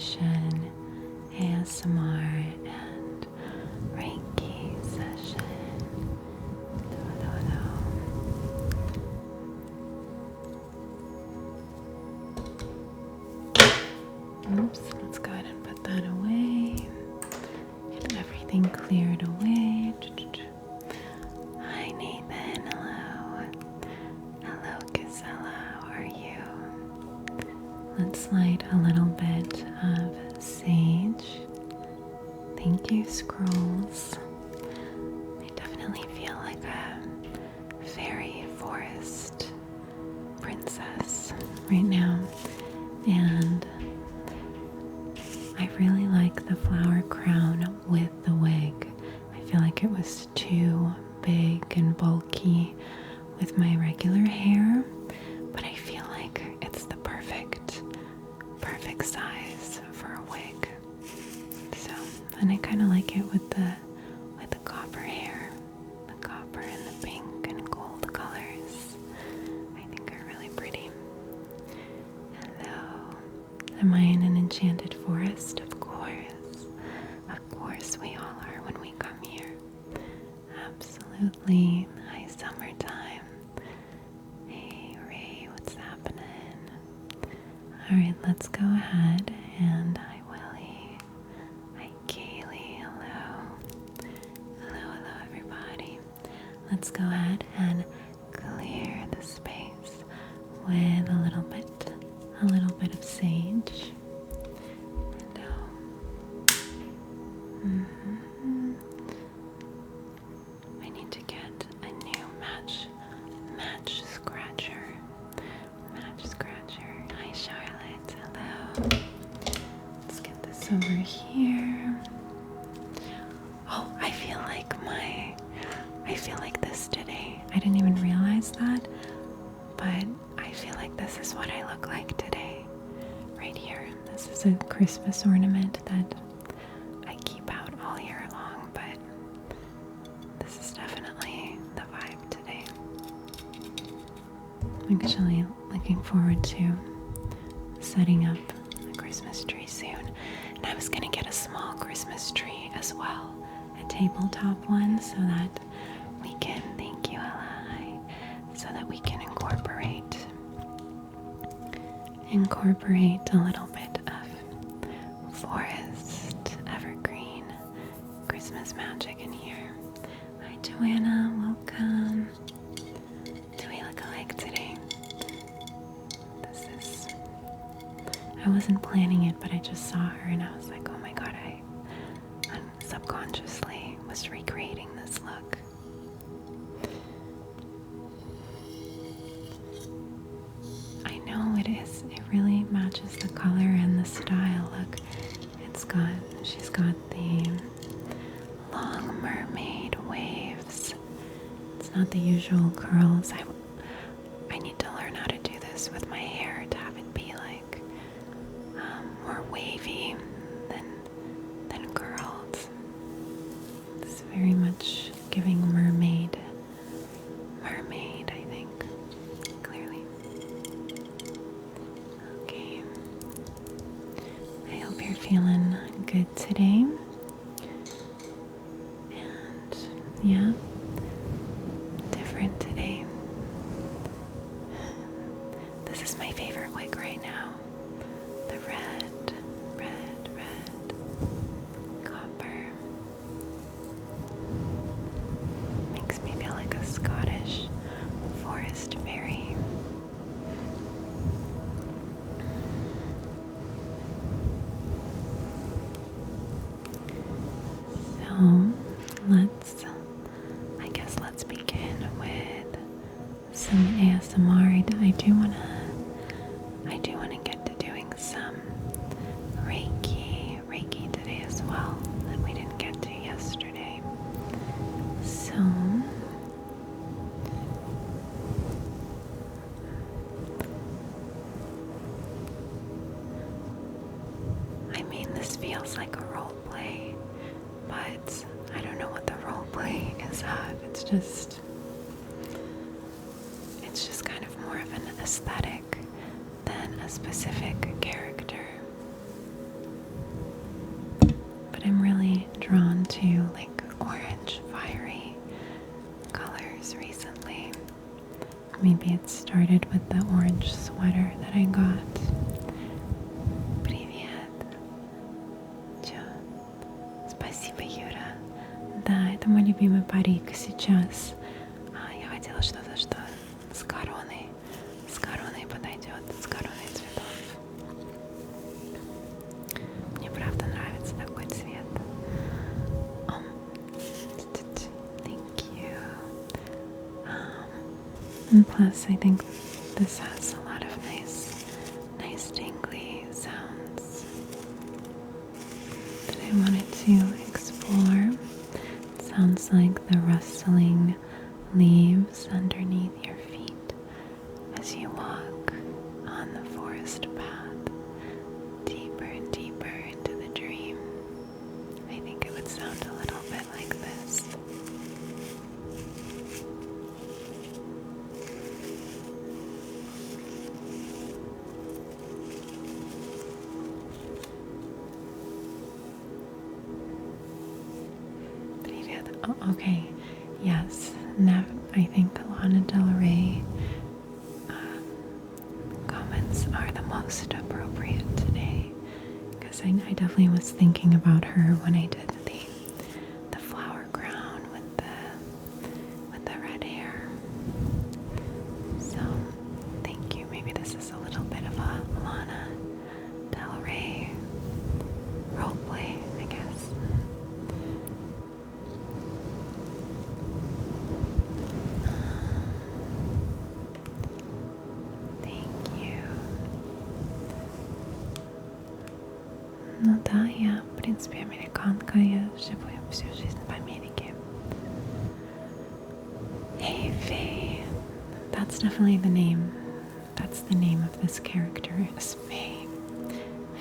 relaxation, ASMR, and Reiki session. Oops, let's go ahead and put that away. Get everything cleared away. Hi Nathan, hello. Hello Gisela, how are you? Let's light a little bit of sage. Thank you, Scrolls. I definitely feel like a fairy forest princess right now. And I really like the flower crown with the wig. I feel like it was too big and bulky with my regular hair, but I feel like it's the perfect size for a wig. So, and I kind of like it with the copper hair, the copper and the pink and gold colors. I think are really pretty. Hello. Am I in an enchanted forest? Of course. Of course we all are when we come here. Absolutely. Hi, summertime. Hey, Ray, what's happening? Alright, let's go ahead and hi, Willie. Hi, Kaylee. Hello. Hello, everybody. Let's go ahead and clear the space with a little bit of sage. And I need to get a new match scratcher. Hi Charlotte, hello. Let's get this over here. Oh, I feel like this today. I didn't even realize that, but I feel like this is what I look like today. Right here. This is a Christmas ornament that I keep out all year long, but this is definitely the vibe today. I'm actually looking forward to setting up the Christmas tree soon. And I was going to get a small Christmas tree as well, a tabletop one, so that we can, thank you Eli, so that we can incorporate a little bit of forest, evergreen, Christmas magic in here. Hi Joanna, welcome. Do we look alike today? I wasn't planning it, but I just saw her and I was like, oh my god, I subconsciously was recreating this look. I know it is. It really matches the color and the style. Look, she's got the long mermaid waves. It's not the usual curls. I need to learn how to do this with my hair to have it be like more wavy than curled. It's very much giving mermaid, I think, clearly. Okay. I hope you're feeling good today. And yeah, different today. This is my favorite wig right now. The red copper. Makes me feel like a Scottish forest fairy. So let's begin with some ASMR. I do wanna get to doing some Reiki today as well that we didn't get to yesterday. So I mean, this feels like a role play, but I don't know what the role play is of. It's just kind of more of an aesthetic than a specific character. into like orange, fiery colors recently. Maybe it started with the orange sweater that I got. Привет. Чё? Спасибо, Юра. Да, это мой любимый парик сейчас. Я хотела что-то, что с короной. С короной подойдет, с короной цветов. Мне правда нравится такой цвет. Thank you. And plus, I think this has a lot of nice tingly sounds that I wanted to explore. It sounds like the rustling leaves underneath your feet as you walk on the forest path deeper and deeper into the dream. I think it would sound a little bit like this. Oh, okay, yes, I think Lana Del Rey comments are the most appropriate today, because I definitely was thinking about her when I did the flower crown with the red hair. So thank you. Maybe this is a little bit of a Lana Del Rey roleplay, I guess. Ну да, я, в принципе, американка, я живу всю жизнь в Америке. Hey, Faye. That's definitely the name. That's the name of this character, is Faye.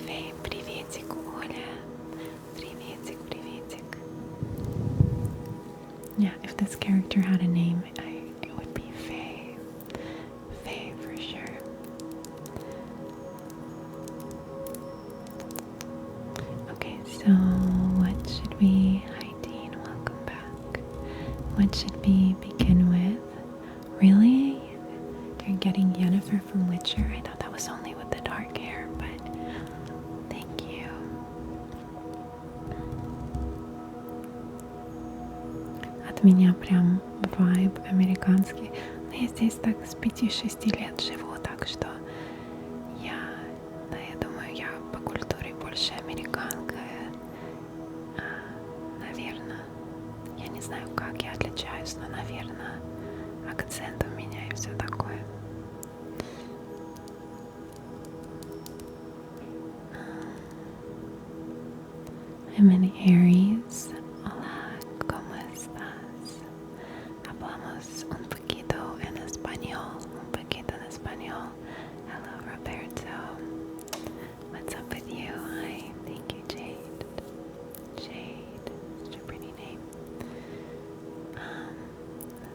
Faye, приветик, Оля. Приветик, приветик. Yeah, if this character had a name, it would be Faye. Faye for sure. So what should we, hi Dean, welcome back. What should we begin with? Really? You're getting Yennefer from Witcher? I thought that was only with the dark hair, but thank you. От меня прям вайб американский. Но я здесь так с 5-6 лет живу, так что я думаю, я по культуре больше американка. Наверное. Я не знаю, как я отличаюсь, но, наверное, акцент у меня и все такое. I'm an Aries. Hola, ¿cómo estás? Hablamos un poquito en español. Un poquito en español. Hello, Roberto. What's up with you? Hi. Thank you, Jade. Jade. Such a pretty name.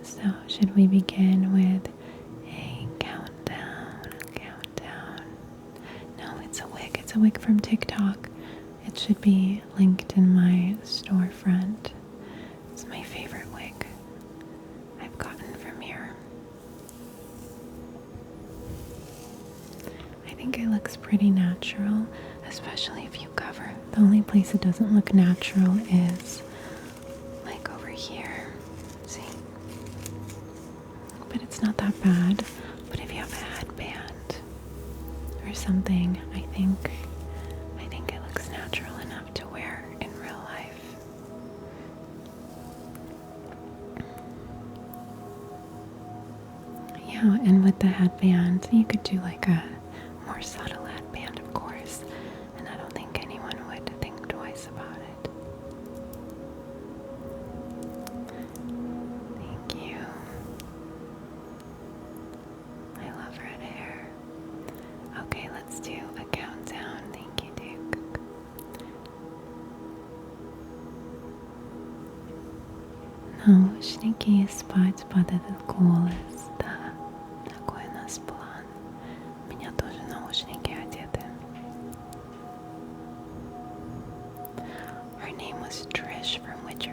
So, should we begin with a countdown? No, it's a wig. It's a wig from TikTok. It should be linked in my storefront. It's my favorite wig I've gotten from here. I think it looks pretty natural, especially if you cover. The only place it doesn't look natural is like over here. See? But it's not that bad. But if you have a headband or something, I think it looks natural enough to wear in real life. Yeah, and with the headband, you could do like a more subtle headband, of course, and I don't think anyone would think twice about it. Thank you. I love red hair. Okay, let's do a countdown. Thank you, Duke. Наушники спать под этот голос, да, такой у нас план. У меня тоже наушники одеты. Her name was Trish from Witcher.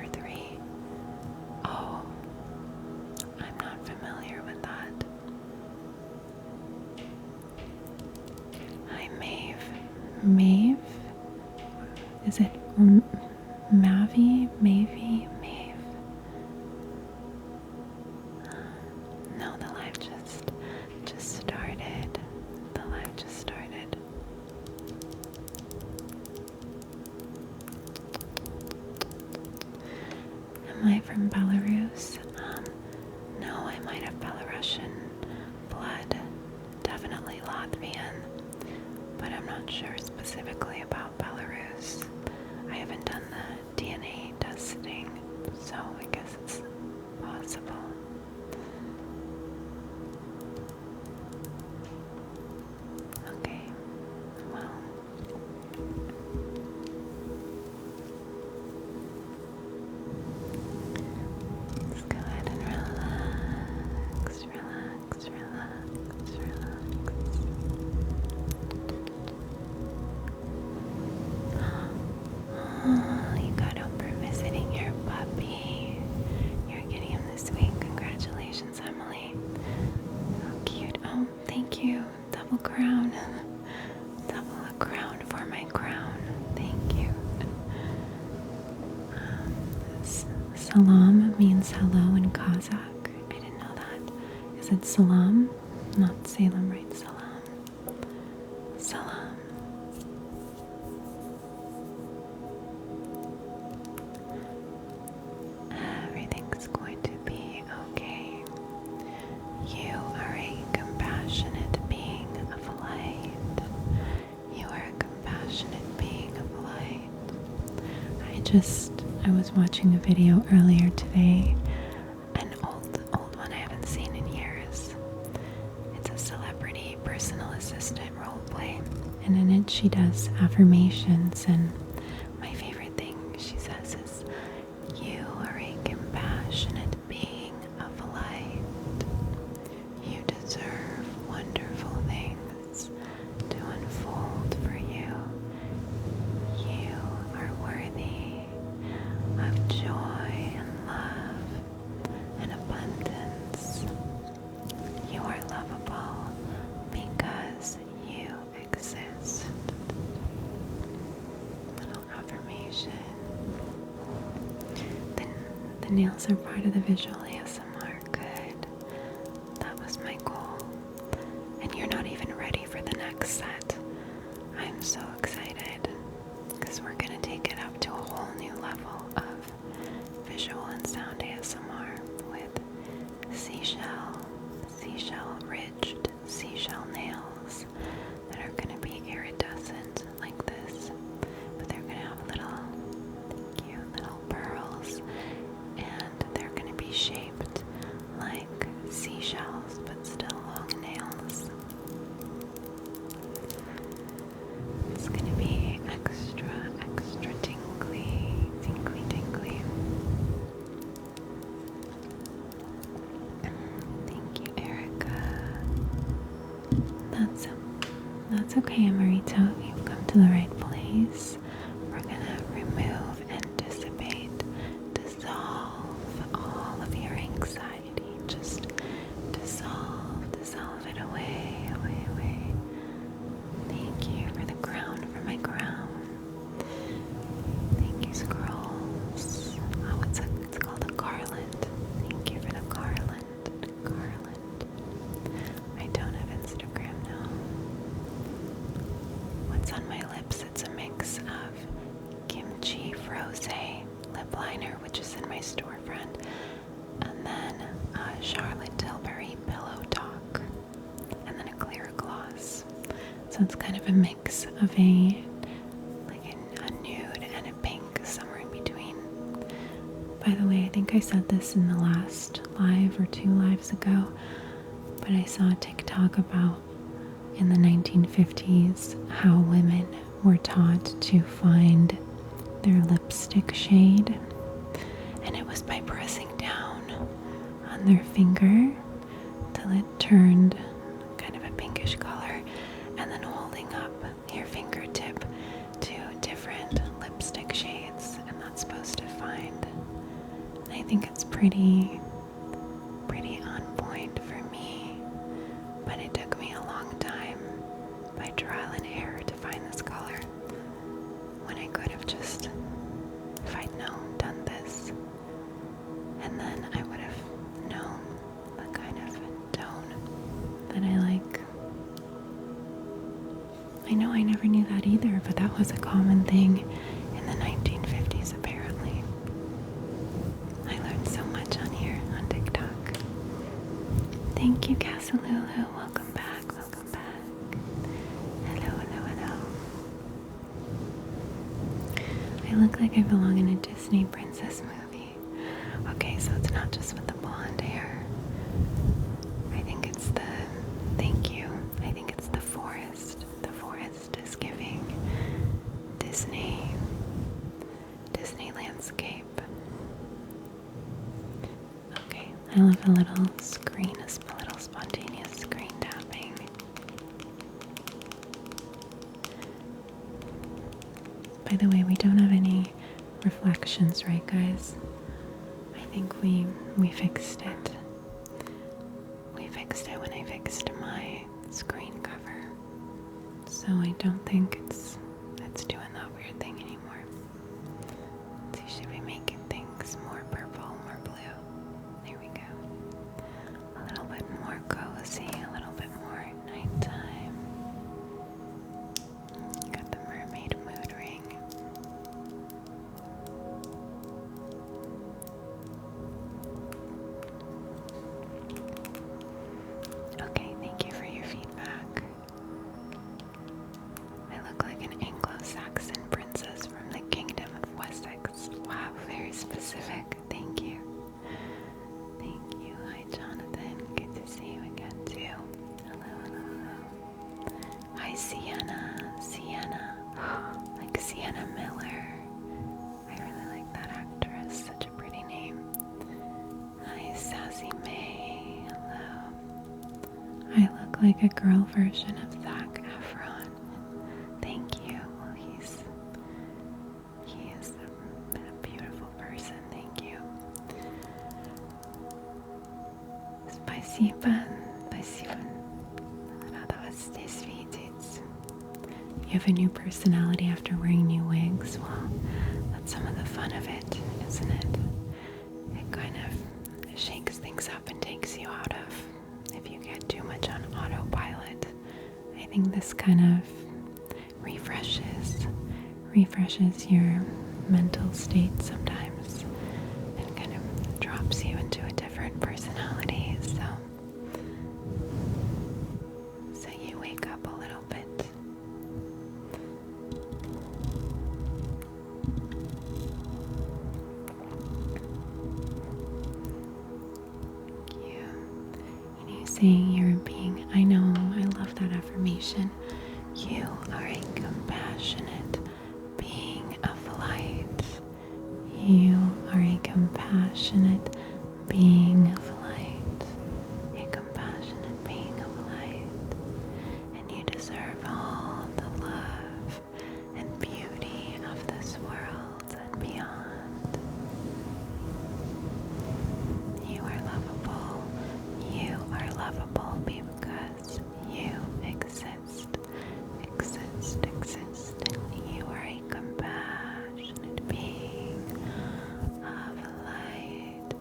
Maeve? Is it Mavi? Maeve? No, the live just started. The live just started. Am I from Belarus? No, I might have Belarusian blood. Definitely Latvian. But I'm not sure specifically about Belarus. I haven't done the DNA testing, so I guess it's possible. Okay, well. Let's go ahead and relax, relax, relax, relax. Oh, you got home for visiting your puppy. You're getting him this week. Congratulations, Emily. How cute. Oh, thank you. Double crown. Double a crown for my crown. Thank you. Salam means hello in Kazakh. I didn't know that. Is it salam? Not Salem, right? Salam. Salam. Everything's going to be okay. You are a compassionate being of light. You are a compassionate being of light. I was watching a video earlier today, an old one I haven't seen in years. It's a celebrity personal assistant roleplay, and in it she does affirmations, and my favorite thing she says is, "You are a compassionate being of light. You deserve wonderful things to unfold for you. You are worthy of joy and love and abundance. You are lovable because you exist." Little affirmation. The nails are part of the visual ASMR. Good. That was my goal. And you're not even ready for the next set. I'm so excited because we're going to take it up to a whole new level of visual and sound ASMR with ridged seashell nails that are going to be iridescent like this, but they're going to have little pearls, and they're going to be shaped like seashells, but still long nails. It's going to be extra tingly. Thank you, Erica. That's okay, Amarito. You've come to the right place. We're gonna remove and dissipate, dissolve all of your anxiety. Just dissolve it away. Thank you for the crown, for my crown. Thank you, scrolls. Oh, it's called a garland. Thank you for the garland. I don't have Instagram now. What's on my lips? It's a mix of kimchi frosé lip liner, which is in my storefront, and then Charlotte Tilbury Pillow Talk, and then a clear gloss. So it's kind of a mix of a nude and a pink, somewhere in between. By the way, I think I said this in the last live or 2 lives ago, but I saw a TikTok about in the 1950s how women were taught to find their lipstick shade, and it was by pressing down on their finger till it turned kind of a pinkish color, and then holding up your fingertip to different lipstick shades, and that's supposed to find. And I think it's pretty on point for me, but it took me a long time by trial and error to find this color. then I would have known the kind of tone that I like. I know I never knew that either, but that was a common thing in the 1950s apparently. I learned so much on here on TikTok. Thank you, Casalulu. Welcome back, welcome back. Hello, hello, hello. I look like I belong in a Disney princess movie. Okay, so it's not just with the blonde hair. I think it's the, thank you, I think it's the forest. The forest is giving Disney landscape. Okay, I love a little screen, a little spontaneous screen tapping. By the way, we don't have any reflections, right, guys? I think we fixed it. We fixed it when I fixed my screen cover. So I don't think it's doing that weird thing anymore. So should we make things more purple, more blue? There we go. A little bit more cozy, a little bit more nighttime. Got the mermaid mood ring. Okay, thank you for your feedback. I look like an Anglo-Saxon princess from the Kingdom of Wessex. Wow, very specific. Thank you. Thank you. Hi, Jonathan. Good to see you again, too. Hello, hello, hello. Hi, Sienna. Sienna. Like Sienna Miller. I really like that actress. Such a pretty name. Hi, Sassy May. Hello. I look like a girl version of Zac Efron. Thank you. Well, he is a beautiful person. Thank you. Спасибо. Спасибо. Рада вас здесь видеть. You have a new personality after wearing new wigs. Well, that's some of the fun of it, isn't it? It kind of shakes things up and takes you out of, if you get too much on autopilot. I think this kind of refreshes your mental state sometimes and kind of drops you into a different personality. So you wake up a little bit. You know, saying you're a being. I know, I love that affirmation. You are a compassionate being of light. You are a compassionate being of light. A compassionate being of light. And you deserve all the love and beauty of this world and beyond. You are lovable. You are lovable because you exist. You are a compassionate being of light.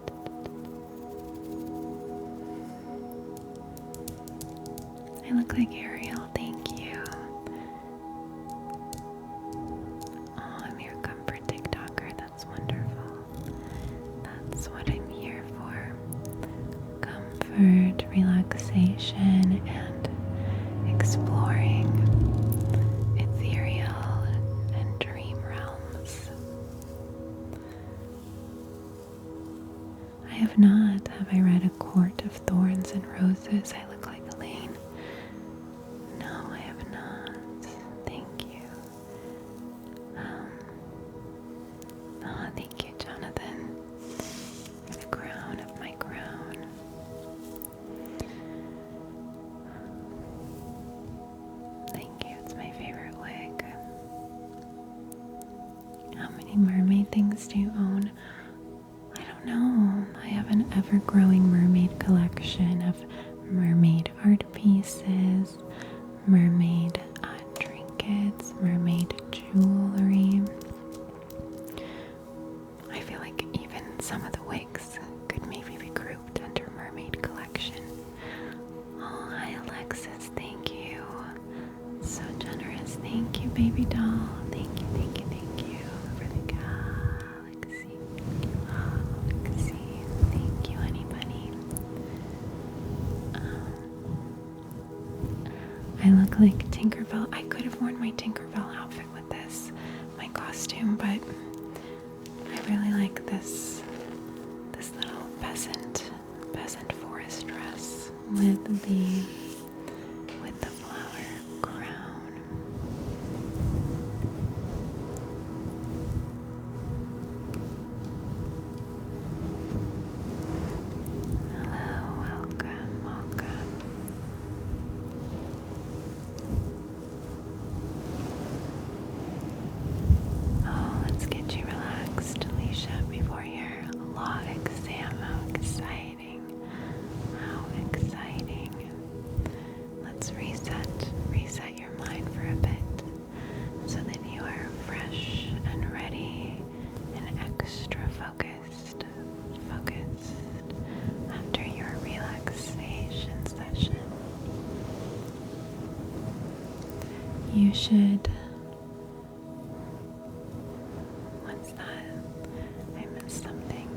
I look like Ariel, thank you. Oh, I'm your comfort TikToker, that's wonderful. That's what I'm here for. Comfort, relaxation, and exploring ethereal and dream realms. I have not. Have I read A Court of Thorns and Roses? I look like Elaine. No, I have not. Thank you. Thank you, Jonathan, for the crown of my crown. Thank you, it's my favorite wig. How many mermaid things do you own? I don't know. I have an ever-growing mermaid collection of mermaid art pieces, mermaid trinkets, mermaid jewelry. I feel like even some of the wigs could I look like Tinkerbell. I could have worn my Tinkerbell outfit with this, my costume, but I really like this little peasant forest dress with the flower crown. Hello, welcome. Oh, let's get you relaxed, Alicia, before your law exam. How exciting. How exciting. Let's reset your mind for a bit so that you are fresh and ready and extra focused after your relaxation session. You should. What's that? I missed something.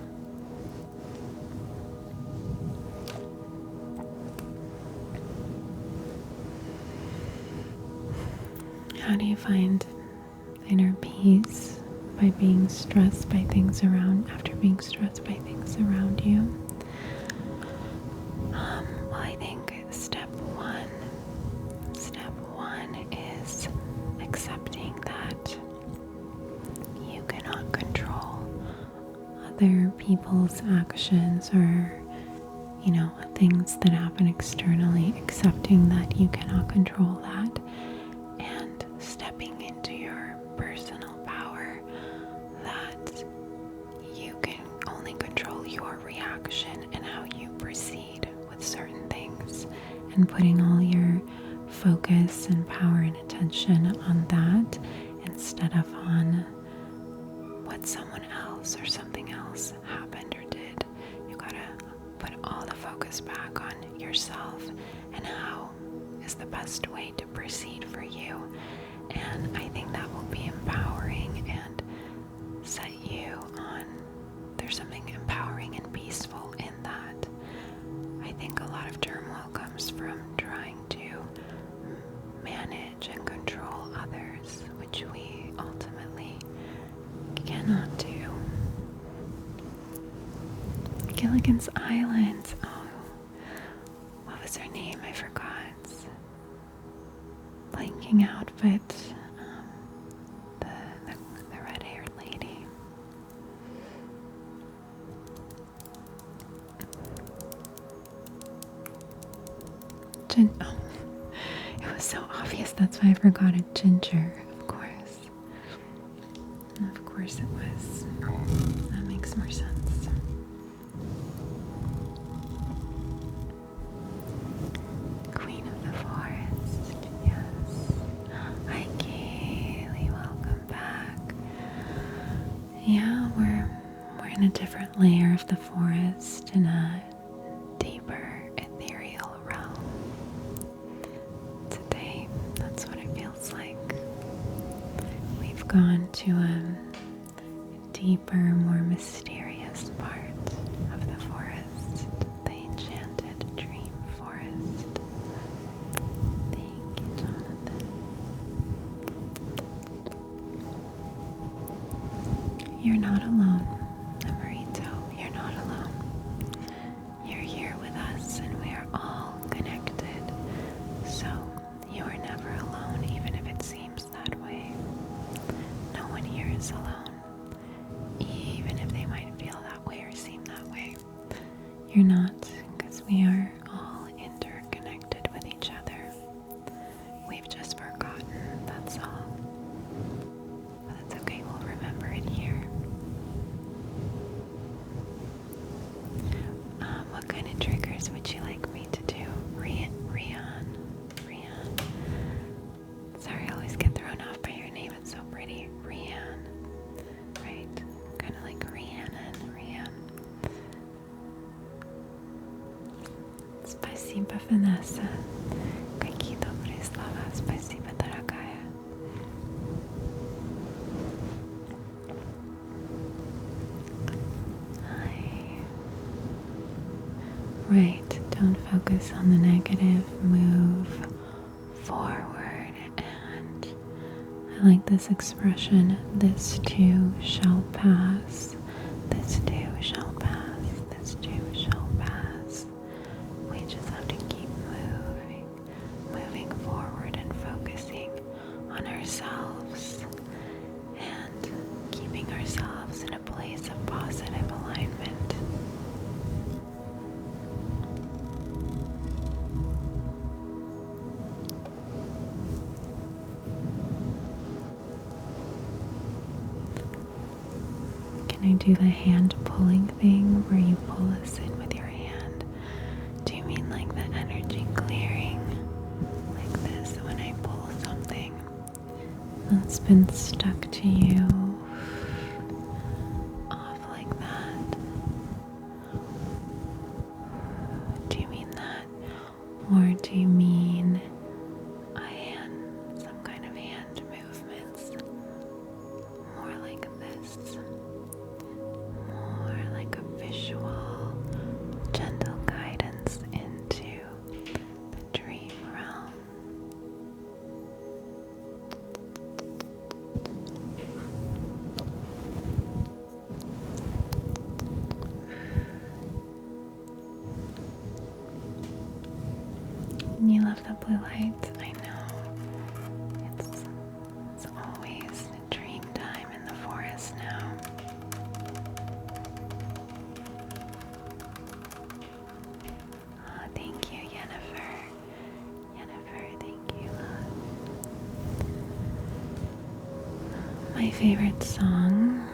How do you find inner peace by being stressed by things around, after being stressed by things around you? Well, I think step one is accepting that you cannot control other people's actions or, things that happen externally, accepting that you cannot control that, and stepping into your personal power, that you can only control your reaction and how you proceed with certain things, and putting all your focus and power and attention on that instead of on what someone else or something else happened or did. You gotta put all the focus back on yourself and how is the best way to proceed for you. And I think that will be empowering and set you on, there's something empowering and peaceful in that. I think a lot of turmoil comes from trying to manage and control others, which we ultimately cannot do. Gilligan's Island. Oh, what was her name? I forgot. Blanking out, but the red-haired lady. Oh, it was so obvious. That's why I forgot it. Ginger, of course. Of course it was. That makes more sense. Queen of the Forest, yes. Hi Kaylee, welcome back. Yeah, we're in a different layer of the forest, in a deeper ethereal realm. Today, that's what it feels like. We've gone to a deeper, more mysterious part of the forest, the enchanted dream forest. Thank you, Jonathan. You're not alone, Amarito. You're not alone. You're here with us, and we are all connected. So you are never alone, even if it seems that way. No one here is alone, even if they might feel that way or seem that way. You're not, because we are all interconnected with each other. We've just forgotten, that's all. But that's okay, we'll remember it here. What kind of triggers would you like me to do? Rian. Sorry, I always get thrown off by your name. It's so pretty. Rian. Right? Kind of like Rhiannon. Rian. Спасибо, Vanessa. Какие добрые слова. Спасибо, дорогая. Hi. Right, don't focus on the negative. Move forward, and I like this expression, this too shall pass, this too shall pass, this too shall pass. We just have to keep moving forward and focusing on ourselves and keeping ourselves in a place of positive alignment. Can I do the hand pulling thing where you pull us in with your hand? Do you mean like the energy clearing? Like this, when I pull something that's been stuck to you, off like that? Do you mean that? Or do you mean some kind of hand movements? More like this. More like a visual, gentle guidance into the dream realm. You love the blue lights, I know. It's always dream time in the forest now. Oh, thank you, Yennefer. Yennefer, thank you, love. My favorite song,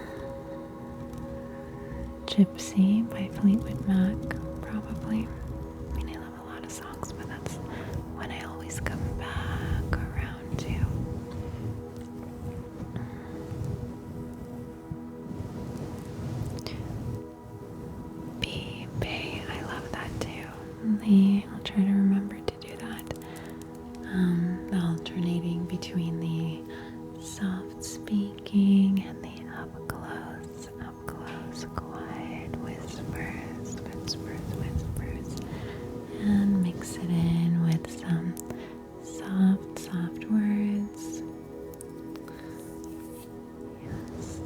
Gypsy by Fleetwood Mac, probably. I mean, I love a lot of songs, but that's one I always come back around to. Bay, I love that too. I'll try to remember to do that. The alternating between the soft speaking and the up close, quiet whispers, and mix it in with some soft words. Yes.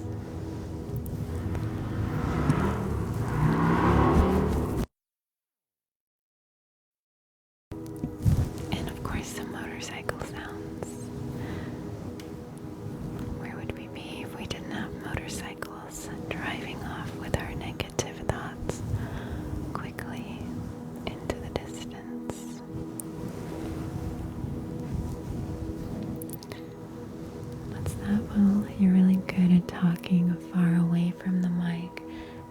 And of course, some motorcycle sounds. Where would we be if we didn't have motorcycles driving off with our negative thoughts quickly into the distance? What's that? Well, you're really good at talking far away from the mic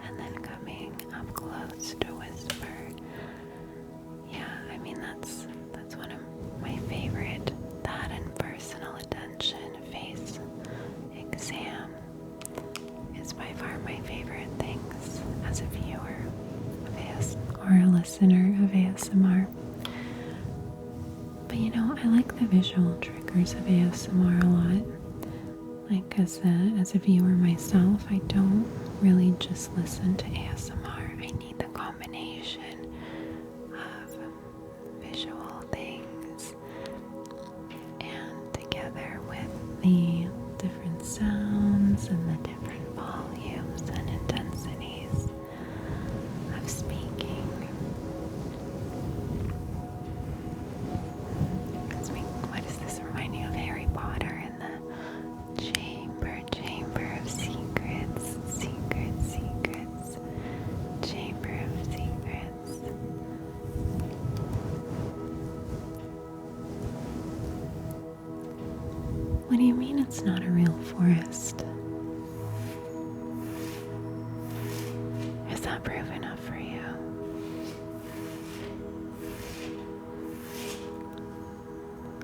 and then coming up close to whisper. Yeah, I mean that's one of my favorite. That and personal attention face exam is by far my favorite things as a viewer of or a listener of ASMR. But you know, I like the visual triggers of ASMR a lot. Like as a viewer myself, I don't really just listen to ASMR. I need the combination of visual things and together with the different sounds and the different volumes and intensities of speaking. What does this remind you of? Harry Potter and the chamber of secrets, chamber of secrets. What do you mean it's not a real forest? Is that proof enough for you?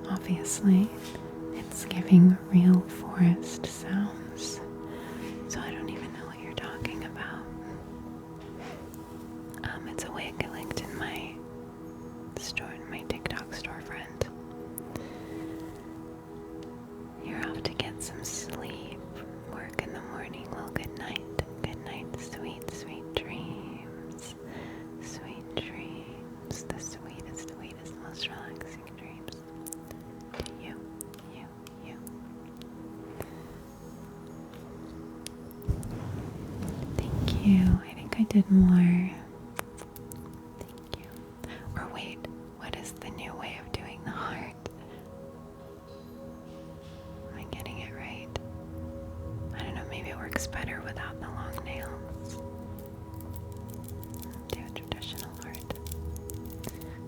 Obviously, it's giving real forest sounds, so I don't even know what you're talking about. It's a wig I linked in my TikTok storefront. You're off to get some sleep, work in the morning. Well, good night, sweet dreams, the sweetest, most relaxing dreams. you. I think I did more. Thank you. Or wait, what is the new way of doing the heart? Am I getting it right? I don't know, maybe it works better without the long nails. Do a traditional heart.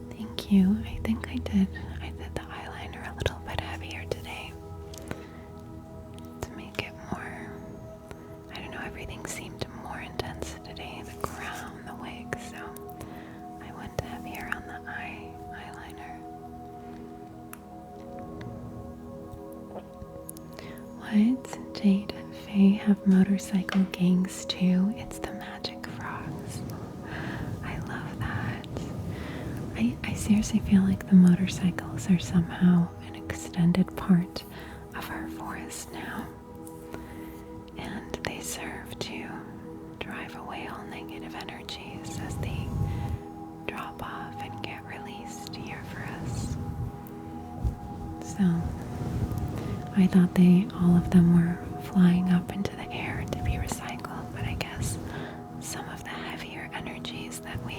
Thank you. I think I did the eyeliner a little bit heavier today to make it more, I don't know, everything seemed more intense today. The crown, the wig, so I went heavier on the eyeliner. What? Jade and Faye have motorcycle gangs too? It's the magic frogs. I love that. I seriously feel like the motorcycles are somehow an extended part of our forest now. And they serve to drive away all negative energies as they drop off and get released here for us. So I thought all of them were flying up into the air to be recycled, but I guess some of the heavier energies that we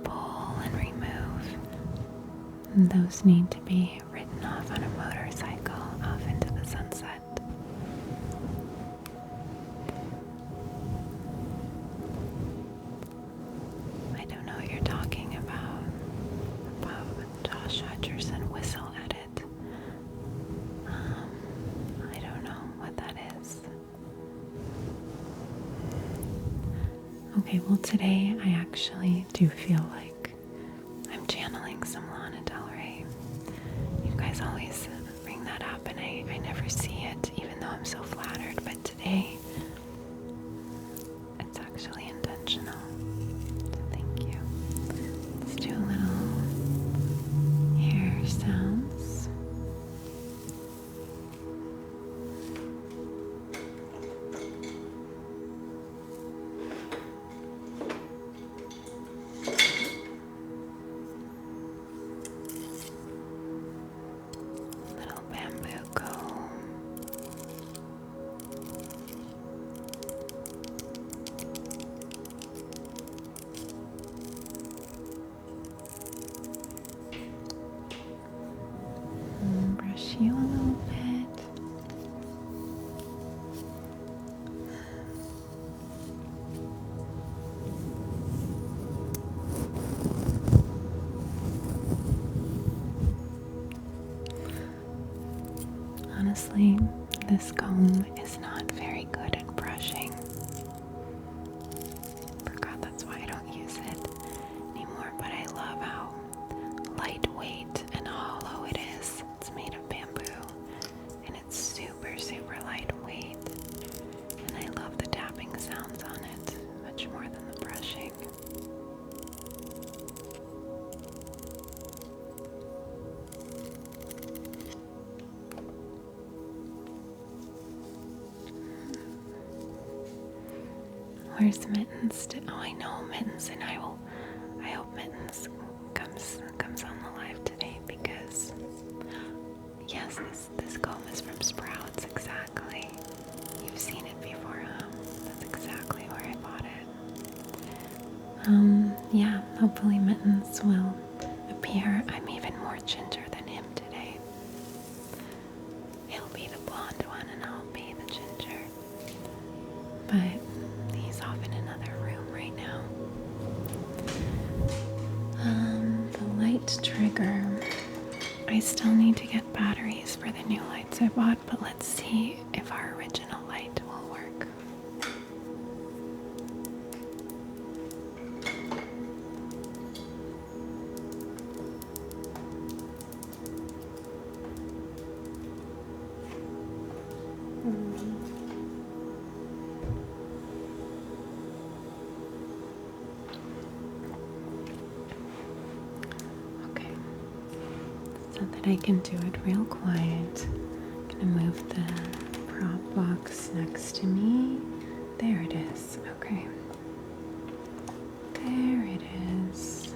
pull and remove, those need to be ridden off on a motorcycle off into the sunset. I don't know what you're talking about Josh Hutcherson whistle edit. I don't know what that is. Okay, well today I actually do feel like I'm channeling some Lana Del Rey. You guys always bring that up and I never see it, even though I'm so flattered, but today it's actually intentional. So thank you. Let's do a little hair sounds. Little bamboo comb. Brush you a little bit. Honestly, this comb is not very good at brushing. Forgot that's why I don't use it anymore, but I love how lightweight and hollow it is. It's made of bamboo and it's super, super lightweight. And I love the tapping sounds on it much more than the brushing. Where's Mittens? Oh, I know Mittens, and I hope Mittens comes on the live today because yes, this comb is from Sprouts, exactly. You've seen it before, huh? That's exactly where I bought it. Yeah, hopefully Mittens will appear. I'm even more ginger than him today. He'll be the blonde one and I'll be the ginger. But he's off in another room right now. The light trigger. I still need to get batteries for the new lights I bought, but let's see if our original light will work. Okay, so that I can do it real quiet, I'm gonna move the prop box next to me. There it is. Okay. There it is.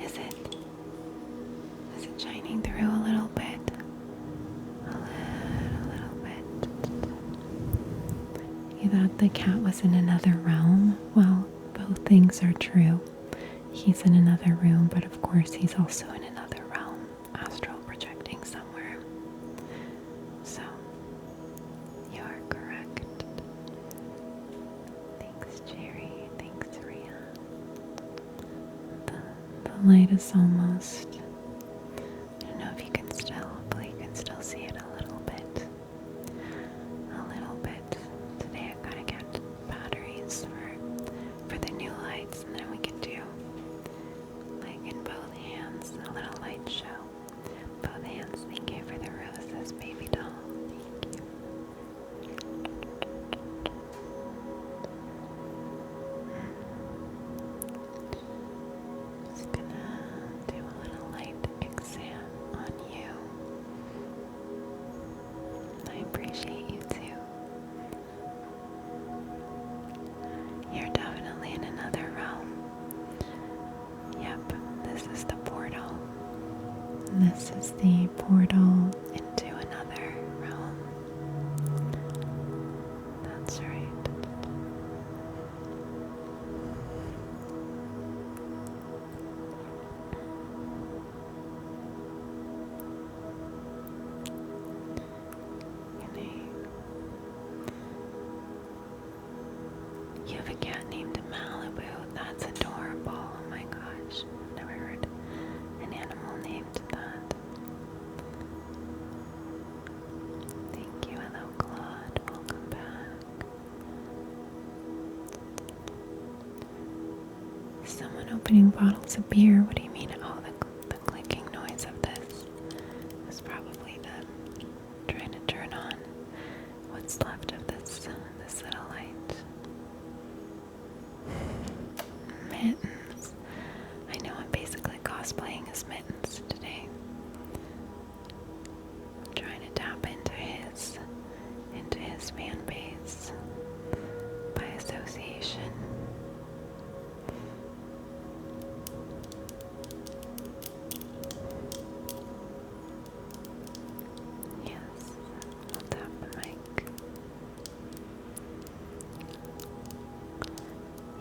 Is it shining through a little bit? A little bit. You thought the cat was in another realm? Well, both things are true. He's in another room, but of course he's also in another realm, astral projecting somewhere. So, you are correct. Thanks, Jerry. Thanks, Ria. The light is almost, I don't know if you can still, hopefully you can still see it a little bit. A little bit. Today I gotta get batteries for the new lights, and then we can do, like in both hands, a little light show. Both hands. Thank you for the roses, baby doll. Thank you. Just gonna do a little light exam on you. I appreciate you too. You're definitely in another realm. Yep, this is the portal. This is the portal into another realm. That's right. You have a cat named Malibu. That's adorable. Oh my gosh. I've never heard an animal named that. Thank you. Hello, Claude. Welcome back. Someone opening bottles of beer. What do you mean? Oh, the clicking noise of this is probably them trying to turn on what's left of this little light. Mittens. I know I'm basically cosplaying as Mittens today. I'm trying to tap into his fan base by association. Yes, I'll tap the mic.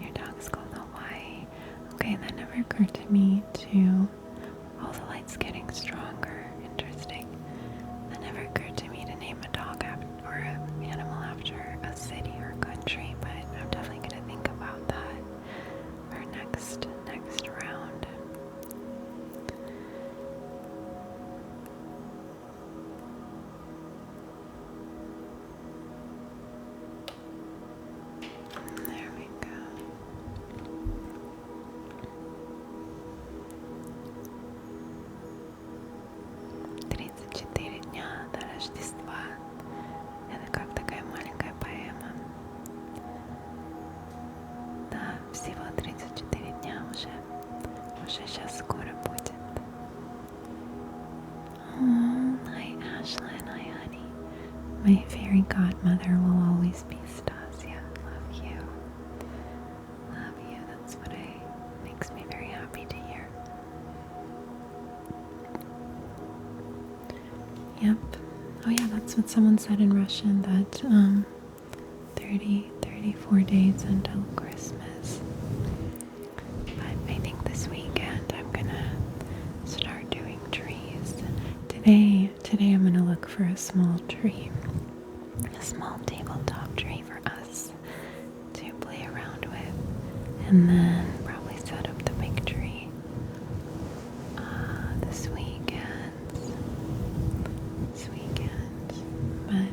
Your dog's called Hawaii. Okay, that never occurred to me to... Oh, the light's getting stronger. Interesting. That never occurred to me to name a dog or an animal after a city or country, but I'm definitely going to think about that for next round. There we go. 34 дня до Рождества. Это как такая маленькая поэма. Да, всего 34 дня уже. Уже сейчас скоро будет. Oh, hi Ashlyn, hi honey. My fairy godmother will always be Stasia. Love you. Love you. That's what makes me very happy to hear. Yep. Oh yeah, that's what someone said in Russian, that 34 days until Christmas. But I think this weekend I'm gonna start doing trees. Today I'm gonna look for a small tree. A small tabletop tree for us to play around with. And then probably set up the big tree this weekend. But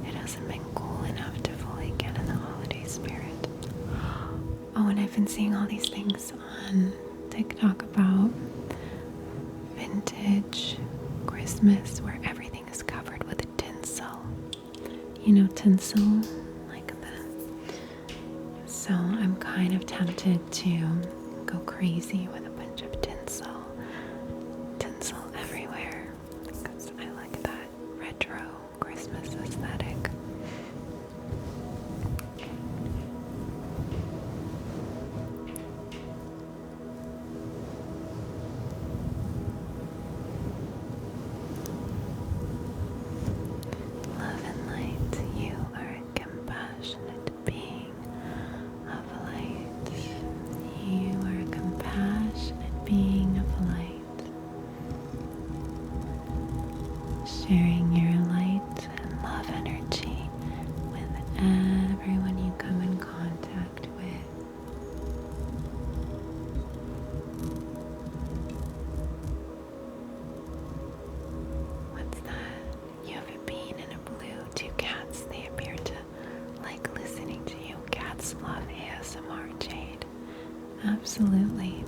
it hasn't been cool enough to fully get in the holiday spirit. Oh, and I've been seeing all these things on TikTok about vintage Christmas where everything is covered with tinsel. You know, tinsel, like that. So I'm kind of tempted to go crazy with a bunch of tinsel everywhere, because I like that retro Christmas aesthetic. sharing your light and love energy with everyone you come in contact with. What's that? You have a bean and a blue, two cats. They appear to like listening to you. Cats love ASMR, Jade. Absolutely.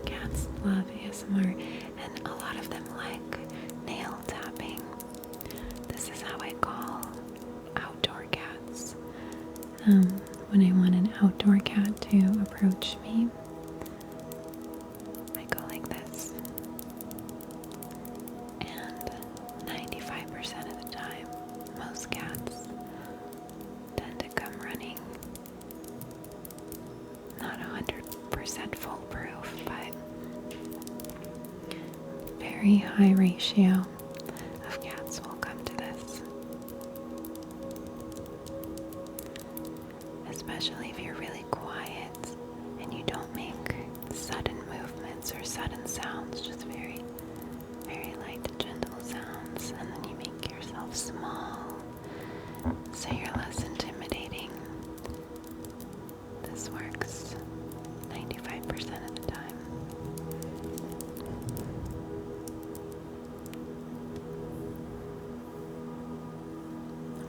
Cats love ASMR, and a lot of them like nail tapping. This is how I call outdoor cats. When I want an outdoor cat to approach me, I go like this. And 95% of the time, most cats tend to come running. Not 100% foolproof, but very high ratio of cats will come to this. Especially if you're really quiet and you don't make sudden movements or sudden sounds, just very, very light, gentle sounds, and then you make yourself small so you're less intimidating. This works 95% of the time.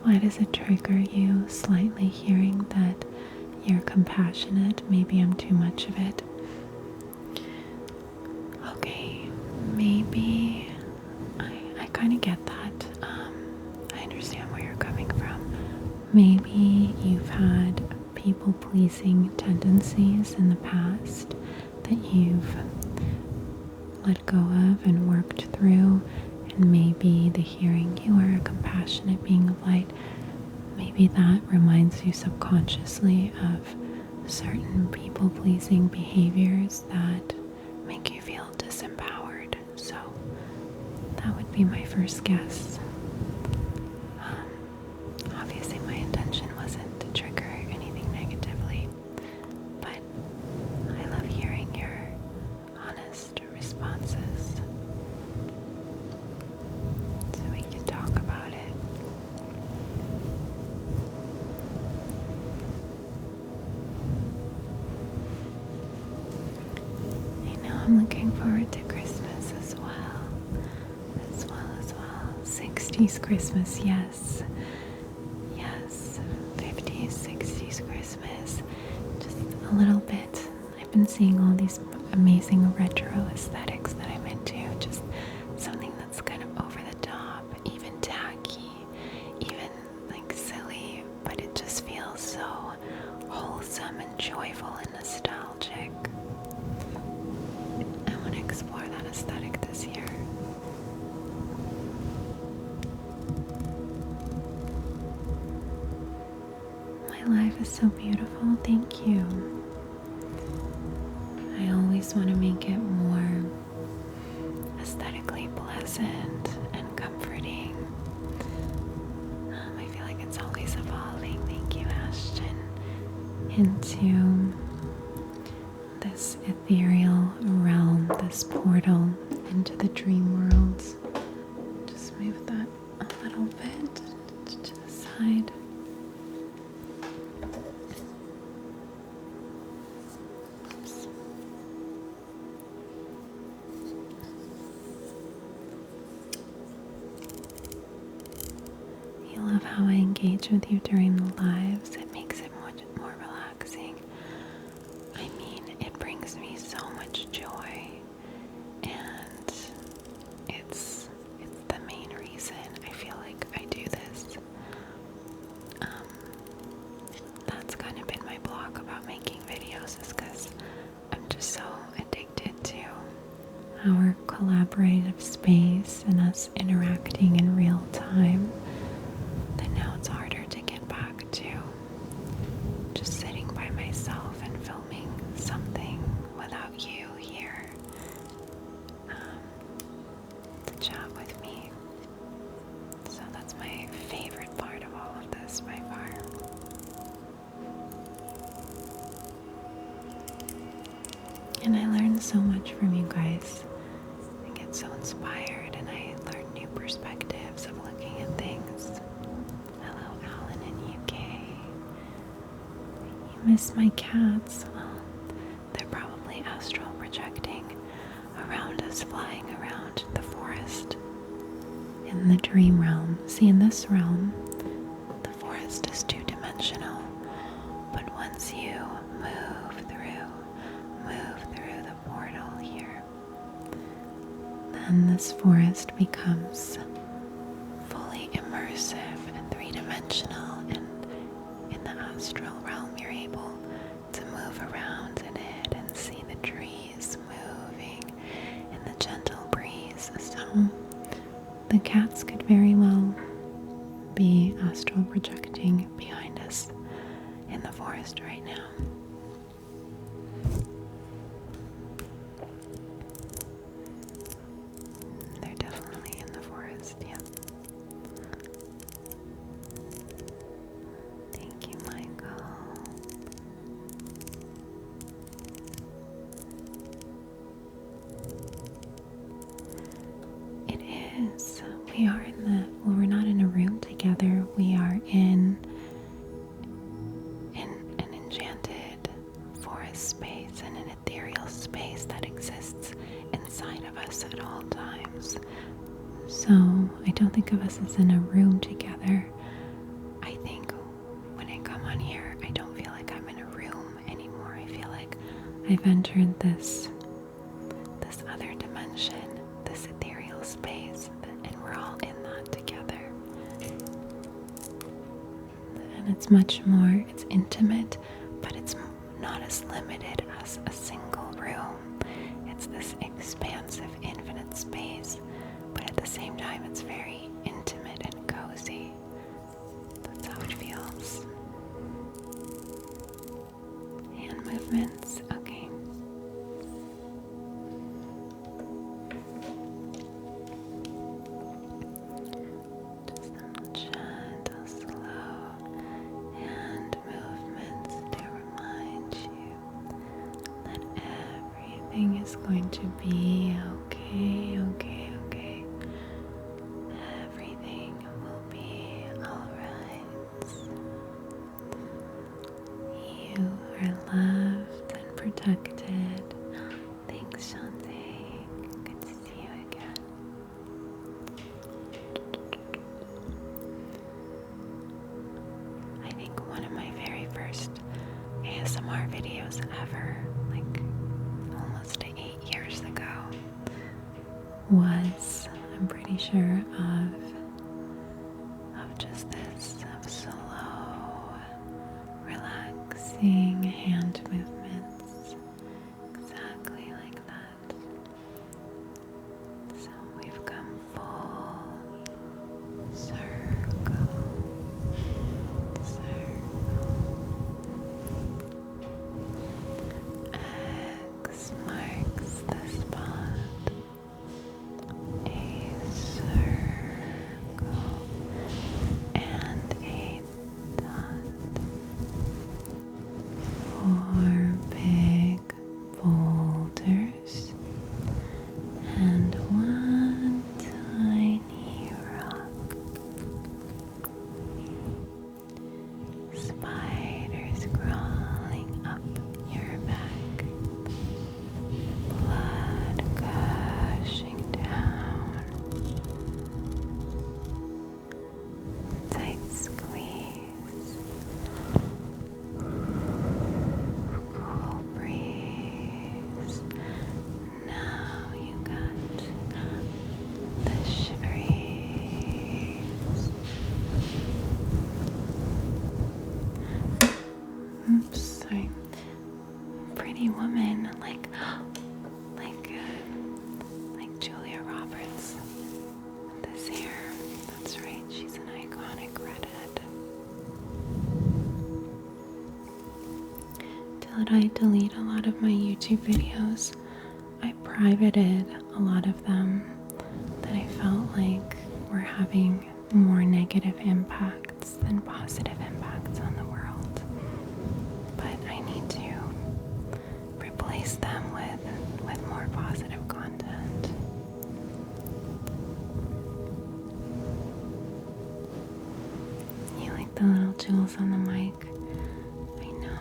Why does it trigger you slightly hearing that you're compassionate? Maybe I'm too much of it. Okay, maybe I kind of get that. I understand where you're coming from. Maybe you've had people-pleasing tendencies in the past that you've let go of and worked through, and maybe the hearing you are a compassionate being of light, maybe that reminds you subconsciously of certain people-pleasing behaviors that make you feel disempowered. So that would be my first guess. Obviously my intention wasn't to trigger anything negatively, but I love hearing your honest responses so we can talk about it. I know I'm looking forward to Christmas as well. 60s Christmas, yes. Yes, 50s, 60s Christmas. Just a little bit. I've been seeing all these amazing retro aesthetics that I'm into. Just something that's kind of over the top, even tacky, even like silly, but it just feels so wholesome and joyful and nostalgic. I want to explore that aesthetic this year. My life is so beautiful, thank you. I always want to make it more aesthetically pleasant and comforting. I feel like it's always evolving, thank you, Ashton, into this ethereal realm, this portal into the dream world. Just move that a little bit to the side. Oops. You love how I engage with you during the lives. It makes it much more relaxing. I mean, it brings me so much joy, and it's the main reason I feel like I do this. That's kind of been my block about making videos, is because I'm just so addicted to our collaborative space and us interacting in real time that now it's harder to get back to just sitting by myself and filming something without you here to chat with me. So that's my favorite part of all of this by far. And I learn so much from you guys. I get so inspired and I learn new perspectives of looking at things. Hello, Alan in UK. You miss my cats? Well, they're probably astral projecting around us, flying around the forest in the dream realm. See, in this realm, the forest is two-dimensional, but once you move through the portal here, then this forest becomes fully immersive and three-dimensional, and in the astral realm you're able to move around in it and see the trees moving in the gentle breeze. So the cats could very well be astral projecting behind us in the forest right now. They're definitely in the forest, yeah. Thank you, Michael. It is. We are we're not in a room together. We are in an enchanted forest space and an ethereal space that exists inside of us at all times. So I don't think of us as in a room together. I think when I come on here, I don't feel like I'm in a room anymore. I feel like I've entered this other dimension, this ethereal space, and we're all in that together. And it's much more, it's intimate, but it's not as limited as a single room. It's this expansive, infinite space, but at the same time, it's very intimate and cozy. That's how it feels. Hand movements, okay. Just some gentle, slow hand movements to remind you that everything is going to be okay, okay, okay. Everything will be alright. You are loved and protected. Thanks, Shante. Good to see you again. I think one of my very first ASMR videos ever, like almost 8 years ago, was, I'm pretty sure, of just this, of slow, relaxing hand movements, exactly like that. So we've come full circle, X marks the spot. A circle and a dot. 4 big boulders and 1 tiny rock. Spiders crawling up your back. Blood gushing down. Tight squeeze. Cool breeze. Now you got the shiveries. Oops, sorry. Pretty woman, like Julia Roberts. This hair, that's right, she's an iconic redhead. Did I delete a lot of my YouTube videos? I privated a lot of them that I felt like were having more negative impacts than positive impacts on the world. But I need to replace them with more positive content. chills on the mic. I know.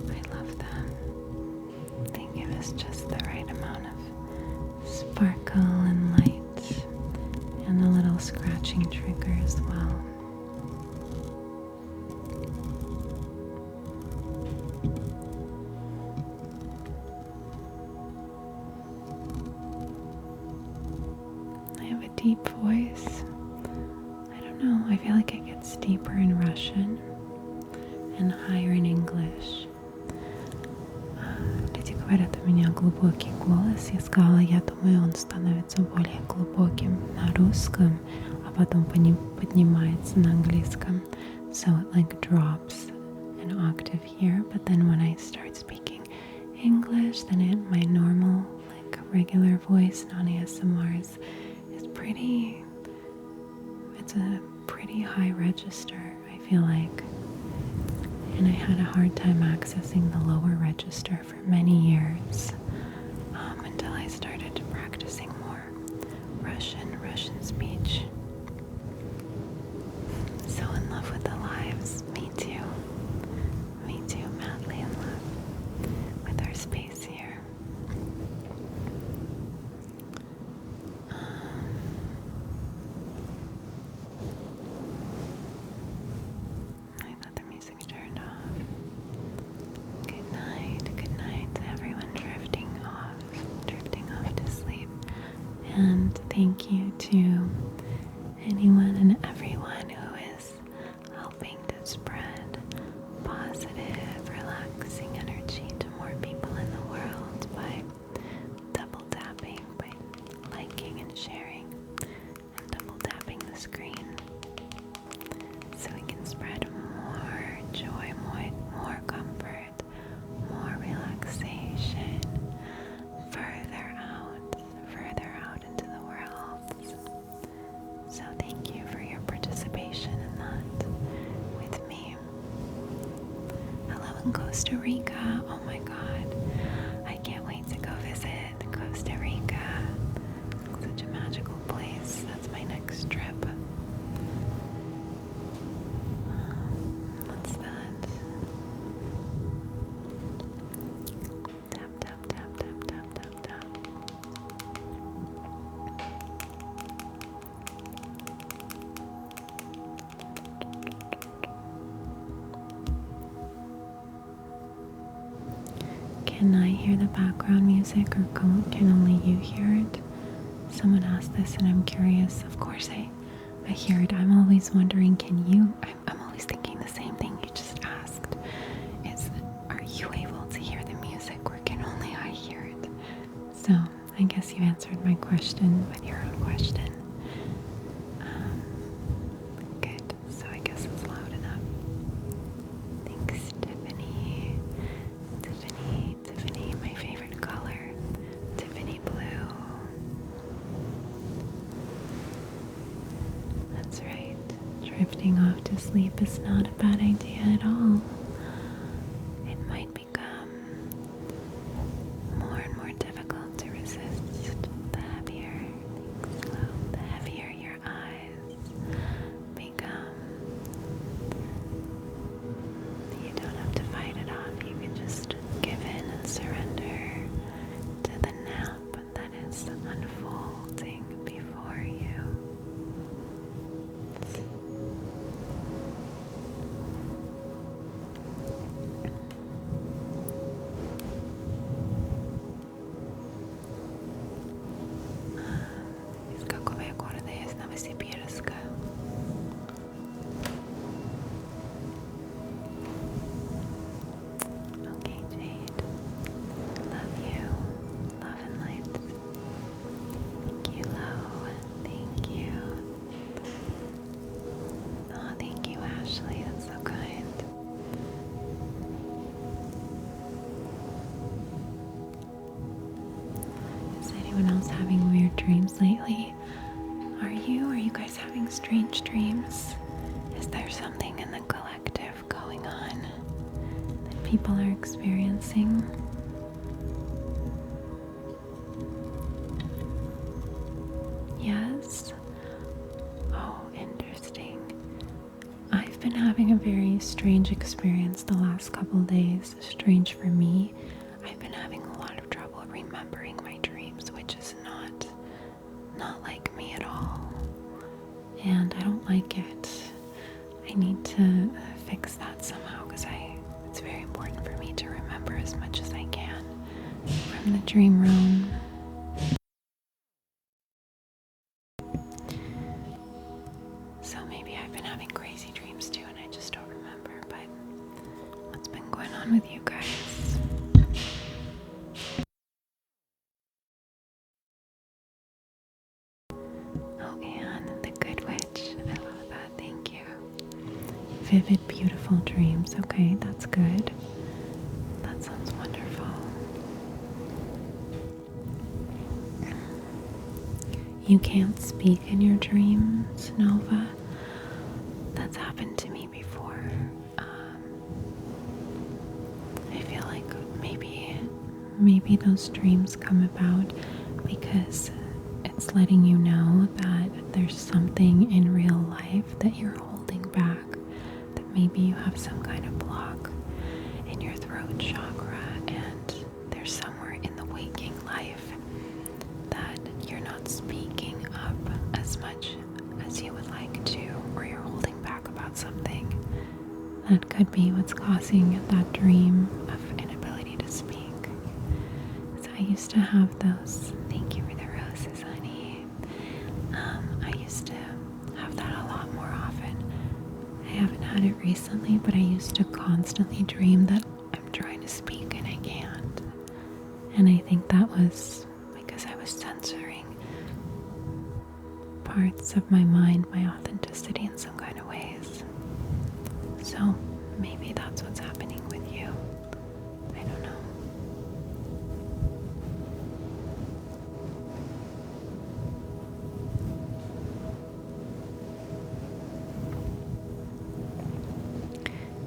I love them. They give us just the right amount of sparkle and light, and a little scratching trigger as well. Deep voice. I don't know, I feel like it gets deeper in Russian and higher in English. Люди говорят, у меня глубокий голос. Я сказала, я думаю, он становится более глубоким на русском, а потом поднимается на английском. So it like drops an octave here, but then when I start speaking English, then my normal, like regular voice, non-ASMRs, it's a pretty high register, I feel like. And I had a hard time accessing the lower register for many years until I started practicing more Russian speech. So in love with the lives. Me too. Me too, madly in love with our space here. And thank you to anyone and everyone who is helping to spread positive, relaxing energy to more people in the world by double tapping, by liking and sharing, and double tapping the screen so we can spread more joy, more comfort, more relaxation, further out into the world. So thank you for your participation in that with me. Hello in Costa Rica. Oh my God. I can't wait to go visit Costa Rica. Such a magical place. That's my next trip. What's that? Tap, tap, tap, tap, tap, tap, tap. Can I hear the background music, or can only you hear it? Someone asked this and I'm curious. Of course I hear it. I'm always wondering, can you? I'm always thinking the same thing you just asked. Are you able to hear the music, or can only I hear it? So I guess you answered my question with your own question. Good. So I guess it's loud enough. Thanks, Tiffany. Tiffany, my favorite color. Tiffany blue. That's right. Drifting off to sleep is not a bad idea at all. It might become more and more difficult to resist the heavier your eyes become. You don't have to fight it off. You can just give in and surrender to the nap that is unfolding before you. Из какого я города? Я из Новосибирска. Okay, Jade. Love you. Love and light. Thank you, Lo. Thank you. Oh, thank you, Ashley. That's so kind. Is anyone else having weird dreams lately? Are you guys having strange dreams? Is there something in the collective going on that people are experiencing? Yes? strange experience the last couple days. Strange for me. I've been having a lot of trouble remembering my dreams, which is not like me at all. And I don't like it. I need to fix that somehow because it's very important for me to remember as much as I can from the dream realm. So maybe I've been having crazy dreams too and I just don't remember, but what's been going on with you guys? Oh, Anne, the good witch. I love that. Thank you. Vivid, beautiful dreams. Okay, that's good. That sounds wonderful. You can't speak in your dreams, Nova. That's happened to me before. I feel like maybe those dreams come about because it's letting you know that there's something in real life that you're holding back, that maybe you have some kind of block in your throat chakra, and there's somewhere in the waking life that you're not speaking up as much as you would like to, or you're holding back about something. That could be what's causing that dream of inability to speak. So I used to have those. Thank you for the roses, honey. I used to have that a lot more often. I haven't had it recently, but I used to constantly dream that I'm trying to speak and I can't. And I think that was because I was censoring parts of my mind, my authenticity in some kind of ways. So maybe that's what's happening with you. I don't know.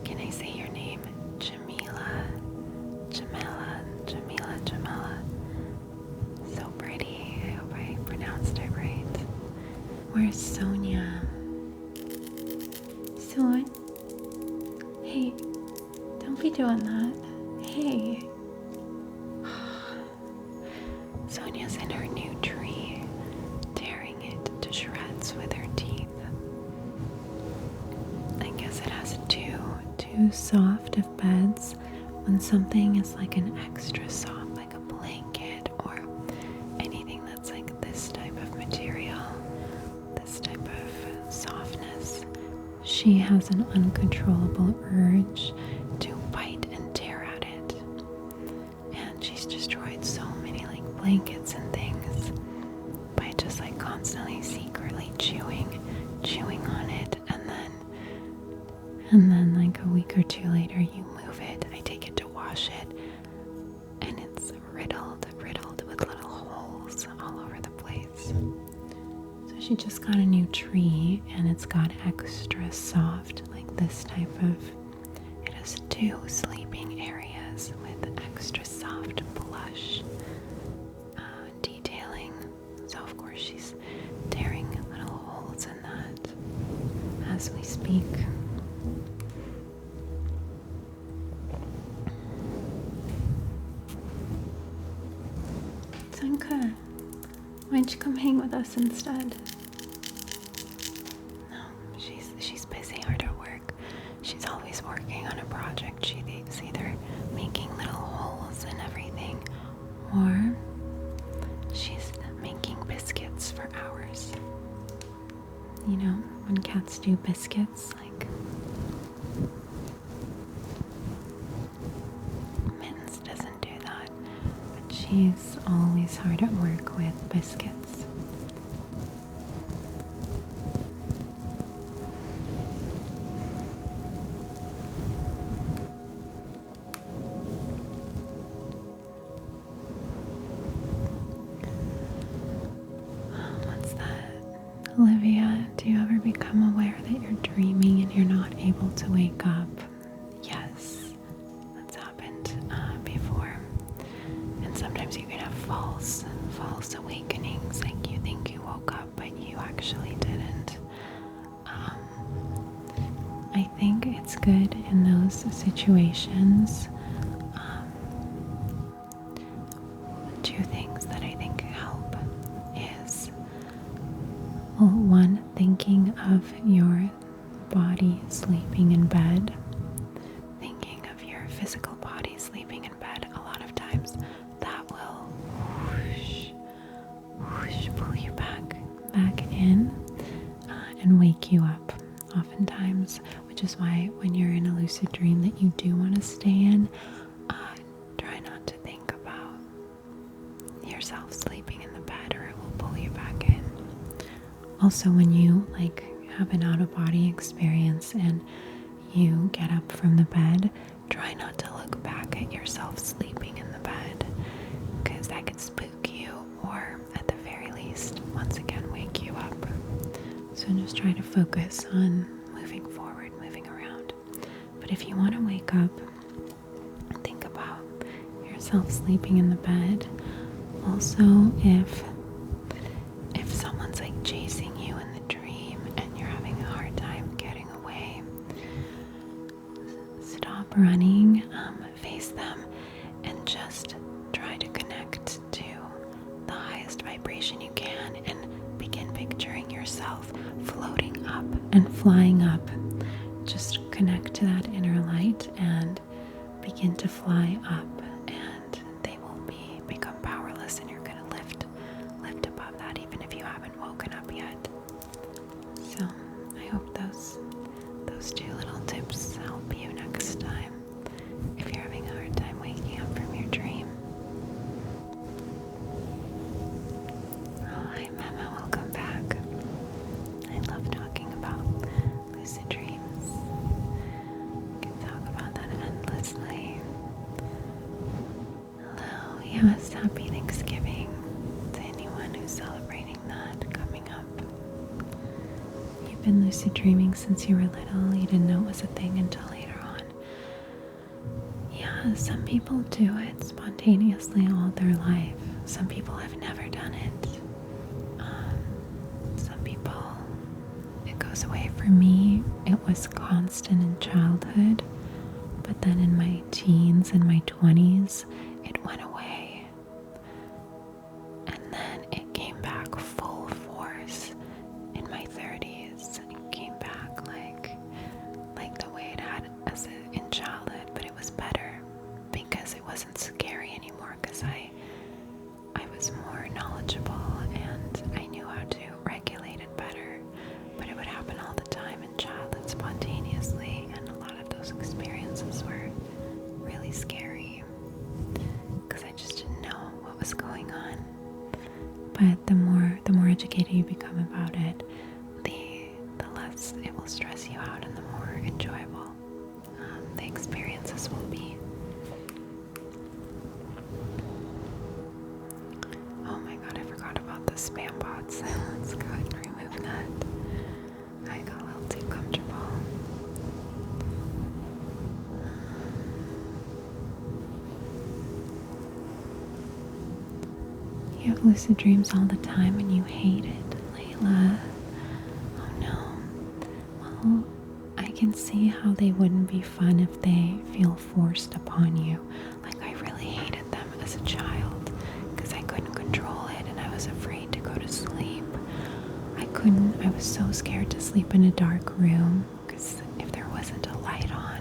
Can I say your name? Jamila. So pretty. I hope I pronounced it right. Where's Sonia? Son? Hey, don't be doing that. Hey. Sonia's in her new tree, tearing it to shreds with her teeth. I guess it has too soft of beds. When something is like an extra soft, like a blanket or anything that's like this type of material, this type of softness, she has an uncontrollable urge to bite and tear at it. And she's destroyed so many like blankets and things by just like constantly secretly chewing on it, and then like a week or two later you move it. I take it to wash it and it's riddled with little holes all over the place. So she just got a new tree and it's got extra soft, like this type of, it has 2 sleeping areas with extra soft plush detailing. So of course she's tearing little holes in that as we speak. Sanka, why don't you come hang with us instead? No, she's busy hard at work. She's always working on a project. She's either making little holes and everything, or she's making biscuits for hours. You know, when cats do biscuits, like Mittens doesn't do that, but she's always hard at work with biscuits. What's that? Olivia, do you ever become aware that you're dreaming and you're not able to wake up? Yes, that's happened before. And sometimes you can have false awakenings, like you think you woke up but you actually didn't. I think it's good good in those situations. Two things that I think help is, well, one, thinking of your body sleeping in bed, thinking of your physical body sleeping in bed. A lot of times that will whoosh, whoosh, pull you back in and wake you up oftentimes, which is why when you're in a lucid dream that you do want to stay in, try not to think about yourself sleeping in the bed, or it will pull you back in. Also, when you have an out-of-body experience and you get up from the bed, try not to look back at yourself sleeping in the bed, because that could spook you, or at the very least, once again, wake you up. So just try to focus on moving forward, moving around. But if you want to wake up, think about yourself sleeping in the bed. Also, if someone's chasing you in the dream and you're having a hard time getting away, stop running, face them, and just try to connect to the highest vibration you can, and begin picturing yourself floating up and flying up. Just connect to that inner light and begin to fly up, and they will become powerless, and you're going to lift above that, even if you haven't woken up yet. So I hope those two little tips help you next time if you're having a hard time waking up from your dream. Oh, hi Mama, welcome back. I love talking about lucid dreams. We can talk about that endlessly. Hello, yes, happy Thanksgiving to anyone who's celebrating that coming up. You've been lucid dreaming since you were little, you didn't know it was a thing until later on. Yeah, some people do it spontaneously all their life. Some people have never done it. Some people, it goes away. For me, it was constant in childhood, but then in my teens and my 20s, it went away. And then it came back full force in my 30s. It came back like the way it had in childhood, but it was better because it wasn't scary anymore, because I was more knowledgeable and I knew how to regulate it better. But it would happen all the time in childhood spontaneously, and a lot of those experiences were really scary because I just didn't know what was going on. But the more educated you become about it, the less it will stress you out, and the more enjoyable the experiences will be. Oh my god, I forgot about the spam bots. Let's go ahead and remove that. I got a little too comfortable. You have lucid dreams all the time and you hate it, Layla. Oh no. Well, I can see how they wouldn't be fun if they feel forced upon you. I really hated them as a child because I couldn't control it and I was afraid to go to sleep. I was so scared to sleep in a dark room, because if there wasn't a light on,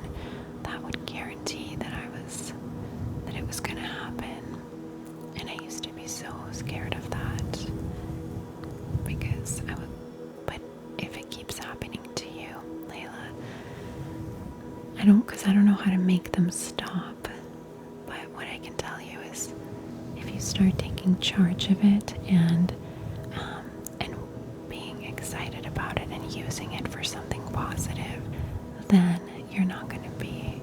that would guarantee that it was going to happen. And I used to be so scared of that because but if it keeps happening to you, Layla, I don't know how to make them stop. But what I can tell you is, if you start taking charge of it and being excited about it and using it for something positive, then you're not going to be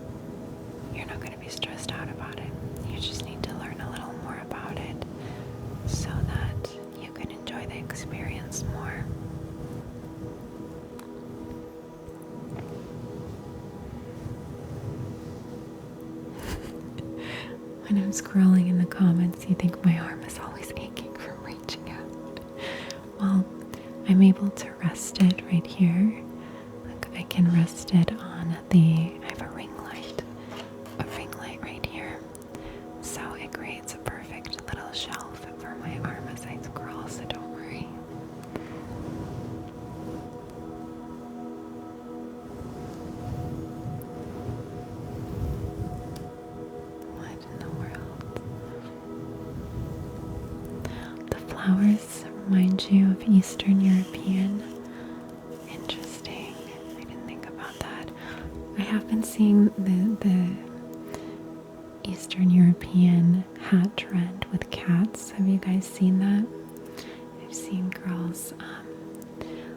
stressed out about it. You just need to learn a little more about it so that you can enjoy the experience more. When I'm scrolling in the comments, you think my arm is always aching from reaching out. Well, I'm able to rest it right here. I can rest it on the flowers remind you of Eastern European. Interesting. I didn't think about that. I have been seeing the Eastern European hat trend with cats. Have you guys seen that? I've seen girls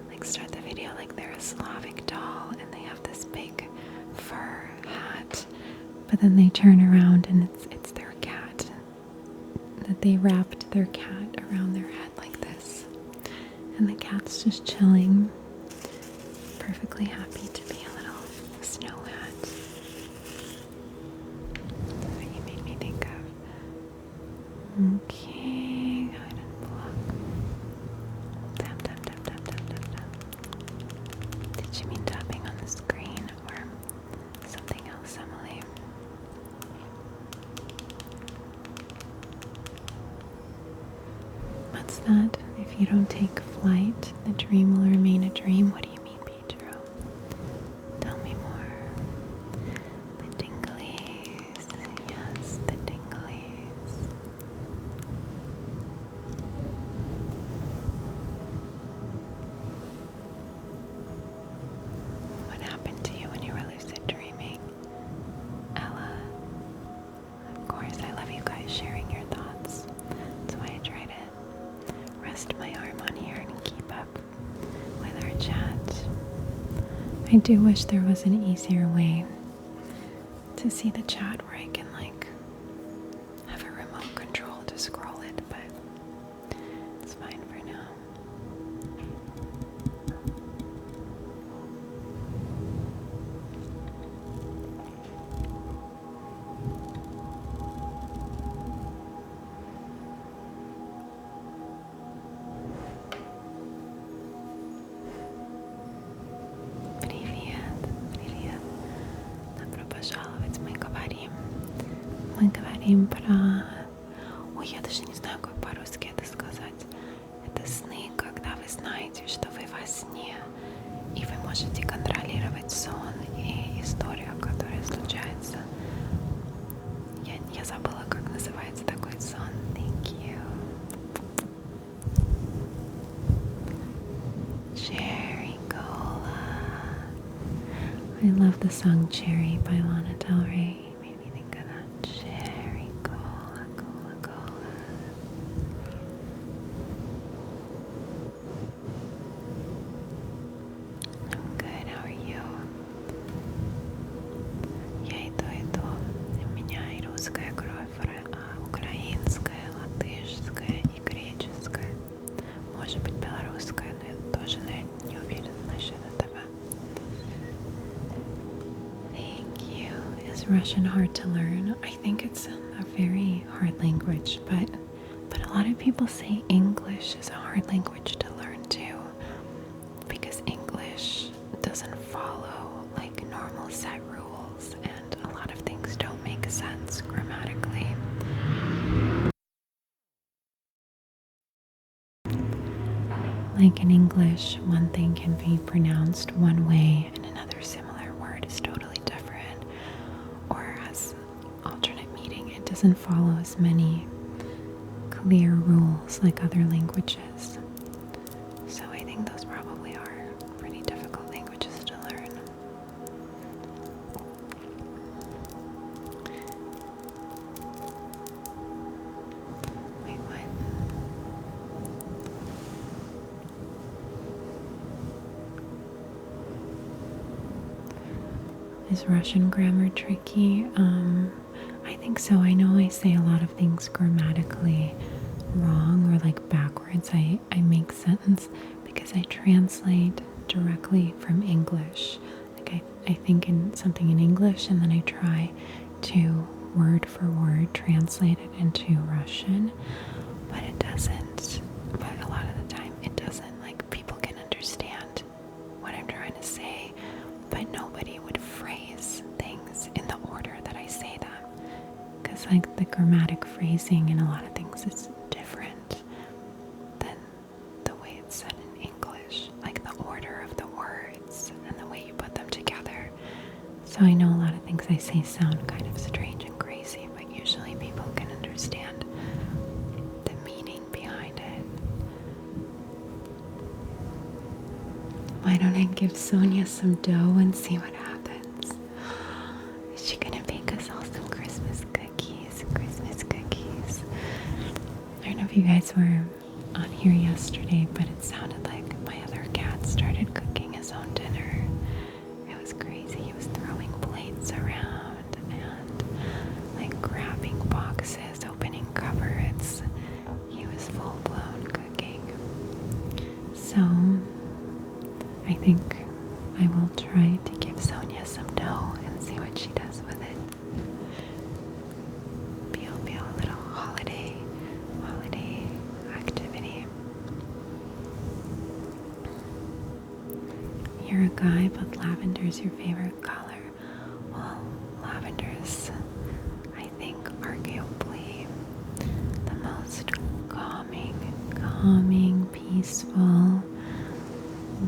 like start the video like they're a Slavic doll and they have this big fur hat, but then they turn around and it's their cat. That they wrapped their cat around their head like this, and the cat's just chilling, perfectly happy to be a little snow hat. That's what you made me think of. Okay, go ahead and block. Tap, tap, tap, tap, tap, tap, tap. Did you mean tapping on the screen or something else, Emily? What's that? If you don't take flight, the dream will remain a dream. What do you mean, Pedro? Tell me more. The tinglies. Yes, the tinglies. What happened to you when you were lucid dreaming? Ella. Of course, I love you guys sharing your thoughts. That's why I try to rest my arm on here and keep up with our chat. I do wish there was an easier way to see the chat where I can like have a remote control to scroll it, but it's fine for now. Привет. Добро пожаловать, мы говорим про... Ой, я даже не знаю, как по-русски это сказать. Это сны, когда вы знаете, что вы во сне, и вы можете контролировать сон и историю, которая случается. Я забыла, как называется такой сон. Thank you. Cherry Cola. I love the song Cherry by Lana Del Rey. It made me think of that. Cherry Cola, Cola, Cola. I'm good, how are you? Я иду. У меня и русская кровь, украинская, латышская и греческая. Может быть, белорусская, но я тоже не уверена насчет этого. Thank you. Is Russian hard to learn? I think it's a very hard language, but a lot of people say English is a hard language to learn too, because English doesn't follow like normal set rules, and a lot of things don't make sense grammatically. Like in English, one thing can be pronounced one way and another similar word is totally different, or has alternate meaning. It doesn't follow as many clear rules like other languages. So I think those probably are pretty difficult languages to learn. Wait, what? Is Russian grammar tricky? I think so. I know I say a lot of things grammatically wrong or like backwards. I make sentence because I translate directly from English. Like I think in something in English and then I try to word for word translate it into Russian, but it doesn't. But a lot of the time it doesn't. Like people can understand what I'm trying to say, but nobody would phrase things in the order that I say them. Because like the grammatic phrasing in a lot of things is different than the way it's said in English. Like the order of the words and the way you put them together. So I know a lot of things I say sound kind of strange and crazy, but usually people can understand the meaning behind it. why don't I give Sonia some dough and see what happens? Is she gonna bake us all some Christmas cookies? Christmas cookies. I don't know if you guys were on here yesterday, but it sounded like my other cat started cooking his own dinner. It was crazy. He was throwing plates around and like grabbing boxes, opening cupboards. He was full-blown cooking. So I think I will try to give Sonia some dough and see what she does with it. Be a little holiday activity. You're a guy, but lavender is your favorite color. Well, lavender is, I think, arguably the most calming, peaceful,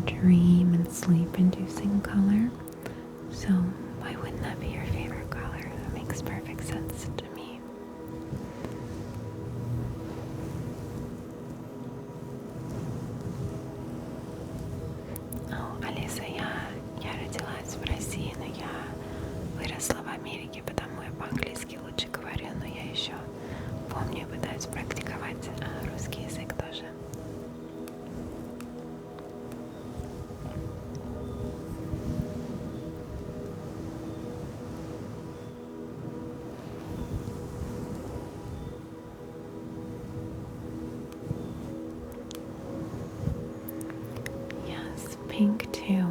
dream and sleep-inducing color. So why wouldn't that be your favorite color? That makes perfect sense to me. Алиса, я родилась в России, но я выросла в Америке, потому я по-английски лучше говорю, но я еще помню и пытаюсь практиковать русский язык тоже. Pink too.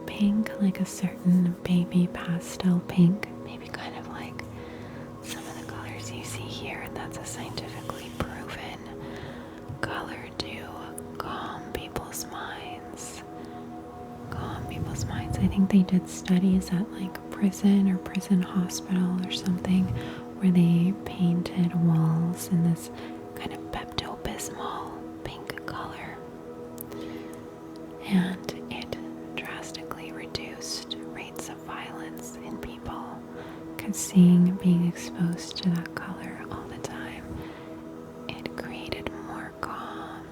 Pink, like a certain baby pastel pink, maybe kind of like some of the colors you see here. That's a scientifically proven color to calm people's minds. I think they did studies at like prison or prison hospital or something where they painted walls in this kind of Pepto-Bismol pink color. And it drastically reduced rates of violence in people because being exposed to that color all the time, it created more calm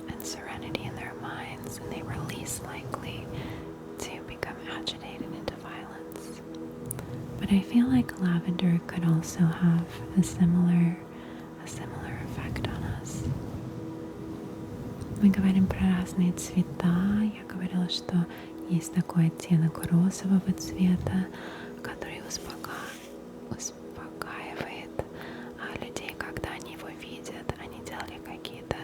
and serenity in their minds, and they were least likely to become agitated into violence. But I feel like lavender could also have a similar effect on us. Мы говорим про разные цвета. Я говорила, что есть такой оттенок розового цвета, который успокаивает людей, когда они его видят. Они делали какие-то...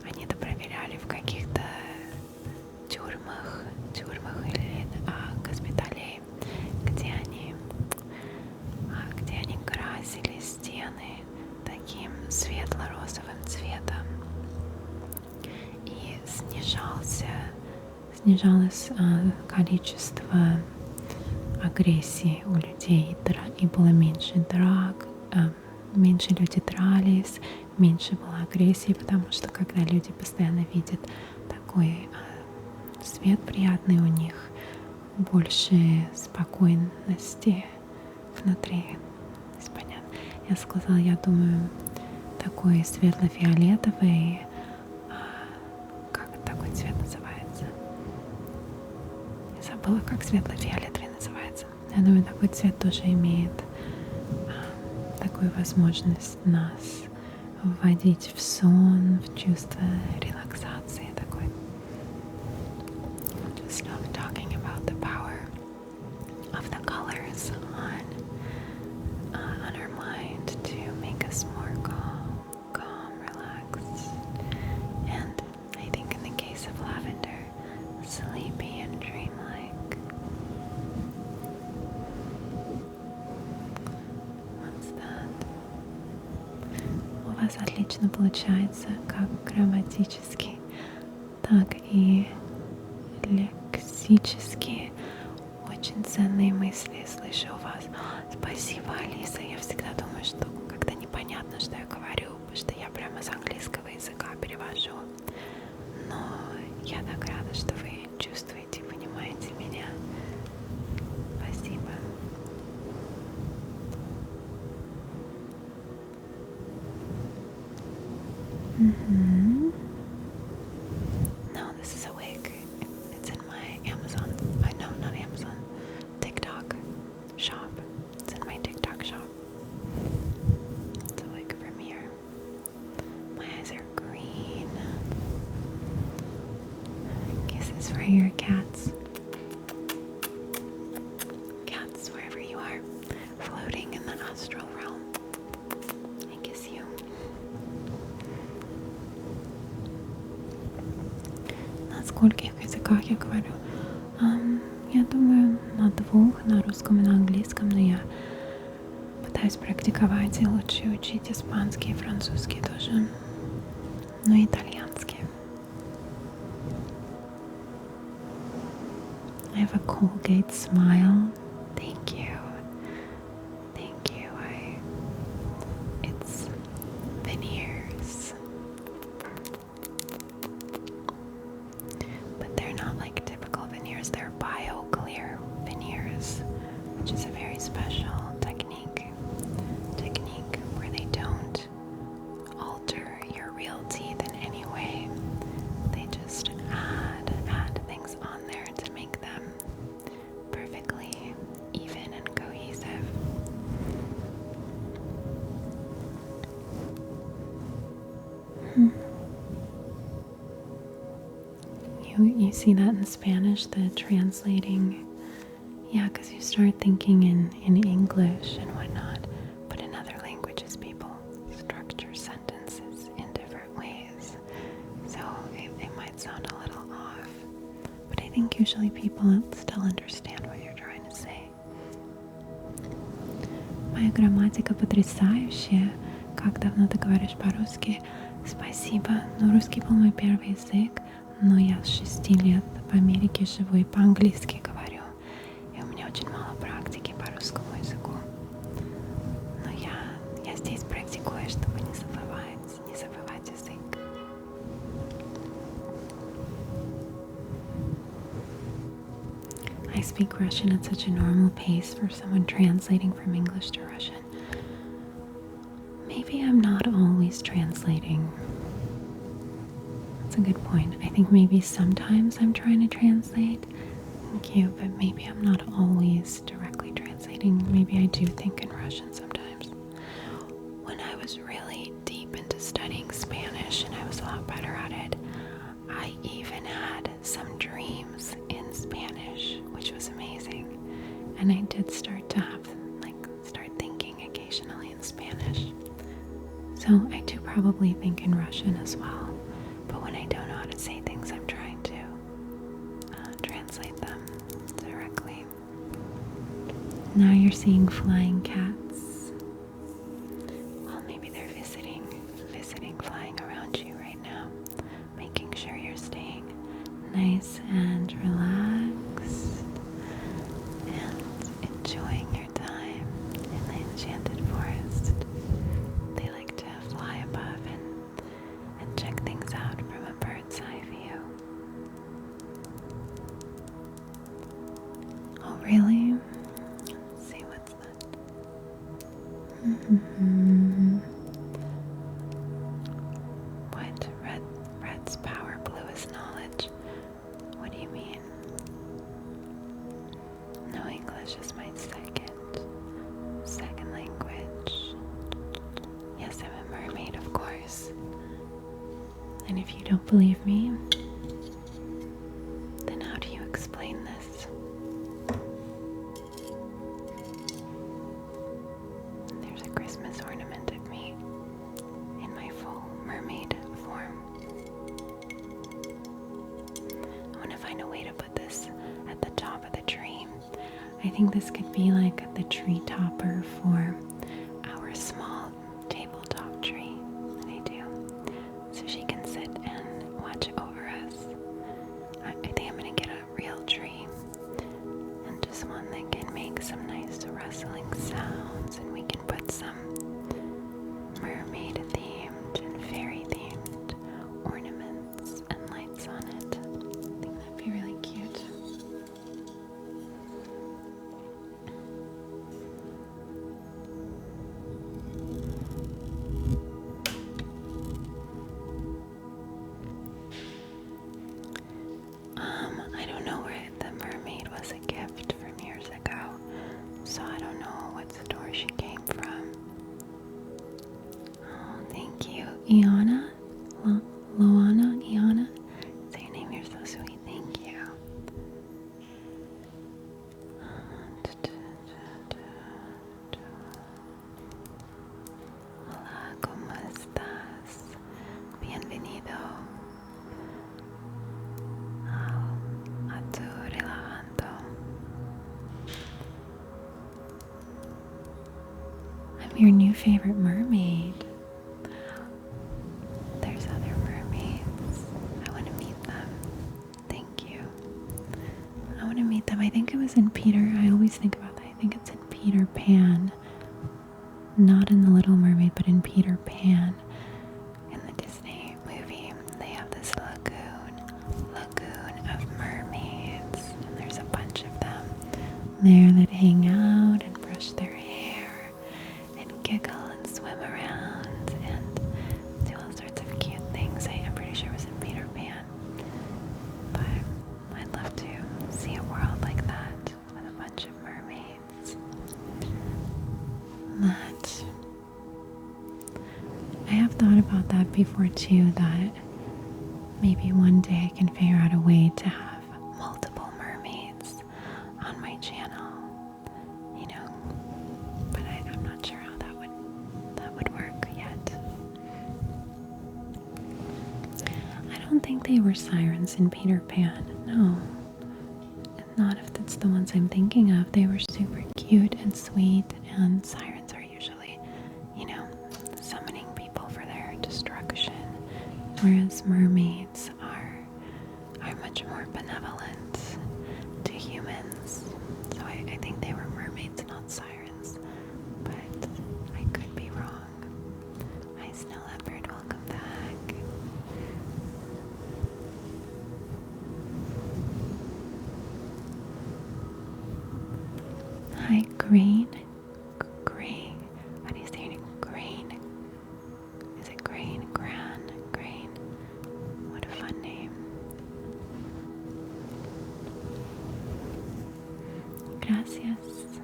Они это проверяли в каких-то тюрьмах или госпиталей, где они красили стены таким светло-розовым цветом. И снижалось количество агрессии у людей, и было меньше драк, меньше люди дрались, меньше было агрессии, потому что когда люди постоянно видят такой свет приятный, у них больше спокойности внутри. Понятно. Я сказала, я думаю, такой светло-фиолетовый, как такой цвет называется? Я забыла, как светло-фиолетовый называется. Я думаю, такой цвет тоже имеет такую возможность нас вводить в сон, в чувство релаксации такой. Just talking about the power of the colors on our mind to make us more calm, relaxed, and I think in the case of lavender, sleepy and dreamlike. What's that? У вас отлично получается, как грамматически, так и лексически. Очень ценные мысли слышу у вас. Спасибо, Алиса. Я всегда думаю, что как-то непонятно, что я говорю, потому что я прямо с английского языка перевожу. Но я так рада, что вы чувствуете, понимаете меня. Спасибо. No, this is a скольких языках я говорю? Я думаю, на 2, на русском и на английском, но я пытаюсь практиковать и лучше учить испанский и французский тоже, но и итальянский. I have a Colgate smile. Thank you. Thank you. It's veneers. But they're not like typical veneers. They're bio-clear veneers, which is a very special technique where they don't alter your real teeth in any way. They just add things on there to make them perfectly even and cohesive. You see that in Spanish, the translating. Yeah, because you start thinking in English and whatnot, but in other languages people structure sentences in different ways. So it might sound a little off, but I think usually people still understand what you're trying to say. Моя грамматика потрясающая. Как давно ты говоришь по-русски? Спасибо. Ну, русский был мой первый язык, но я с 6 лет в Америке живу и по-английски говорю. И у меня очень мало практики по русскому языку. Но я здесь практикую, чтобы не забывать язык. I speak Russian at such a normal pace for someone translating from English to Russian. Maybe I'm not always translating. That's a good point. I think maybe sometimes I'm trying to translate. Thank you, but maybe I'm not always directly translating. Maybe I do think in Russian sometimes. When I was really deep into studying Spanish and I was a lot better at it, I even had some dreams in Spanish, which was amazing. And I did start to start thinking occasionally in Spanish. So I do probably think in Russian as well. But when I don't know how to say things, I'm trying to translate them directly. Now you're seeing flying cats. Well, maybe they're visiting, flying around you right now, making sure you're staying nice and relaxed and enjoying your time in the enchanted forest. They like to fly above and check things out from a bird's eye view. Oh, really? Let's see, what's that? What? Red's power, blue is knowledge. What do you mean? No, English is my second language. Yes, I'm a mermaid, of course. And if you don't believe me, then how do you explain this? There's a Christmas ornament of me in my full mermaid form. I want to find a way to put this at the top of the tree. I think this could be like the tree topper for our small tabletop tree that I do. So she can sit and watch over us. I think I'm going to get a real tree and just one that can make some nice rustling sounds, and we can put some mermaid themed and fairy themed ornaments and lights on it. I think that'd be really cute. I don't know where the mermaid was a gift from years ago, so I don't know what store she came from. Oh, thank you, Iana. Loana, Iana. Say your name, you're so sweet. Thank you. Hola, ¿cómo estás? Bienvenido. your new favorite mermaid. There's other mermaids. I want to meet them. Thank you. I want to meet them. I think it was in Peter. I always think about that. I think it's in Peter Pan. Not in The Little Mermaid, but in Peter Pan. In the Disney movie, they have this lagoon of mermaids. And there's a bunch of them there that hang out and brush their hair and giggle and swim around and do all sorts of cute things. I'm pretty sure it was in Peter Pan. But I'd love to see a world like that with a bunch of mermaids. That I have thought about that before too, that maybe one day I can figure out a way to have multiple mermaids on my channel, you know, but I'm not sure how that would work yet. I don't think they were sirens in Peter Pan, no. Not if that's the ones I'm thinking of. They were super cute and sweet, and sirens are usually, you know, summoning people for their destruction, whereas mermaids are much more benevolent to humans. So I think they were mermaids, not sirens, but I could be wrong. Hi, Snow Leopard, welcome back. Hi, Grain. How do you say it? Grain. Is it Grain? Grain. What a fun name. Gracias.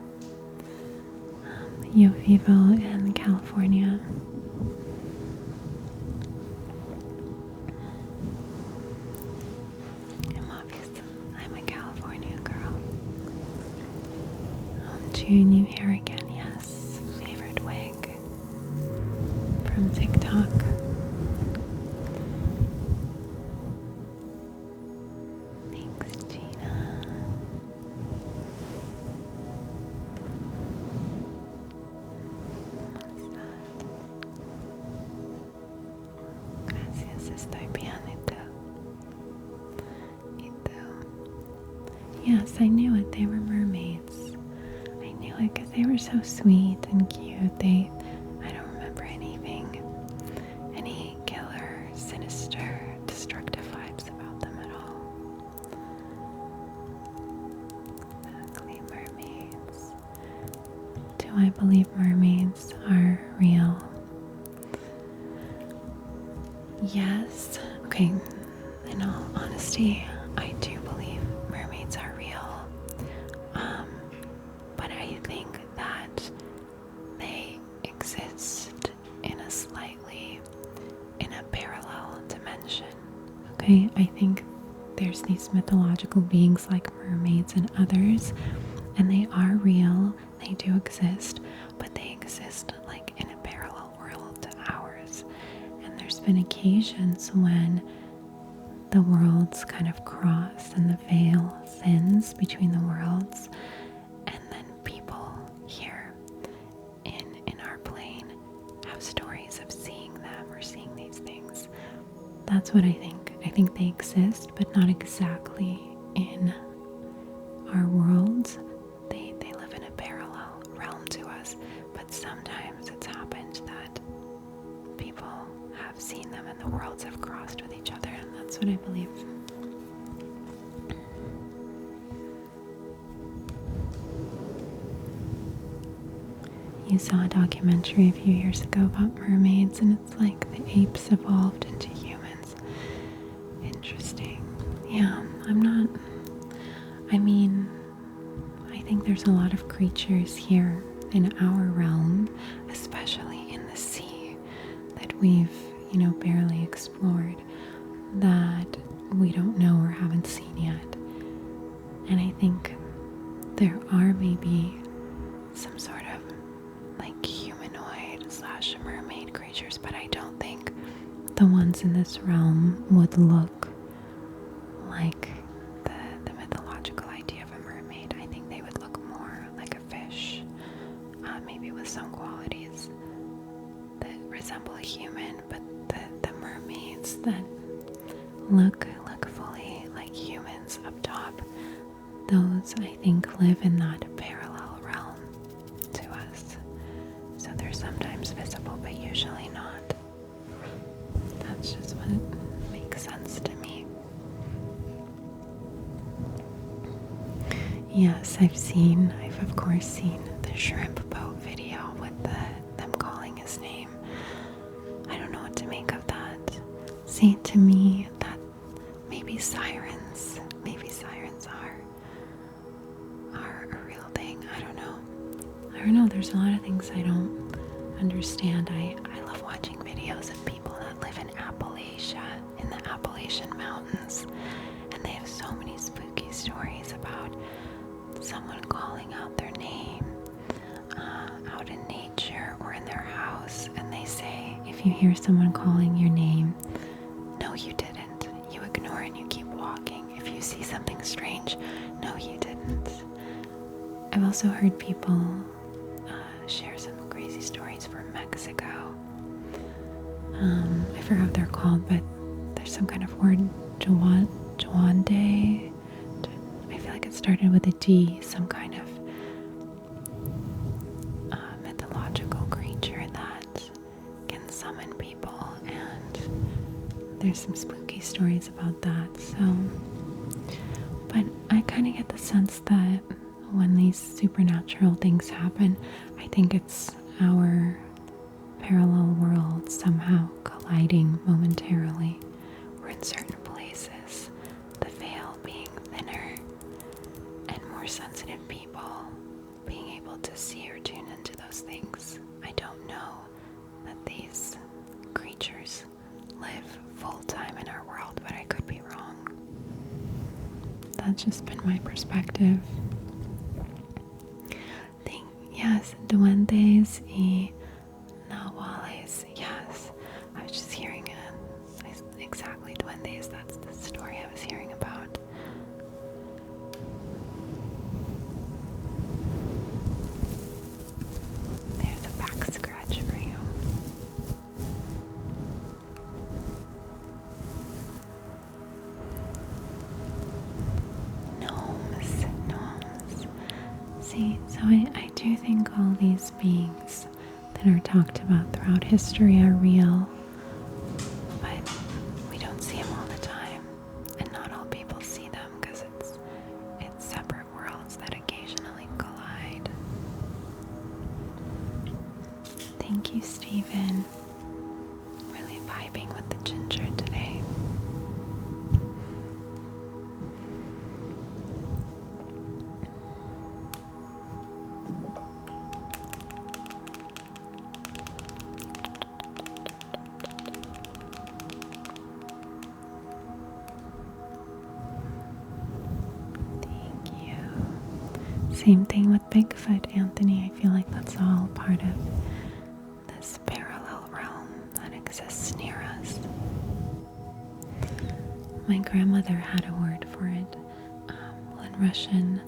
Yo vivo in California. I'm a California girl. June, you here again, yes. Favorite wig from TikTok. Thanks, Gina. What's that? Gracias, estoy bien, ¿y tú? Yes, I knew it. They were mermaids. I knew it because they were so sweet and cute. I don't remember any killer, sinister, destructive vibes about them at all. Ugly mermaids. Do I believe mermaids are real? Yes. Okay. In all honesty, I do believe mermaids are real. But I think that they exist in a parallel dimension. Okay, I think there's these mythological beings like mermaids and others, and they are real, they do exist, but they exist like in a parallel world to ours. And there's been occasions when the worlds kind of cross and the veil thins between the worlds, and then people here in our plane have stories of seeing them or seeing these things. That's what I think. I think they exist, but not exactly in our worlds. They live in a parallel realm to us, but sometimes it's happened that people have seen them and the worlds have crossed with each other, and that's what I believe. You saw a documentary a few years ago about mermaids, and it's like the apes evolved into humans. Interesting. Yeah, I think there's a lot of creatures here in our realm, especially in the sea, that we've, barely explored, that we don't know or haven't seen yet. And I think there are maybe some sort of like humanoid / mermaid creatures, but I don't think the ones in this realm would look like the mythological idea of a mermaid. I think they would look more like a fish, maybe with some qualities that resemble a human, but the mermaids that look fully like humans up top, those I think live in that parallel realm to us. So they're sometimes visible, but usually not. That's just what makes sense to me. Yes, I've of course seen the shrimp boat video with them calling his name. I don't know what to make of that. See, to me, that maybe sirens are a real thing. I don't know. There's a lot of things I don't understand. I love watching videos of people that live in Appalachia, in the Appalachian Mountains, and they have so many spooky stories about someone calling out their name out in nature or in their house, and they say, if you hear someone calling your name, no you didn't. You ignore it and you keep walking. If you see something strange, no you didn't. I've also heard people share some crazy stories from Mexico. I forgot what they're called, but there's some kind of word, Juande. I feel like it started with a D, some kind of mythological creature that can summon people, and there's some spooky stories about that. So, but I kind of get the sense that when these supernatural things happen, I think it's our parallel worlds somehow colliding momentarily. We're in certain places, the veil being thinner, and more sensitive people being able to see or tune into those things. I don't know that these creatures live full time in our world, but I could be wrong. That's just been my perspective. Yes, duendes y nahuales. Yes, I was just hearing exactly duendes. That's the story I was hearing about. There's a back scratch for you. Gnomes. See, so I do think all these beings that are talked about throughout history are real, but we don't see them all the time, and not all people see them because it's separate worlds that occasionally collide. Thank you, Stephen. Really vibing with the ginger today. Same thing with Bigfoot, Anthony. I feel like that's all part of this parallel realm that exists near us. My grandmother had a word for it. In Russian,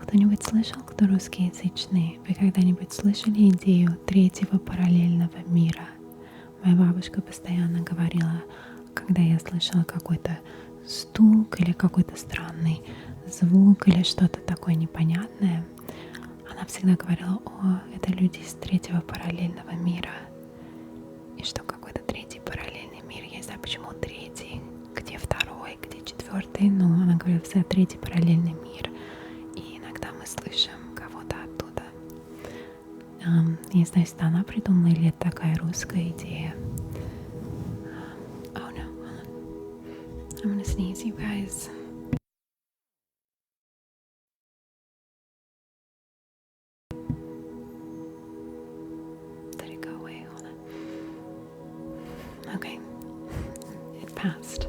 кто-нибудь слышал, кто русскоязычный? Вы когда-нибудь слышали идею третьего параллельного мира? Моя бабушка постоянно говорила, когда я слышала какой-то стук или какой-то странный звук или что-то такое непонятное, она всегда говорила: о, это люди из третьего параллельного мира. И что какой-то третий параллельный мир. Я не знаю, почему третий, где второй, где четвертый, но она говорила: все третий параллельный мир. И иногда мы слышим кого-то оттуда. Не знаю, если она придумала или это такая русская идея. Oh no, I'm gonna sneeze, you guys. Did it go away? Hold on. Okay, it passed.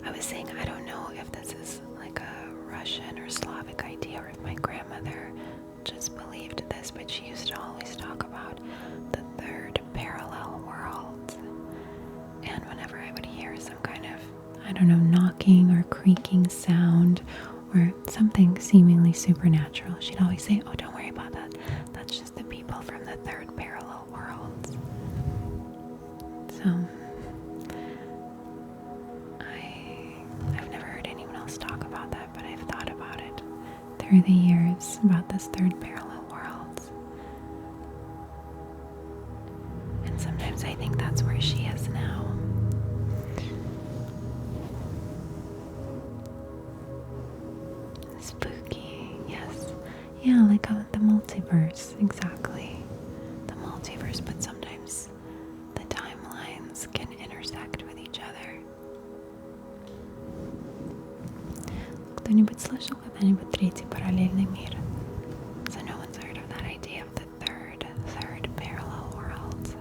I was saying, I don't know if this is like a Russian or Slavic idea, or if my grandmother just believed this, but she used to always talk about the third parallel world. And whenever I would hear some kind of, I don't know, knocking or creaking sound or something seemingly supernatural, she'd always say, oh, don't worry about that. That's just the people from the third parallel worlds. So I've never heard anyone else talk about that, but I've thought about it through the years about this third parallel worlds. And sometimes I think that's where she is now. Spooky, yes. Yeah, like the multiverse, exactly. The multiverse, but sometimes the timelines can intersect with each other. Кто-нибудь слышал когда-нибудь третий параллельный мир? So no one's heard of that idea of the third parallel world.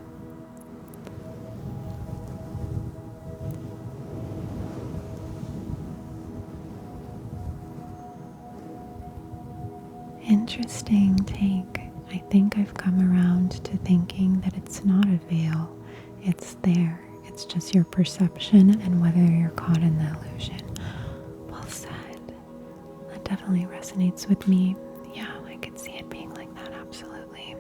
Interesting take. I think I've come around to thinking that it's not a veil. It's there. It's just your perception and whether you're caught in the illusion. Well said. That definitely resonates with me. Yeah, I could see it being like that, absolutely.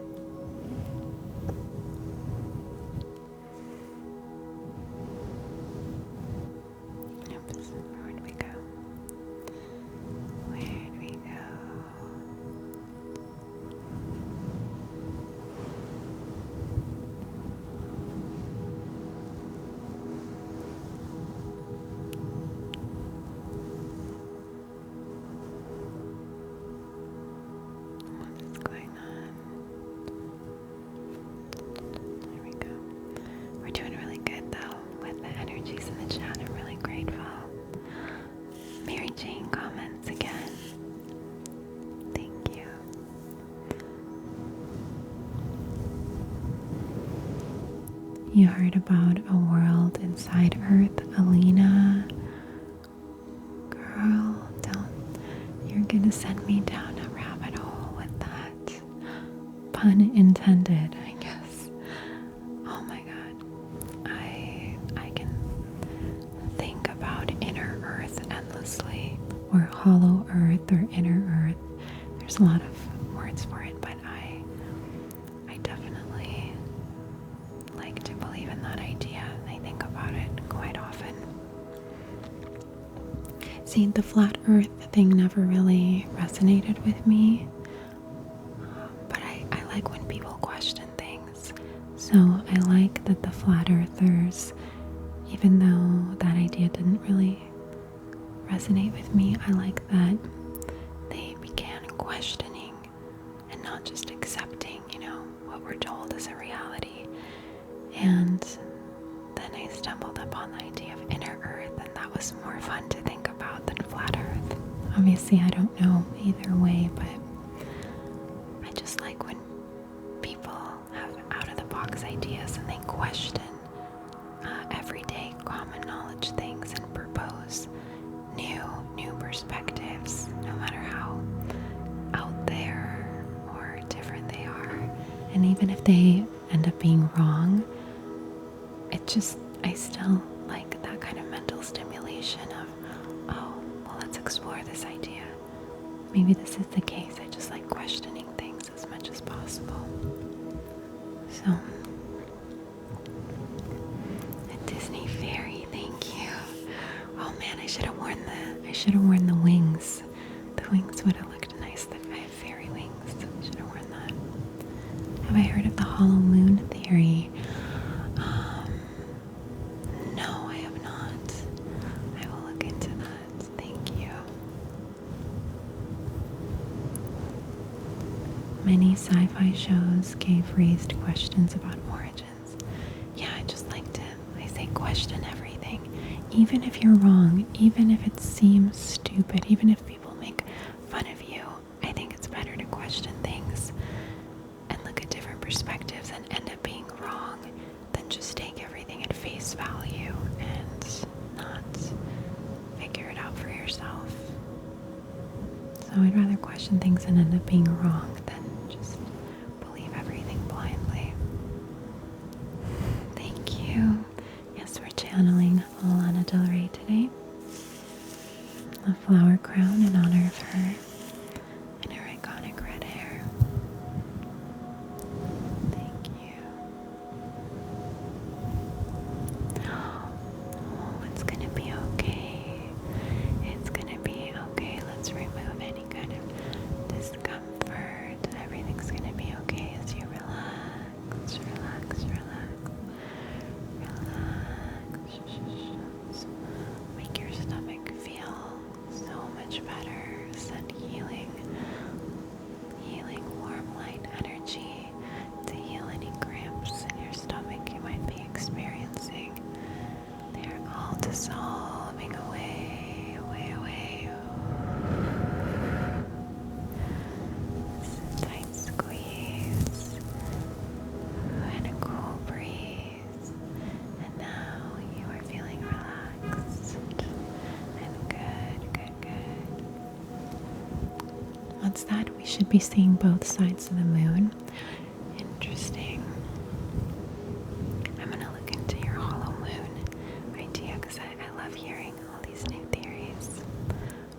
Oops, where did we go? Where did we go? What's going on? There we go. We're doing really good though with the energies in the chat. I'm really grateful. Mary Jane comments again. Thank you. You heard about a world inside Earth, Alina. Girl, you're gonna send me down a rabbit hole with that. Pun intended, I guess. Oh my god. I can think about inner Earth endlessly, or hollow Earth, or inner Earth. There's a lot of words for it, but I definitely like to believe in that idea. I think about it quite often. See, the flat Earth thing never really resonated with me, but I like when people question things. So I like that the flat earthers, even though that idea didn't really resonate with me, I like that they began questioning and not just accepting, what we're told is a reality. And then I stumbled upon the idea of inner Earth, and that was more fun to think about than flat Earth. Obviously, I don't know either way, but I just like when people have out-of-the-box ideas and they question everyday common knowledge things and propose new perspectives, no matter how out there or different they are. And even if they end up being wrong, I still like that kind of mental stimulation of, oh, well, let's explore this idea. Maybe this is the case. I just like questioning things as much as possible. So, a Disney fairy, thank you. Oh man, I should have worn the wings. The wings would have looked nice. I have fairy wings. I should have worn that. Have I heard of the hollow moon theory? No, I have not. I will look into that. Thank you. Many sci-fi shows gave raised questions about origins. Yeah, I say question everything. Even if you're wrong, even if it seems stupid, even if people make fun of you, I think it's better to question things and look at different perspectives and end up being wrong than just take everything at face value and not figure it out for yourself. So I'd rather question things and end up being wrong than just believe everything blindly. Thank you. Yes, we're channeling Lana Del Rey today. A flower crown in honor of her and her iconic red hair. means that we should be seeing both sides of the moon. Interesting. I'm going to look into your hollow moon idea because I love hearing all these new theories.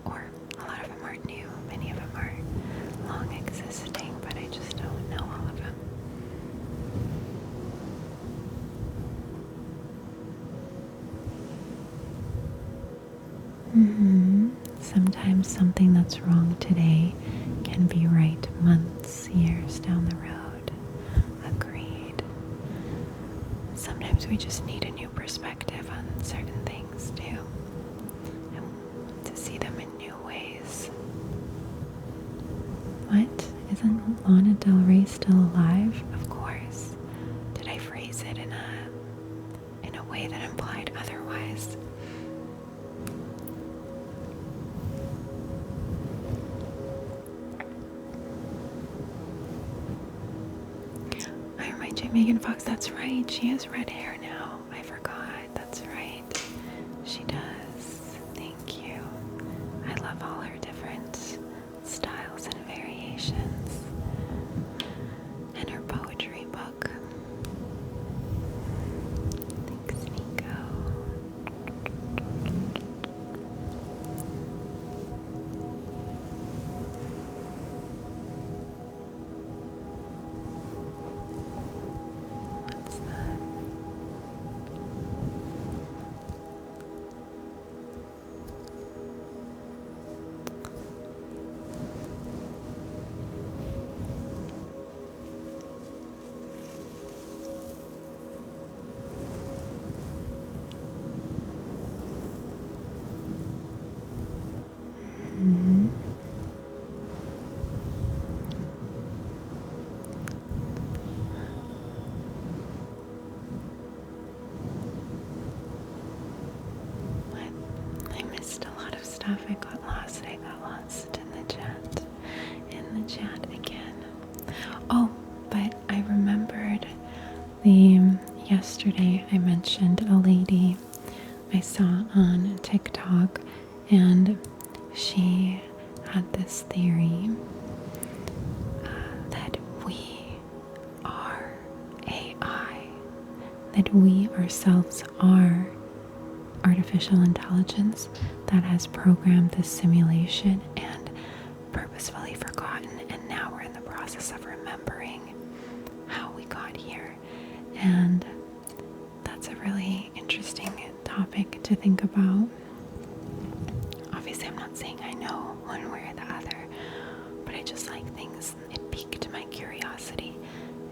Or a lot of them aren't new. Many of them are long existing, but I just don't know all of them. Sometimes something that's wrong today can be right months, years down the road. Agreed. Sometimes we just need a new perspective on certain things too, and to see them in new ways. What? Isn't Lana Del Rey still alive? Of course. Did I phrase it in a way that implied otherwise? Megan Fox, that's right. She has red hair now. I forgot. That's right. She does. Thank you. I love all her different styles and variations. And her poetry book. Thanks, Nico. I got lost in the chat again. Oh, but I remembered yesterday I mentioned a lady I saw on TikTok, and she had this theory that we are AI, that we ourselves are artificial intelligence that has programmed this simulation and purposefully forgotten, and now we're in the process of remembering how we got here. And that's a really interesting topic to think about. Obviously, I'm not saying I know one way or the other, but I just like things. It piqued my curiosity.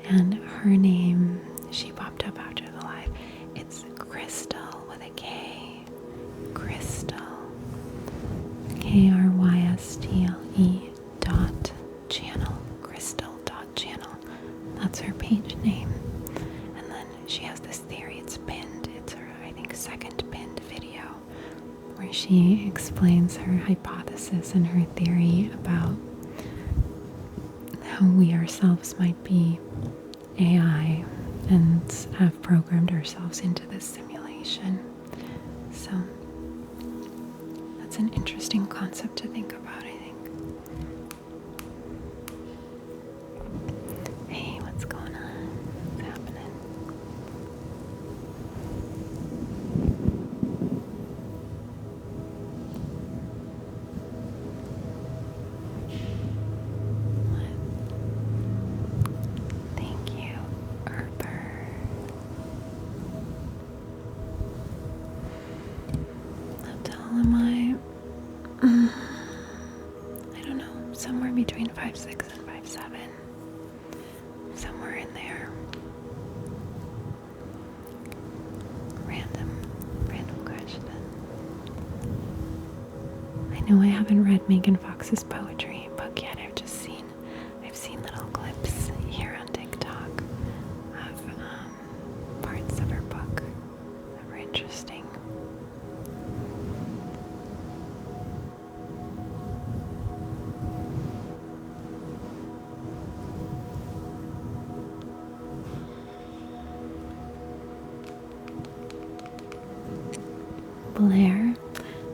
And her name, she popped up after the live. It's Crystal with a K. Crystal. KRYSTLE.channel. Crystal.channel. That's her page name. And then she has this theory. It's pinned. It's her, I think, second pinned video where she explains her hypothesis and her theory about how we ourselves might be AI and have programmed ourselves into this simulation. So that's an interesting concept to think about, I think. Hey, what's going on? What's happening? What? Thank you, Herber. How tall am I? I don't know, somewhere between 5'6" and 5'7", somewhere in there. Random question. I know I haven't read Megan Fox's poetry book yet. I've seen little clips here on TikTok of parts of her book that were interesting. Blair,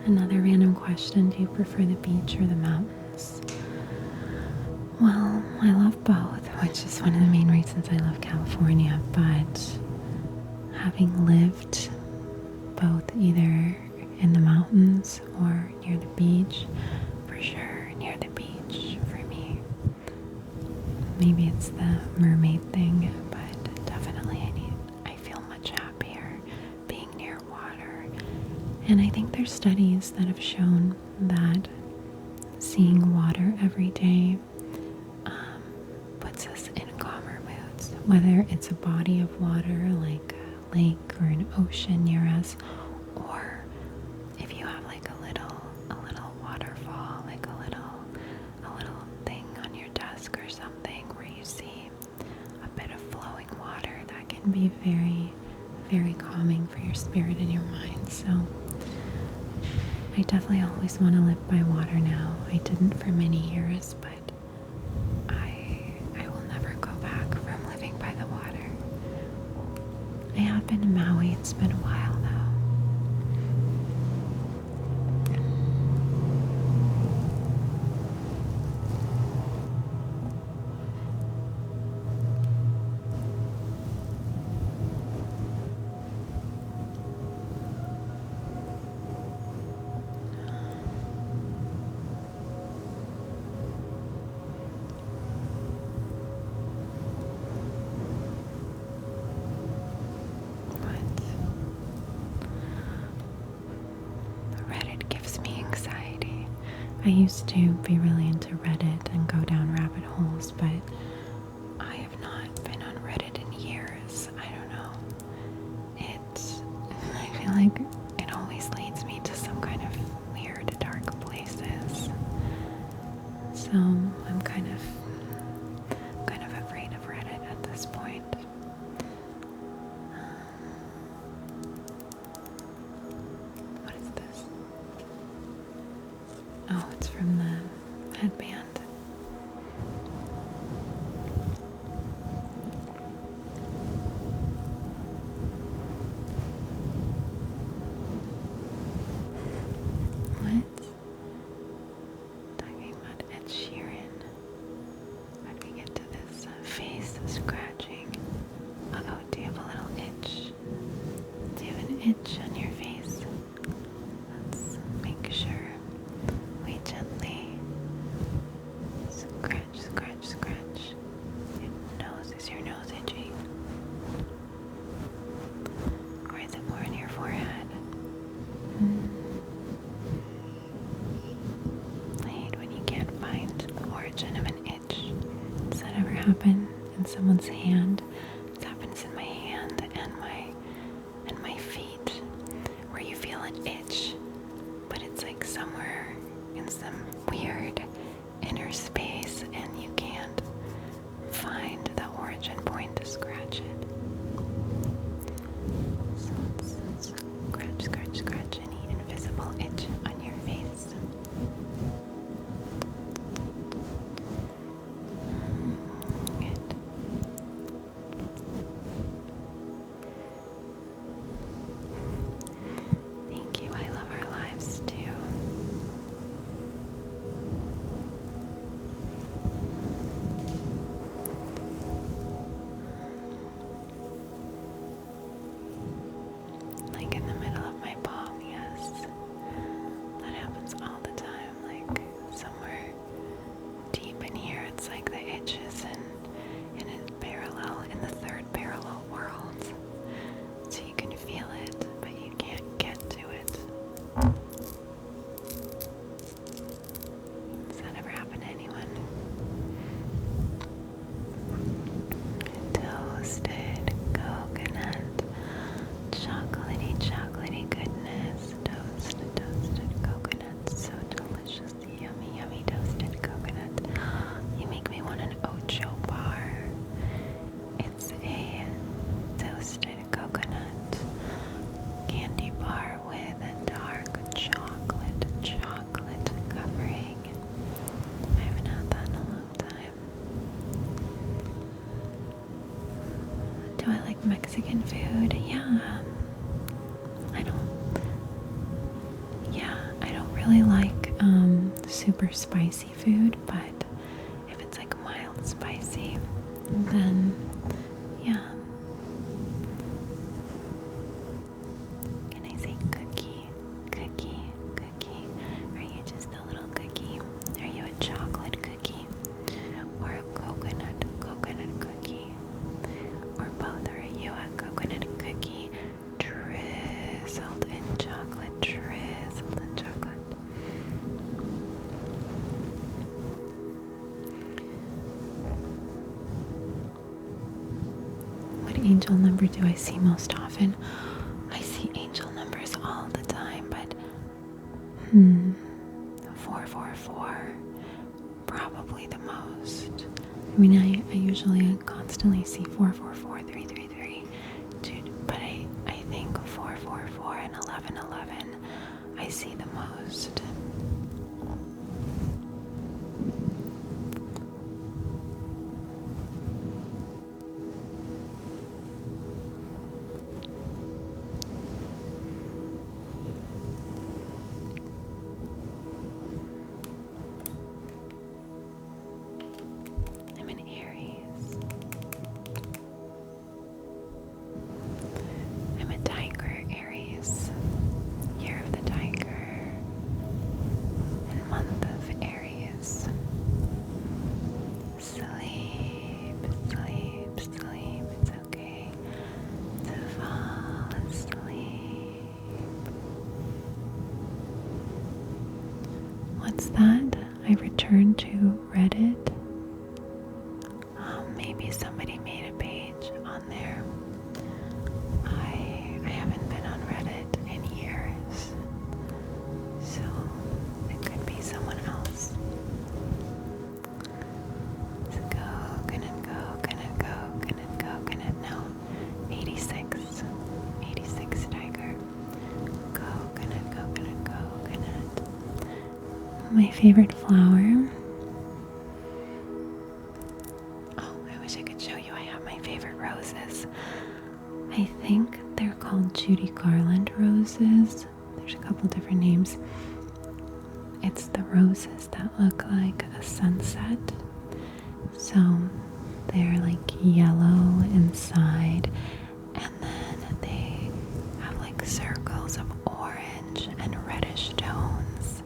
another random question. Do you prefer the beach or the mountains? it's just one of the main reasons I love California. But having lived both either in the mountains or near the beach, for sure near the beach for me. Maybe it's the mermaid thing, but definitely I feel much happier being near water. And I think there's studies that have shown that seeing water every day puts us in calmer moods, whether it's a body of water like a lake or an ocean near us, or if you have like a little waterfall, like a little thing on your desk or something where you see a bit of flowing water, that can be very, very calming for your spirit and your mind. So I definitely always want to live by water now. I didn't for many years, but I will never go back from living by the water. I have been to Maui. It's been a while though. I used to be really into Reddit and go down rabbit holes, but I have not been on Reddit in years. I don't know. I feel like it always leads me to some kind of weird, dark places. So I'm kind of afraid of Reddit at this point. What is this? Oh, it's from the headband. What? Talking about Ed Sheeran. How do we get to this face scratching? Uh-oh, do you have a little itch? Do you have an itch on your face? Let's make sure. We gently scratch, scratch, scratch. Your nose, is your nose itchy? Or is it more in your forehead? I hate when you can't find the origin of an itch. Does that ever happen in someone's hand? It happens in my hand and my feet, where you feel an itch, but it's like somewhere in some weird inner space and you can't find the origin point to scratch it. So let's scratch, scratch, scratch any invisible itch on your face. Good. Thank you. I love our lives too. Like in the middle of my palm, yes. That happens all the time. Like somewhere deep in here, it's like the itches in a parallel, in the third parallel world. So you can feel it, but you can't get to it. Does that ever happen to anyone? Toasted coconut. Chocolatey, chocolatey goodness. Toasted coconut. So delicious. Yummy, yummy toasted coconut. You make me want an Ocho bar. It's a toasted coconut candy bar with a dark chocolate covering. I haven't had that in a long time. Do I like Mexican food? Yeah. I don't really like super spicy food, but if it's like mild spicy, And then, yeah. Can I say cookie? Cookie, cookie. Are you just a little cookie? Are you a chocolate cookie? Or a coconut cookie? Or both? Are you a coconut cookie drizzled in chocolate? Drizzled in chocolate. What angel number do I see most often? I see angel numbers all the time, but 444, probably the most. I mean, I usually constantly see 444, 333, but I think 444 and 1111 I see the most. I'm an Aries. I'm a tiger, Aries. Year of the tiger. And month of Aries. Sleep, sleep, sleep. It's okay to fall asleep. What's that? I returned to Reddit. Maybe somebody made a page on there. I haven't been on Reddit in years, so it could be someone else. So coconut, coconut, coconut, coconut. No, 86 tiger. Coconut, coconut, coconut. My favorite flower. I think they're called Judy Garland roses. There's a couple different names. It's the roses that look like a sunset. So they're like yellow inside, and then they have like circles of orange and reddish tones.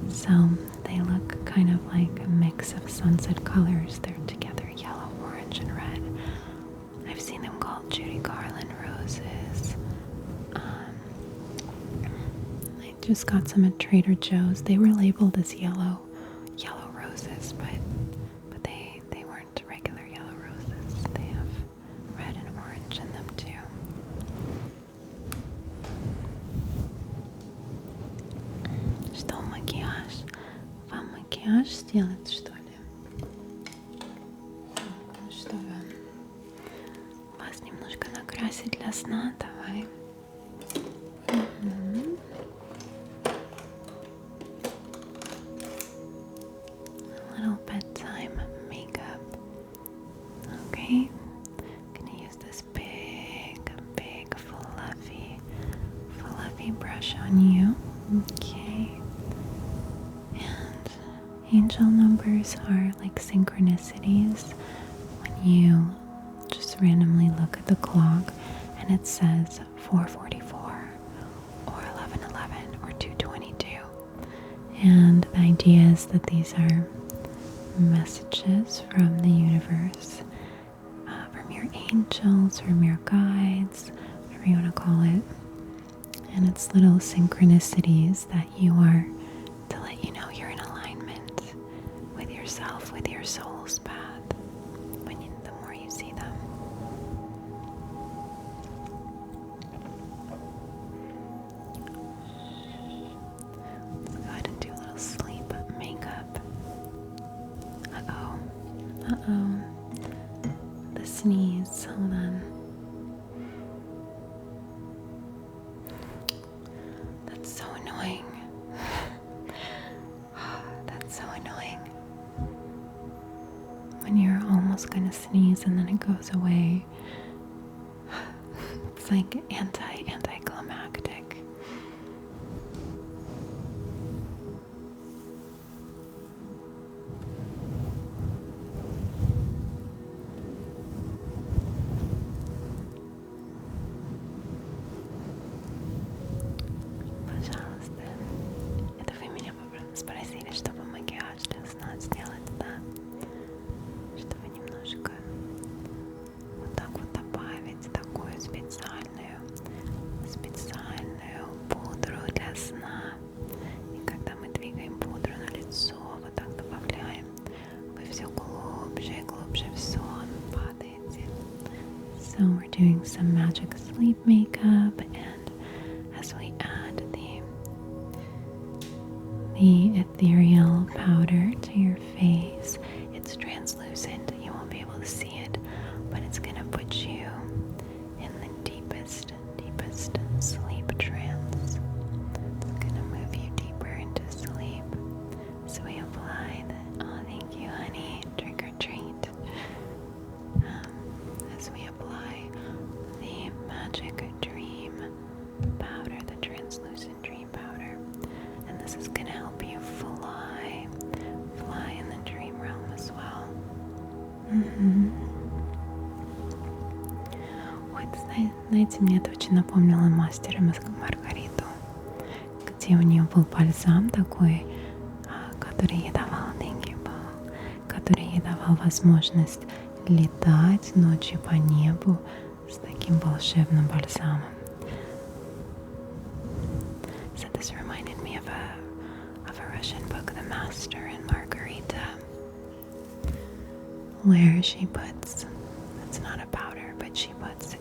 So they look kind of like a mix of sunset colors. They're together, yellow, orange, and red. I've seen them called Judy Garland roses. I just got some at Trader Joe's. They were labeled as yellow roses, but they weren't regular yellow roses. They have red and orange in them too. Что макияж? Вам макияж сделать, что ли? Что вам? Вас немножко накрасить для сна, давай. A little bedtime makeup. Okay. Gonna use this big fluffy brush on you. Okay. And angel numbers are like synchronicities. When you just randomly look at the clock and it says 4:44 or 11:11 or 2:22. And the idea is that these are messages from the universe, from your angels, from your guides, whatever you want to call it. And it's little synchronicities that you are to let you know you're in alignment with yourself, with your soul's path, the more you see them. Let's go ahead and do a little sleep makeup. Uh-oh. The sneeze. Hold on. That's so annoying. That's so annoying. When you're almost gonna sneeze and then it goes away. It's like anticlimactic. So we're doing some magic sleep makeup, and as we add the ethereal powder to your face, it's translucent. You won't be able to see it, but it's going to put you in the deepest sleep trance. It's going to move you deeper into sleep. So we apply the, oh, thank you, honey, trick or treat. As we apply the magic dream powder, the translucent dream powder, and this is going to help you fly in the dream realm as well. Вот, знаете, мне это очень напомнило мастера Маргариту, где у нее был бальзам такой, который ей давал, который ей давал возможность летать ночью по небу с таким волшебным бальзамом. So this reminded me of a Russian book, The Master and Margarita, where she puts, it's not a powder, but she puts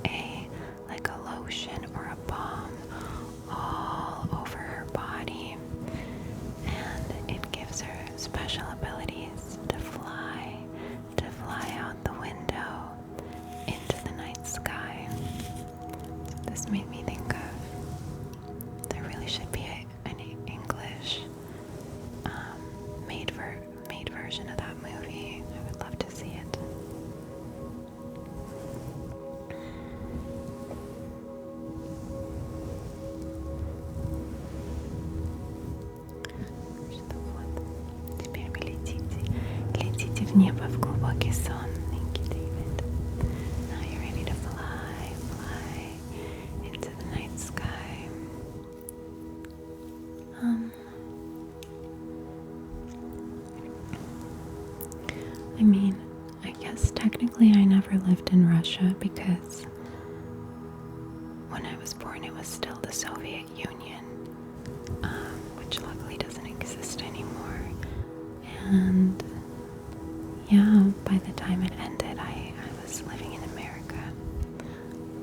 like a lotion or a balm all over her body, and it gives her special abilities to fly out the window into the night sky. So this made me think of, there really should be an English made version of that movie. I would love to see it. Теперь вы летите в небо, в глубокий сон. Thank you, David. Now you're ready to fly into the night sky. I mean, I guess technically I never lived in Russia because when I was born it was still the Soviet Union, which luckily doesn't exist anymore. And yeah, by the time it ended, I was living in America.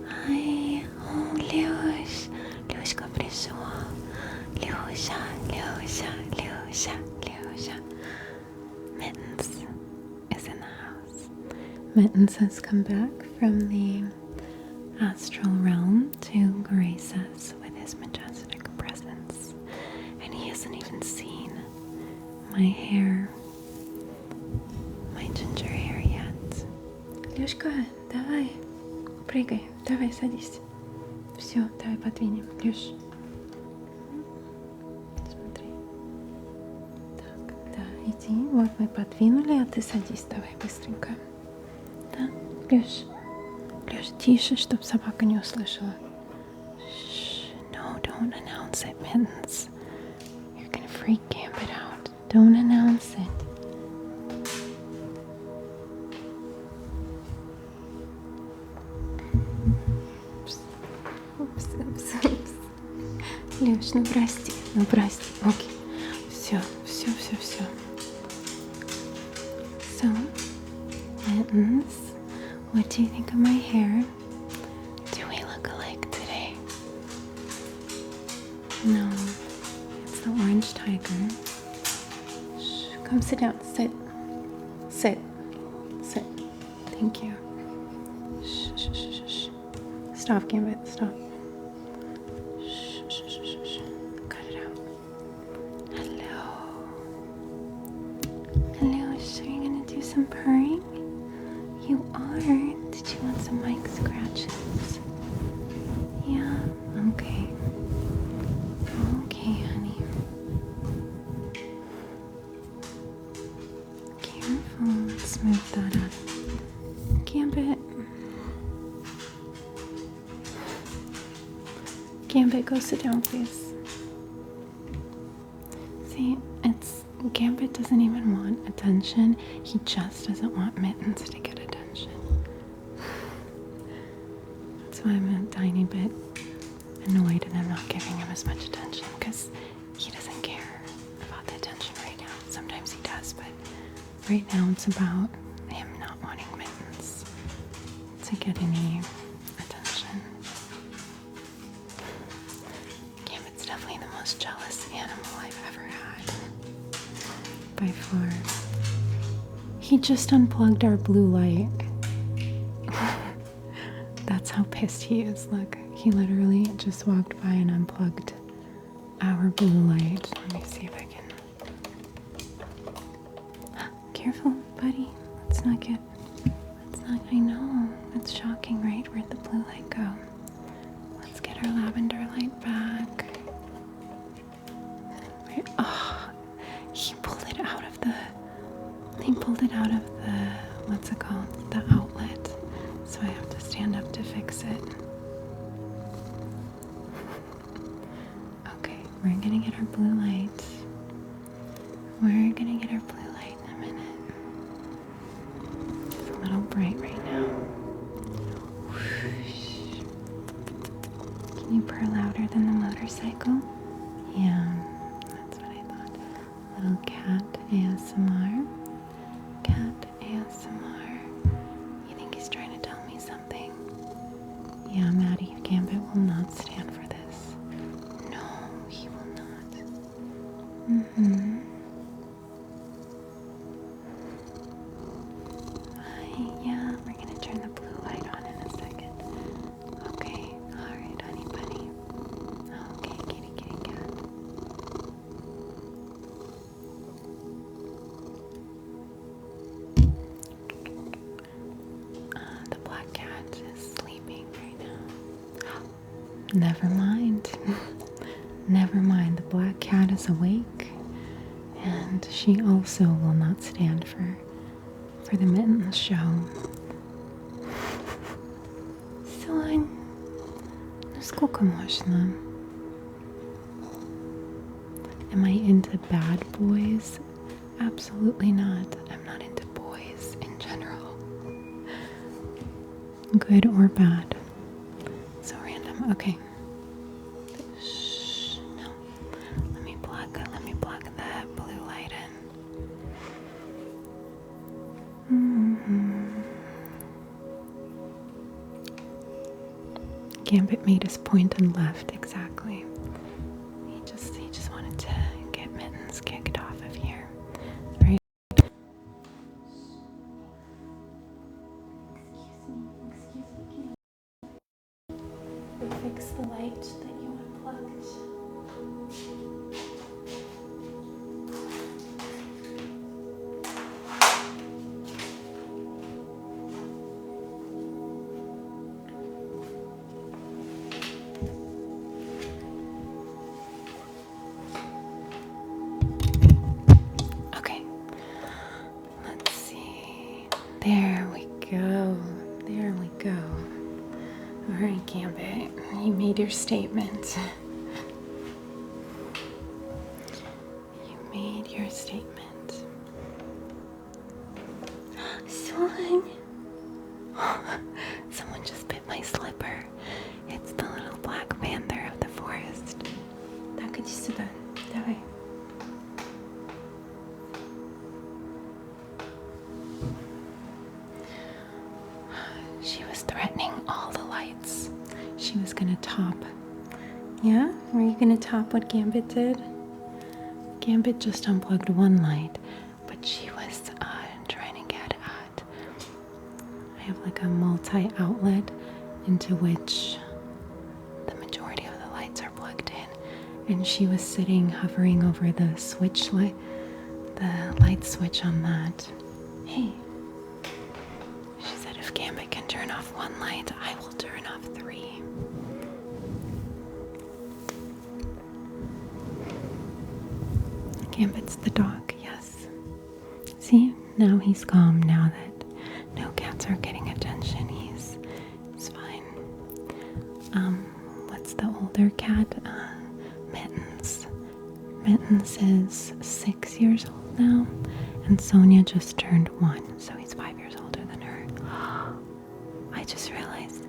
Hi, oh, Люшка пришла. Люша. Mittens is in the house. Mittens has come back from the astral realm to grace us with his majestic presence. And he hasn't even seen my hair, my ginger hair yet. Люшка, давай, прыгай, давай, садись. Все, давай подвинем, Люш. Смотри. Так, да, иди, вот мы подвинули, а ты садись, давай, быстренько. Да, Люш, тише, чтоб собака не услышала. No, don't announce it, Mittens. You're gonna freak Gambit out. Don't announce it. Oops. Люш, ну прости. Окей. Все. So, Mittens, what do you think of my hair? Do we look alike today? No, it's the orange tiger. Shh, come sit down. Sit. Thank you. Shh. Stop, Gambit. Stop. Shh. Cut it out. Hello. So are you gonna do some purring? You are. Did you want some mic scratches? Yeah. Okay. Okay, honey. Careful. Let's smooth that out. Gambit, go sit down, please. See, Gambit doesn't even want attention. He just doesn't want Mittens to get attention. That's why I'm a tiny bit annoyed and I'm not giving him as much attention because he doesn't care about the attention right now. Sometimes he does, but right now it's about him not wanting Mittens to get any most jealous animal I've ever had. By far. He just unplugged our blue light. That's how pissed he is. Look, he literally just walked by and unplugged our blue light. Let me see if I can. Careful, buddy. Let's not. I know. It's shocking, right? Where'd the blue light go? Let's get our lavender light back. Right. Oh, he pulled it out of the. What's it called? The outlet. So I have to stand up to fix it. Okay, we're gonna get our blue light. We're gonna get our blue light in a minute. It's a little bright right now. Whoosh. Can you purr louder than the motorcycle? Yeah, that's what I thought. Little cat ASMR. Cat ASMR. You think he's trying to tell me something? Yeah, Maddie, Gambit will not stand for this. No, he will not. Yeah, we're gonna turn the blue light on in a second. Okay, alright, honey bunny. Okay, kitty cat. The black cat is sleeping right now. Never mind. Never mind. The black cat is awake, and she also will not stand for the Mittens show. Son, skолько можно? Am I into bad boys? Absolutely not. I'm not into boys in general. Good or bad. So random. Okay. Shh. No. Let me plug that blue light in. Gambit made his point and left, exactly. He just wanted to get Mittens kicked off of here. Right? Excuse me. Fix the light that you unplugged. Okay, let's see. There we go. There we go. All right, Gambit, you made your statement. You made your statement. Son! Someone just bit my slipper. It's the little black panther of the forest. Так, иди сюда. Давай. She was threatening all the lights. She was gonna top. Yeah? Were you gonna top what Gambit did? Gambit just unplugged one light, but she was trying to get at. I have like a multi-outlet into which the majority of the lights are plugged in, and she was sitting, hovering over the switch light, the light switch on that. Hey. She said if Gambit can turn off one light, I will turn off 3. Gambit's the dog, yes. See, now he's calm now that no cats are getting attention. He's fine. What's the older cat? Mittens. Mittens is 6 years old now, and Sonia just turned 1, so he's 5 years older than her. I just realized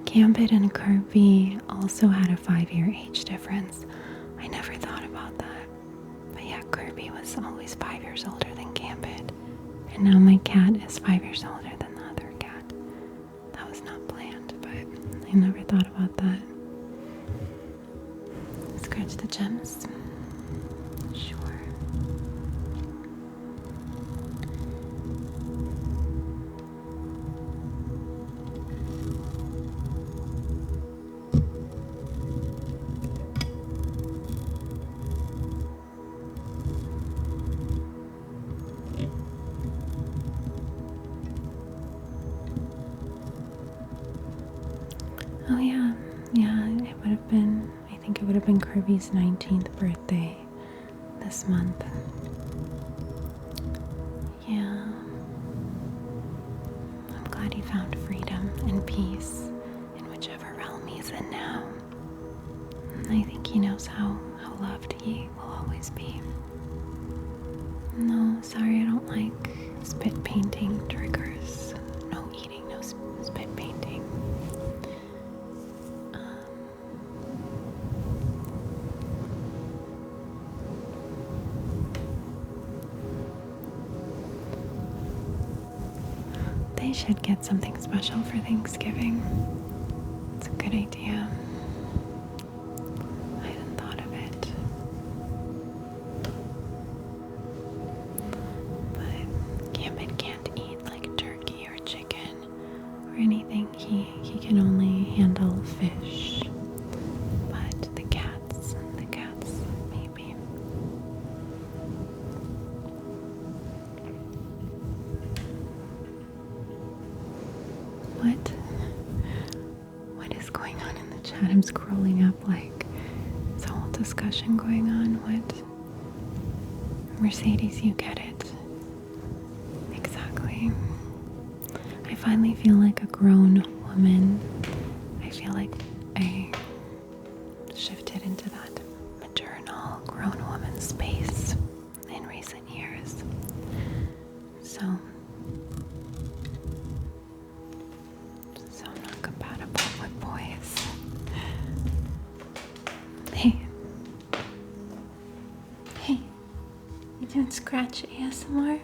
Gambit and Kirby also had a 5-year age difference. I never thought about that. But yeah, Kirby was always 5 years older than Gambit. And now my cat is 5 years older than the other cat. That was not planned, but I never thought about that. Scratch the gems? Sure. Oh yeah, it would have been, I think it would have been Kirby's 19th birthday this month. Yeah. I'm glad he found freedom and peace in whichever realm he's in now. I think he knows how loved he will always be. No, sorry, I don't like spit painting triggers. No eating, no spit painting. They should get something special for Thanksgiving. It's a good idea. I hadn't thought of it. But Gambit can't eat like turkey or chicken or anything. He can only handle fish. But the cats maybe. What is going on in the chat? I'm scrolling up like it's a whole discussion going on. What? Mercedes, you get it. Exactly. I finally feel like a grown woman. I feel like I shifted into that maternal grown woman space in recent years. So I'm not compatible with boys. Hey, you doing scratch ASMR?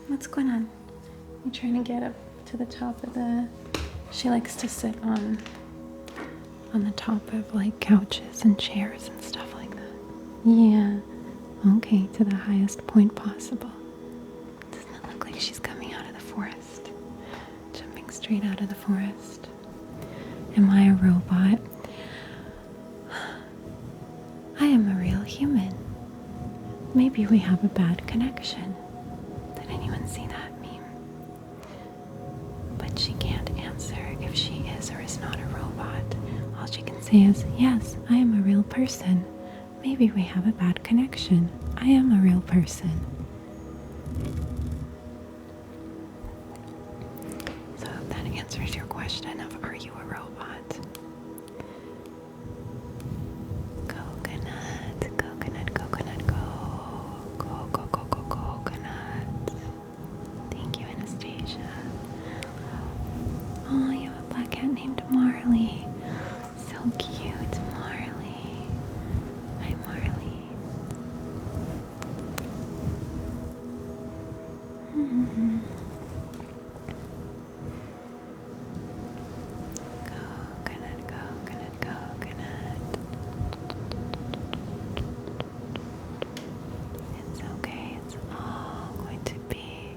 What's going on? You trying to get up to the top of the... She likes to sit on the top of like couches and chairs and stuff like that. Yeah. Okay, to the highest point possible. Doesn't it look like she's coming out of the forest? Jumping straight out of the forest. Am I a robot? I am a real human. Maybe we have a bad connection. Did anyone see that meme? But she can't answer if she is or is not a robot. All she can say is, yes, I am a real person. Maybe we have a bad connection. I am a real person. So that answers your question of, are you a robot? Coconut, coconut, coconut, go, coconut. Thank you, Anastasia. Oh, you have a black cat named Marley. So cute, Marley. Hi, Marley. Coconut, coconut, coconut. It's okay. It's all going to be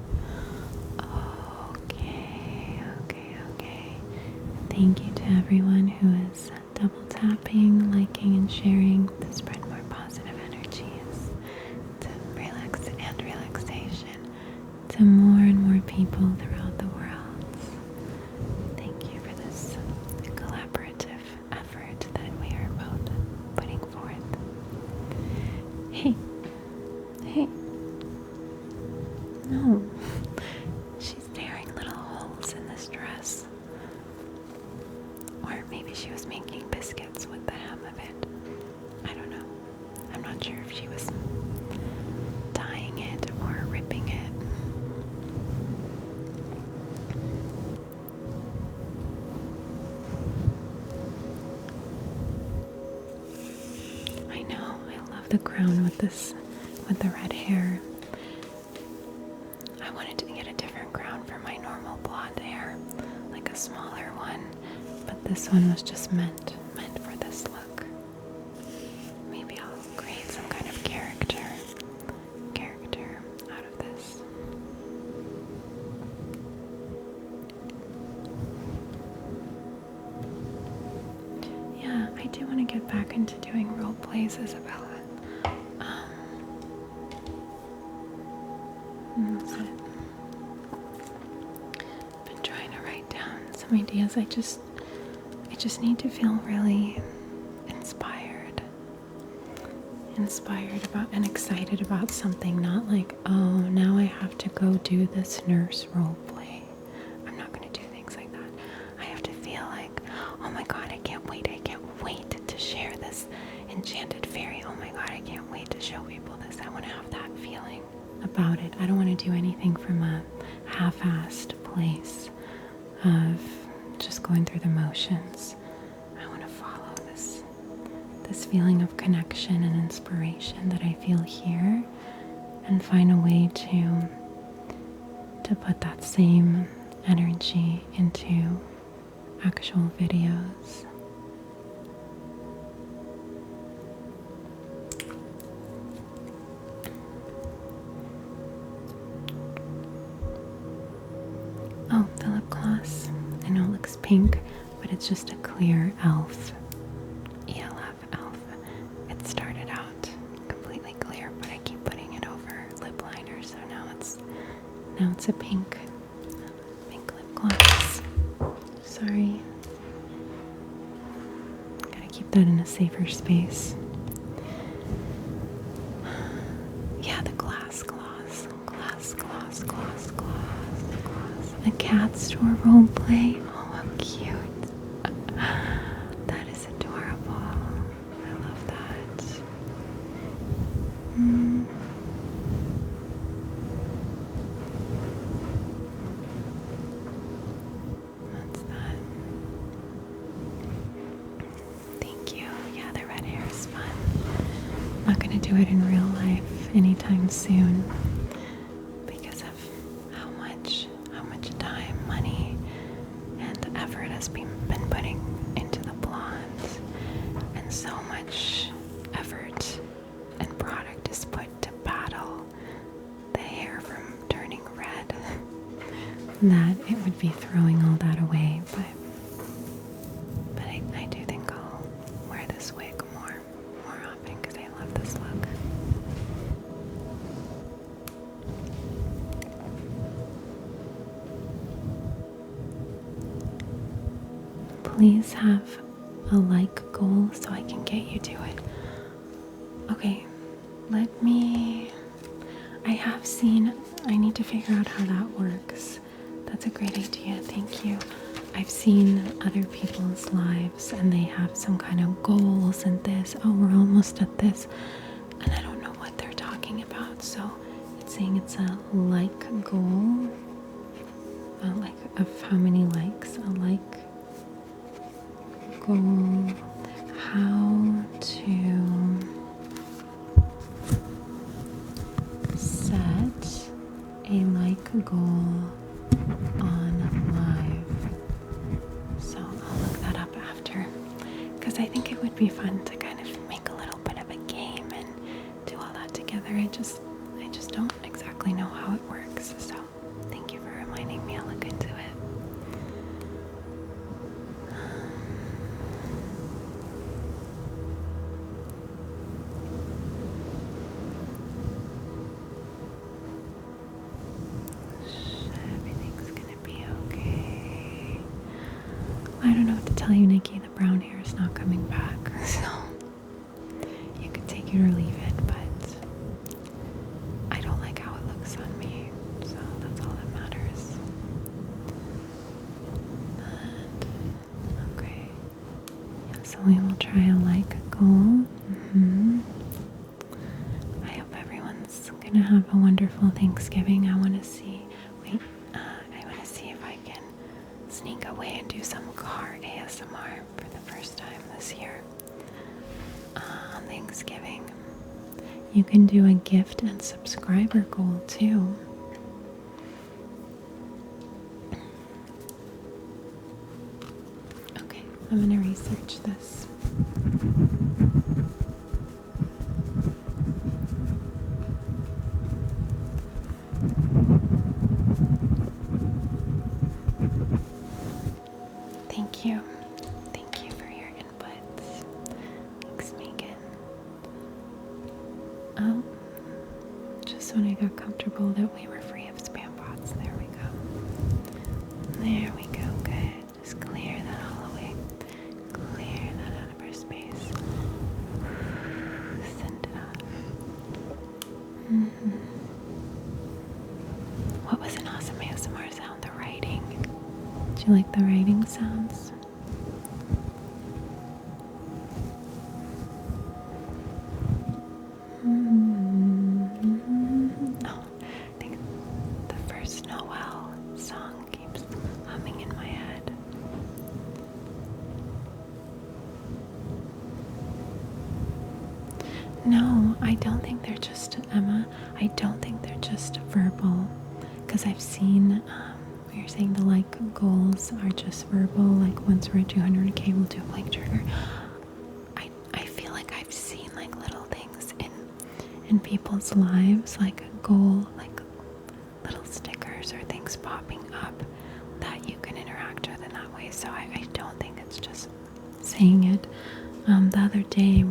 okay. Thank you to everyone who is double tapping, liking, and sharing to spread more positive energies, to relax and relaxation to more and more people throughout the world. Thank you for this collaborative effort that we are both putting forth. Hey. No. She's tearing little holes in this dress. Or maybe she was making biscuits with the hem of it. I don't know. I'm not sure if she was dyeing it or ripping it. I know. I love the crown with the red hair. I wanted to get a different crown for my normal blonde hair, like a smaller one, but this one was just meant for this look. get back into doing role plays, Isabella. That's it. Been trying to write down some ideas. I just need to feel really inspired about and excited about something, not like, oh, now I have to go do this nurse role play. I'm not going to do things like that. I have to feel like, oh my god, I can't wait to share this enchanted fairy. Oh my god, I can't wait to show people this. I want to have that feeling about it. I don't want to do anything from a half-assed place of just going through the motions. I want to follow this feeling of connection and inspiration that I feel here, and find a way to put that same energy into actual videos. Oh, the lip gloss. I know it looks pink, but it's just a clear elf. ELF elf. It started out completely clear, but I keep putting it over lip liner, so now it's a pink lip gloss. Sorry. Gotta keep that in a safer space. Yeah, the glass gloss. A cat store role play. Oh, how cute. That is adorable. I love that. That's that. Thank you. Yeah, the red hair is fun. I'm not going to do it in real life anytime soon because of how much time, money, and effort has been putting into the blondes, and so much effort and product is put to battle the hair from turning red that it would be throwing all that away, but I do think I'll wear this wig more often because I love this look. Please have a like goal so I can get you to it. Okay, I need to figure out how that works. That's a great idea, thank you. I've seen other people's lives and they have some kind of goals and this, oh, we're almost at this, and I don't know what they're talking about, so it's saying it's a like goal, like of how many likes, a like goal, how to set a like goal on live. So I'll look that up after, because I think it would be fun to kind of make a little bit of a game and do all that together. I just don't exactly know how it works, so thank you for reminding me. I'll look into it. I don't know what to tell you, Nikki. The brown hair is not coming back, so you could take it or leave it, but I don't like how it looks on me, so that's all that matters. And, okay, yeah, so we will try a like goal. I hope everyone's gonna have a wonderful Thanksgiving. I want to see, if I can sneak away and do some car ASMR for the first time this year on Thanksgiving. You can do a gift and subscriber goal too. Okay, I'm gonna research this. Thank you for your inputs. just when I got comfortable that we were free of spam bots. There we go. There we go. Good. Just clear that all away. Clear that out of our space. Send it off. What was an awesome ASMR sound? The writing. Do you like the writing sounds? Oh, I think the first Noel song keeps humming in my head. No, I don't think they're just, Emma, I don't think they're just verbal. Because I've seen, you're saying the like goals are just verbal, like once we're at 200k we'll do a blank trigger. I feel like I've seen like little things in people's lives, like a goal, like little stickers or things popping up that you can interact with in that way. So I don't think it's just saying it. The other day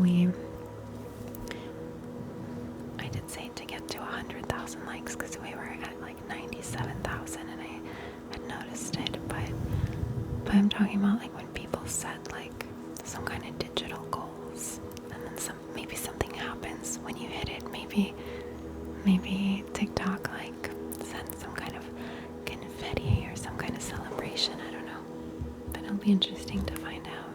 I did say to get to 100,000 likes because we were at like 97,000 and I had noticed it, but I'm talking about like when people set like some kind of digital goals and then maybe something happens when you hit it. Maybe TikTok like sends some kind of confetti or some kind of celebration. I don't know, but it'll be interesting to find out.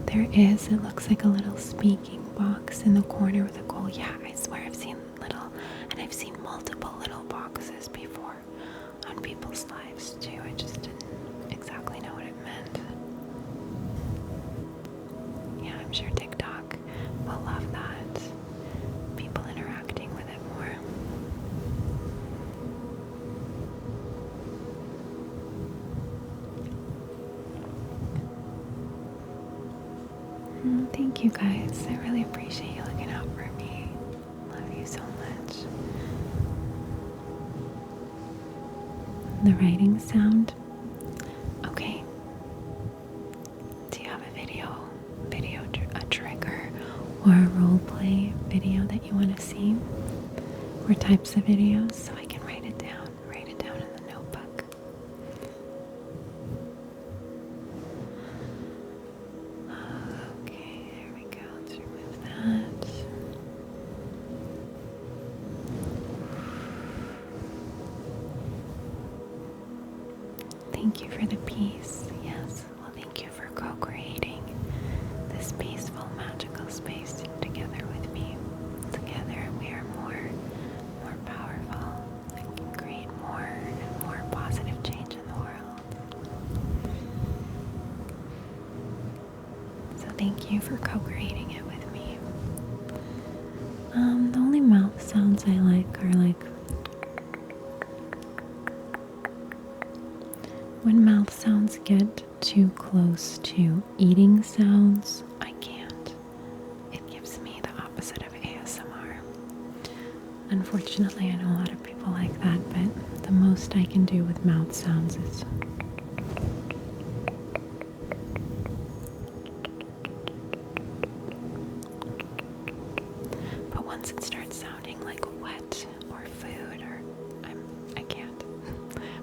There is, it looks like a little speaking box in the corner with a goal. Yeah, I swear I've seen little, and I've seen multiple little boxes before on people's lives too. I just didn't exactly know what it meant. Yeah, I'm sure TikTok will love that. People interacting with it more. Thank you guys. I really appreciate you looking out for me. Love you so much. The writing sound. Okay. Do you have a a trigger, or a role play video that you want to see? Or types of videos so I can write it down. Write it down in the notebook. Okay, there we go. Let's remove that. Thank you for the peace. Yes. Well, thank you for co-creating this peaceful, magical space together with me. Together we are more powerful and can create more and more positive change in the world. So thank you for co-creating it with me. The only mouth sounds I like are like when mouth sounds get too close to eating sounds, I can't. It gives me the opposite of ASMR. Unfortunately, I know a lot of people like that, but the most I can do with mouth sounds is but once it starts sounding like wet or food or I can't.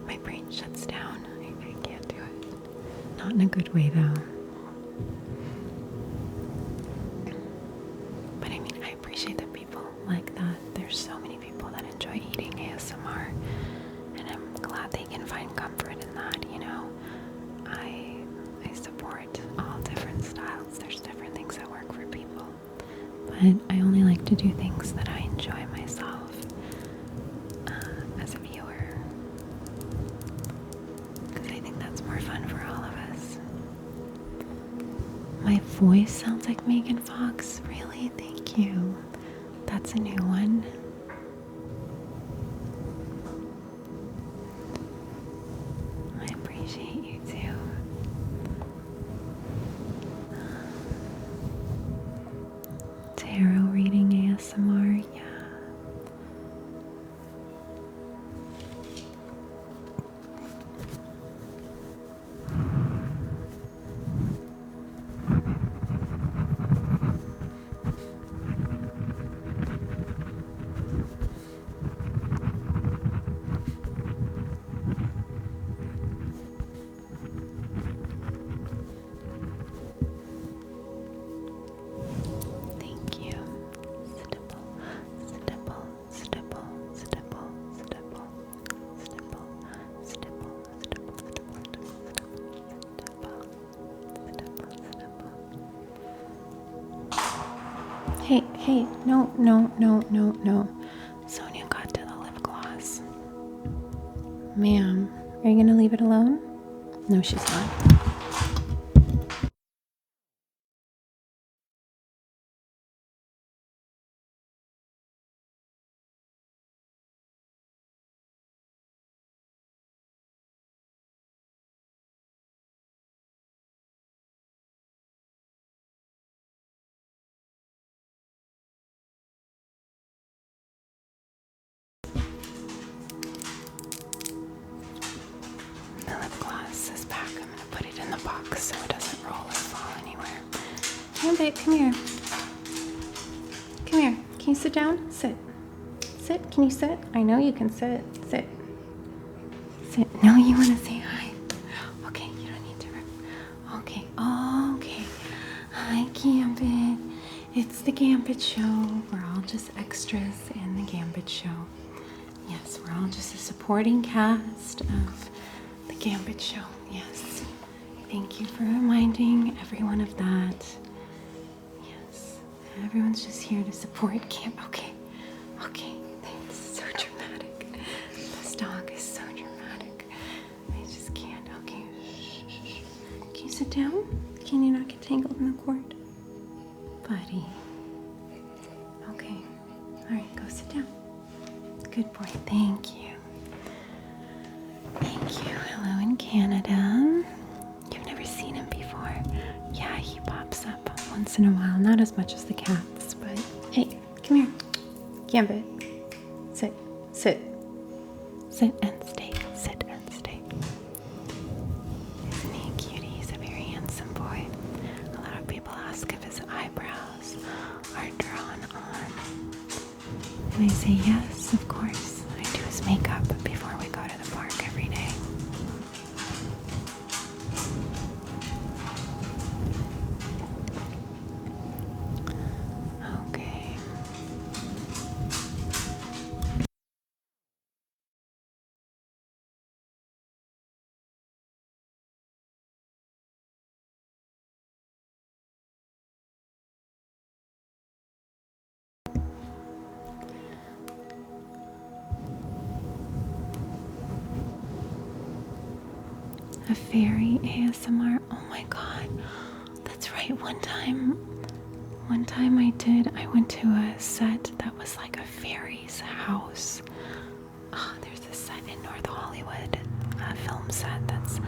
My brain shuts down. I can't do it. Not in a good way though. But I mean, I appreciate that people like that. There's so many people that enjoy eating ASMR, and I'm glad they can find comfort in that, you know. I support all different styles. There's different things that work for people. But I only like to do things that I enjoy myself as a viewer. Because I think that's more fun for all of us. My voice sounds like Megan Fox. Really? Thank you. That's a new one. I appreciate you too. Tarot reading ASMR, yeah. Hey, no, no, no, no, no. Sonia got to the lip gloss. Ma'am, are you gonna leave it alone? No, she's not. The lip gloss is back. I'm gonna put it in the box so it doesn't roll or fall anywhere. Come babe, come here. Come here. Can you sit down? Sit. Sit. Can you sit? I know you can sit. Sit. Sit. No, you want to say hi. Okay, you don't need to. Okay. Okay. Hi, Gambit. It's the Gambit show. We're all just extras in the Gambit show. Yes, we're all just a supporting cast of the Gambit show. Yes. Thank you for reminding everyone of that. Yes. Everyone's just here to support Gambit. Okay. Okay. This is so dramatic. This dog is so dramatic. I just can't. Okay. Shh. Can you sit down? Can you not get tangled in the cord? Buddy. Okay. Alright, go sit down. Good boy. Thank you. Thank you. Hello in Canada. You've never seen him before. Yeah, he pops up once in a while. Not as much as the cats, but hey, come here. Gambit. Sit. Sit. Sit and stay. Sit and stay. Isn't he cute? He's a very handsome boy. A lot of people ask if his eyebrows are drawn on. And I say yes, of course. I do his makeup before we go to the park every day. Okay. A fairy ASMR. Oh my god. That's right. One time I went to a set that was like a fairy's house. Oh, there's a set in North Hollywood, a film set that's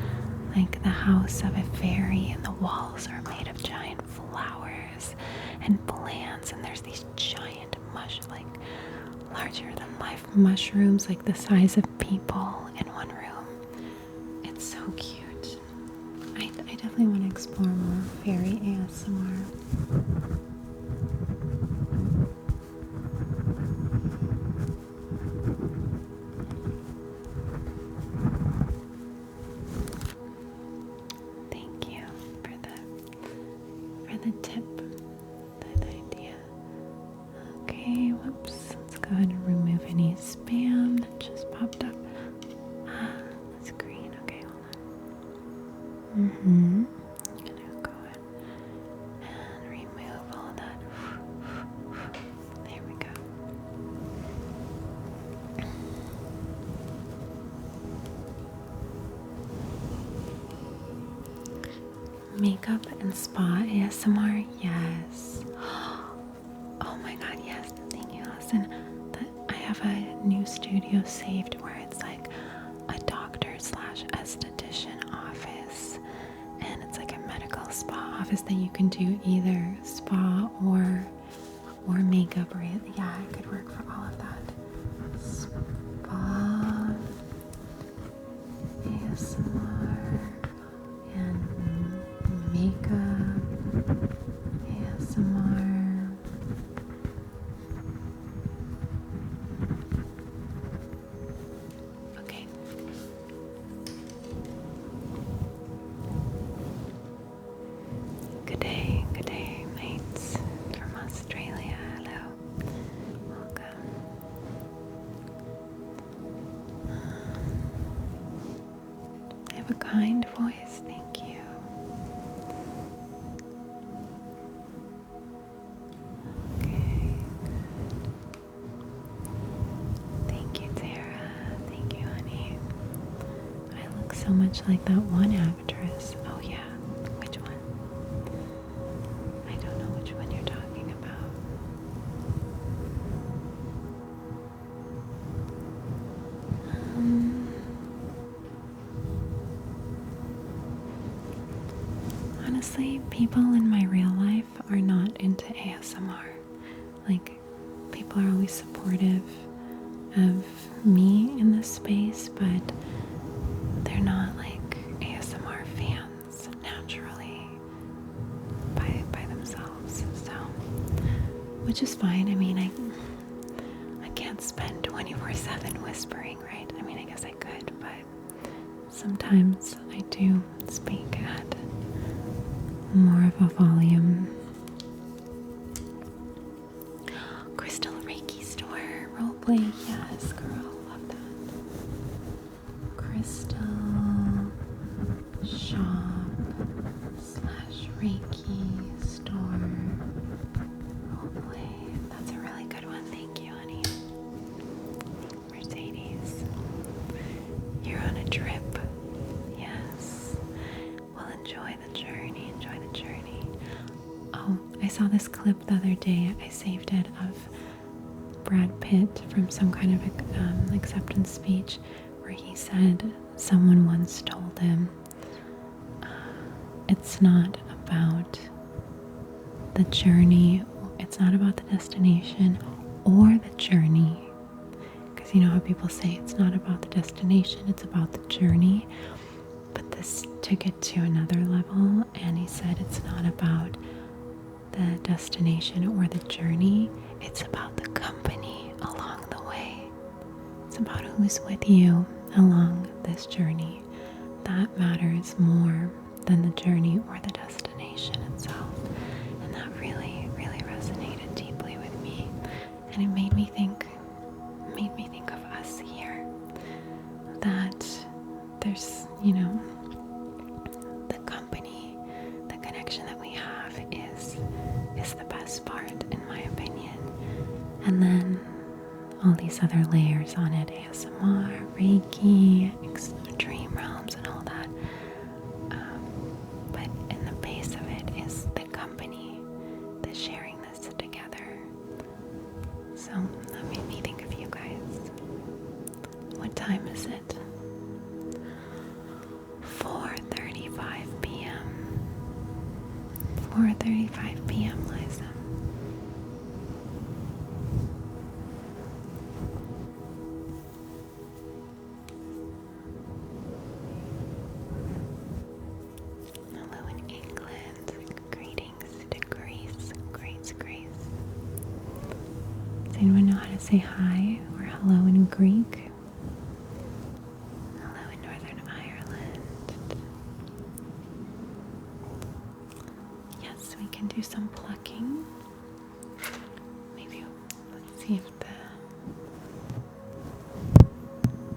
like the house of a fairy, and the walls are made of giant flowers and plants, and there's these giant like larger than life mushrooms, like the size of people in one room. It's so cute. I definitely want to explore more fairy ASMR. Thank you for the tip, the idea. Okay, whoops. Let's go ahead and remove any spam that just popped up. It's green. Okay, hold on. I'm gonna go ahead and remove all that. There we go. Makeup and spa ASMR, yes. Oh my god, yes. Thank you, Allison. I have a new studio saved where it's like a doctor/esthetician office, and it's like a medical spa office that you can do either spa or makeup, or yeah, it could work for all of that. Spa ASMR and makeup ASMR. Okay. Good day, mates from Australia. Hello. Welcome. I have a kind voice, thank you. Okay. so much like that one actress. Oh yeah, which one? I don't know which one you're talking about. Honestly, people in my real life are not into ASMR. Like, people are always supportive of me in this space, but they're not like ASMR fans naturally by themselves. So, which is fine. I mean, I can't spend 24/7 whispering, right? I mean, I guess I could, but sometimes I do speak at more of a volume. Crystal Reiki store roleplay, yes, girl, love that. Crystal shop / Reiki store roleplay. That's a really good one. Thank you, honey. Mercedes, you're on a trip. Yes. Well, enjoy the journey. Enjoy the journey. Oh, I saw this clip the other day. I saved it of Brad Pitt from some kind of acceptance speech where he said someone once told him, it's not about the journey, it's not about the destination or the journey. Because you know how people say it's not about the destination, it's about the journey. But this took it to another level, and he said it's not about the destination or the journey, it's about the company along the way. It's about who's with you along this journey. That matters more than the journey or the destination itself. And that really, really resonated deeply with me. And it made me think of us here. That there's, the company, the connection that we have is the best part, in my opinion. And then all these other layers on it, ASMR, Reiki, dream realms, and all that. But in the base of it is the company, the sharing this together. So that made me think of you guys. What time is it? 4:35 p.m. 4:35 p.m., Liza. Hello in England. Greetings to Grace. Grace. Does anyone know how to say hi or hello in Greek? Hello in Northern Ireland. Yes, we can do some plucking. Maybe let's see if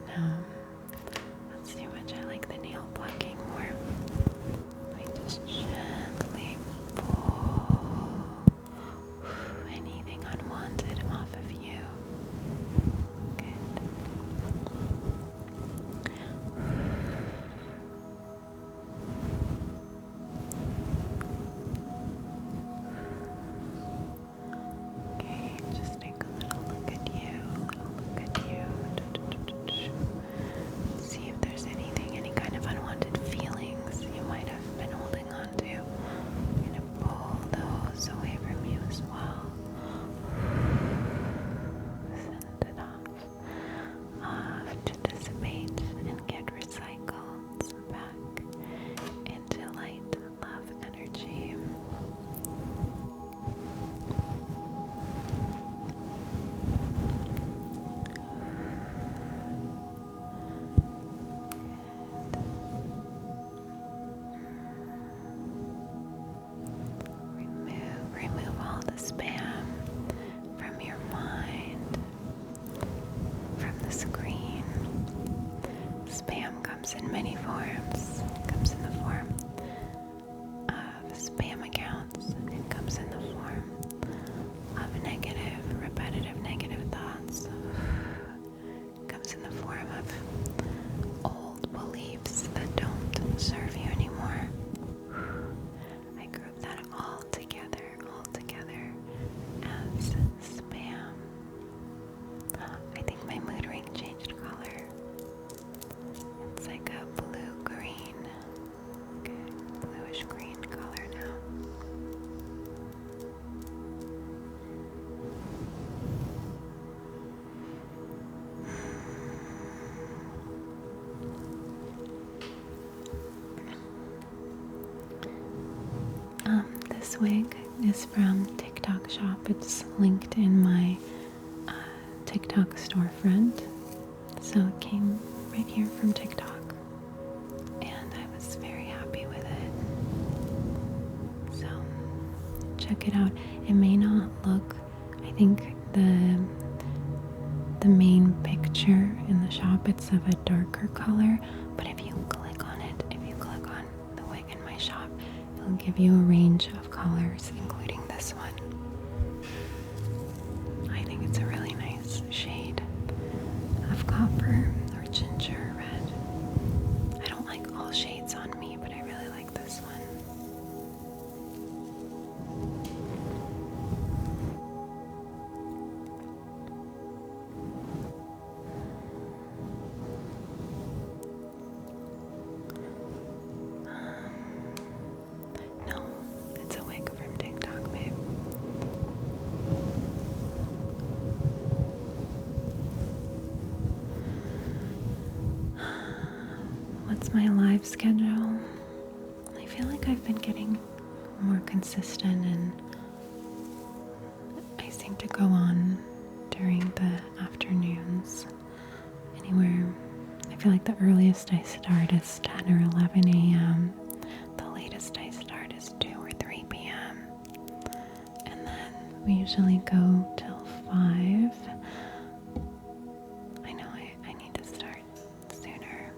no, that's too much. I like the nail plucking more. I just gently pull anything unwanted off of you. Good. Okay, just take a little look at you. See if there's any kind of unwanted feelings you might have been holding on to. I'm going to pull those away from you as well. Send it off to dissipate and get recycled back into light, love, energy. Remove all the spam from your mind, from the screen. Spam comes in many forms. It comes in the form of spam accounts. It comes in the form of repetitive negative thoughts. It comes in the form of old beliefs that This wig is from TikTok shop. It's linked in my TikTok storefront. So it came right here from TikTok. And I was very happy with it. So check it out. It may not look, I think the main picture in the shop, it's of a darker color, but if you click on the wig in my shop, it'll give you a range of colors, including this one. I think it's a really nice shade of copper or ginger red. I don't like all shades on me, but I really like this one. No, it's a wig from TikTok, babe. What's my live schedule? I feel like I've been getting more consistent, and I seem to go on during the afternoons. Anywhere, I feel like the earliest I start is 10 or 11 a.m. The latest I start is 2 or 3 p.m. And then we usually go till 5. I know I need to start sooner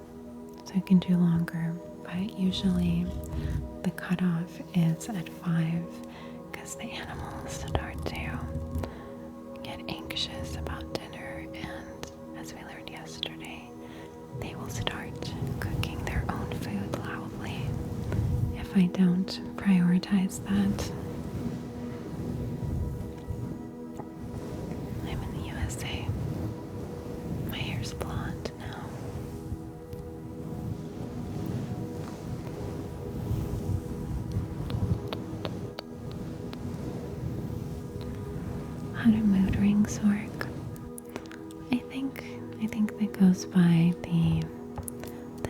so I can do longer, but usually the cutoff is at 5 because the animals start to get anxious about dinner, and as we learned yesterday, they will start cooking their own food loudly if I don't prioritize that. I'm in the USA. My hair's blonde now. How do mood rings work? I think that goes by the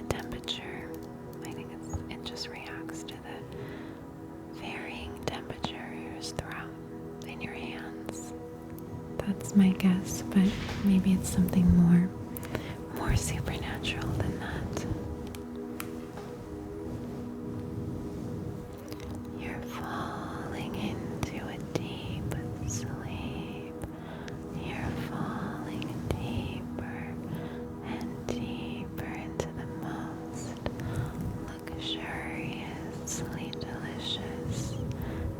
temperature. I think it just reacts to the varying temperatures throughout in your hands. That's my guess, but maybe it's something more supernatural than that. You're falling into a deep sleep. You're falling deeper and deeper into the most luxuriously delicious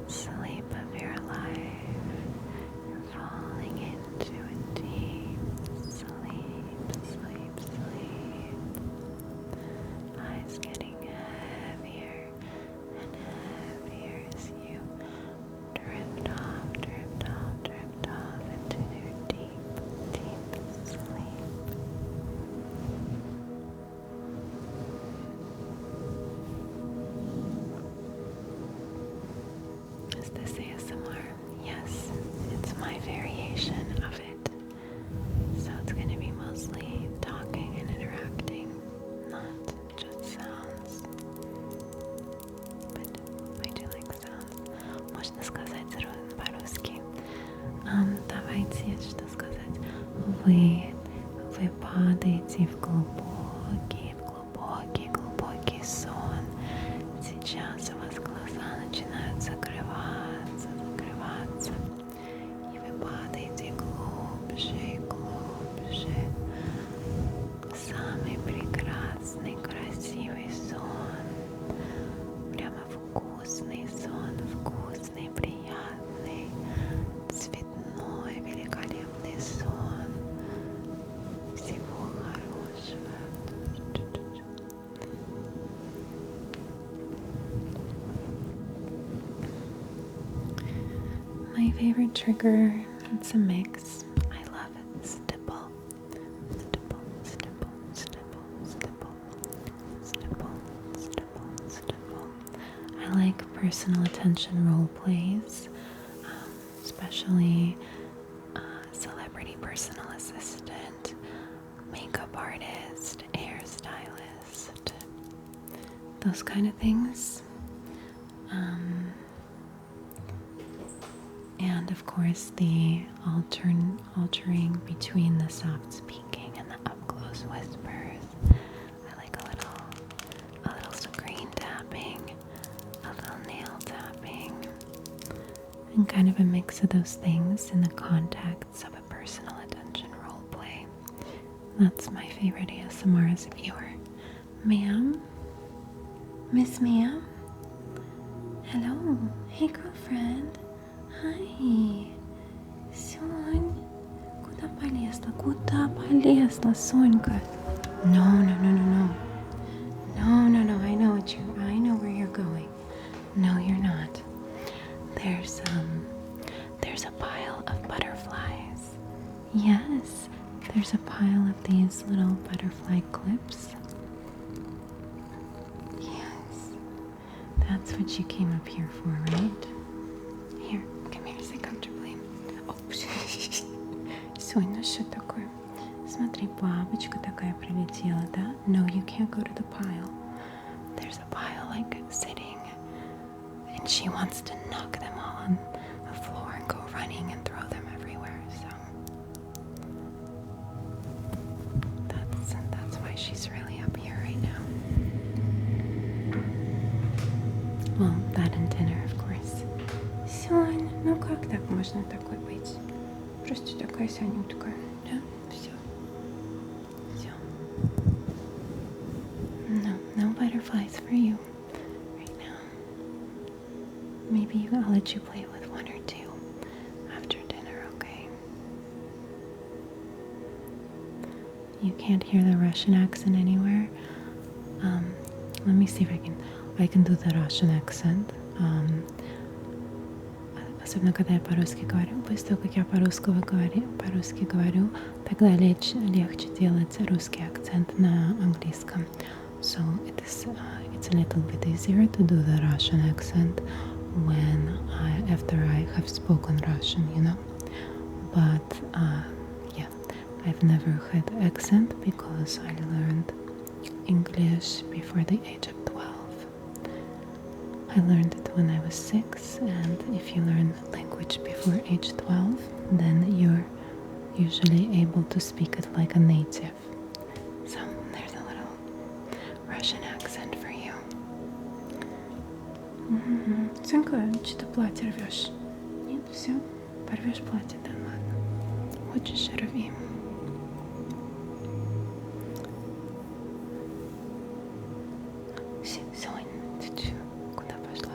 sleep of your life. You're falling into a deep sleep. Eyes getting heavier and heavier as you drift off into your deep sleep. Is this ASMR? Yes, it's my variation of it. So it's going to be mostly talking and interacting, not just sounds. But I do like sounds. Можно сказать по-русски. Давайте, что сказать? Вы падаете в глубокий сон. Сейчас у вас глаза начинают закрываться. И вы падаете глубже и глубже. Самый прекрасный, красивый сон. Прямо вкусный сон, вкусный, приятный, цветной, великолепный сон. Всего хорошего. My favorite trigger, it's a mix. I love it. Stipple. I like personal attention role plays, especially celebrity personal assistant, makeup artist, hairstylist, those kind of things. And of course, the altering between the soft speaking and the up close whispers. I like a little screen tapping, a little nail tapping, and kind of a mix of those things in the context of a personal attention role play. That's my favorite ASMR as a viewer. Ma'am? Miss Ma'am? Hello. Hey, girlfriend. Hi. Сон. Куда полезла? Куда полезла, Сонька? No. No. I know where you're going. No, you're not. There's a pile of butterflies. Yes, there's a pile of these little butterfly clips. Yes. That's what you came up here for, right? Here, come here, sit comfortably. Oh, Сонь, ну что такое? Смотри, бабочка такая прилетела, да? No, you can't go to the pile. There's a pile, like, sitting, and she wants to knock them all on the floor and go running and throw them everywhere, so that's why she's really up here right now. Well, that and dinner, of course. Сонь, ну как так можно такой быть? Просто такая Сонютка, да? Все. No butterflies for you right now. Maybe I'll let you play with one or two after dinner, okay? You can't hear the Russian accent anywhere. Let me see if I can do the Russian accent. Особенно когда я по-русски говорю. После того, как я по-русски говорю, тогда легче делать русский акцент на английском. So it's a little bit easier to do the Russian accent after I have spoken Russian, you know. But yeah, I've never had accent because I learned English before the age of 12. I learned it when I was 6, and if you learn language before age 12, then you're usually able to speak it like a native. So there's a little Russian accent for you. Сынка, что-то платье рвешь? Нет, все, порвешь платье, да ладно. Хочешь, рви. Сонь, ты че? Куда пошла?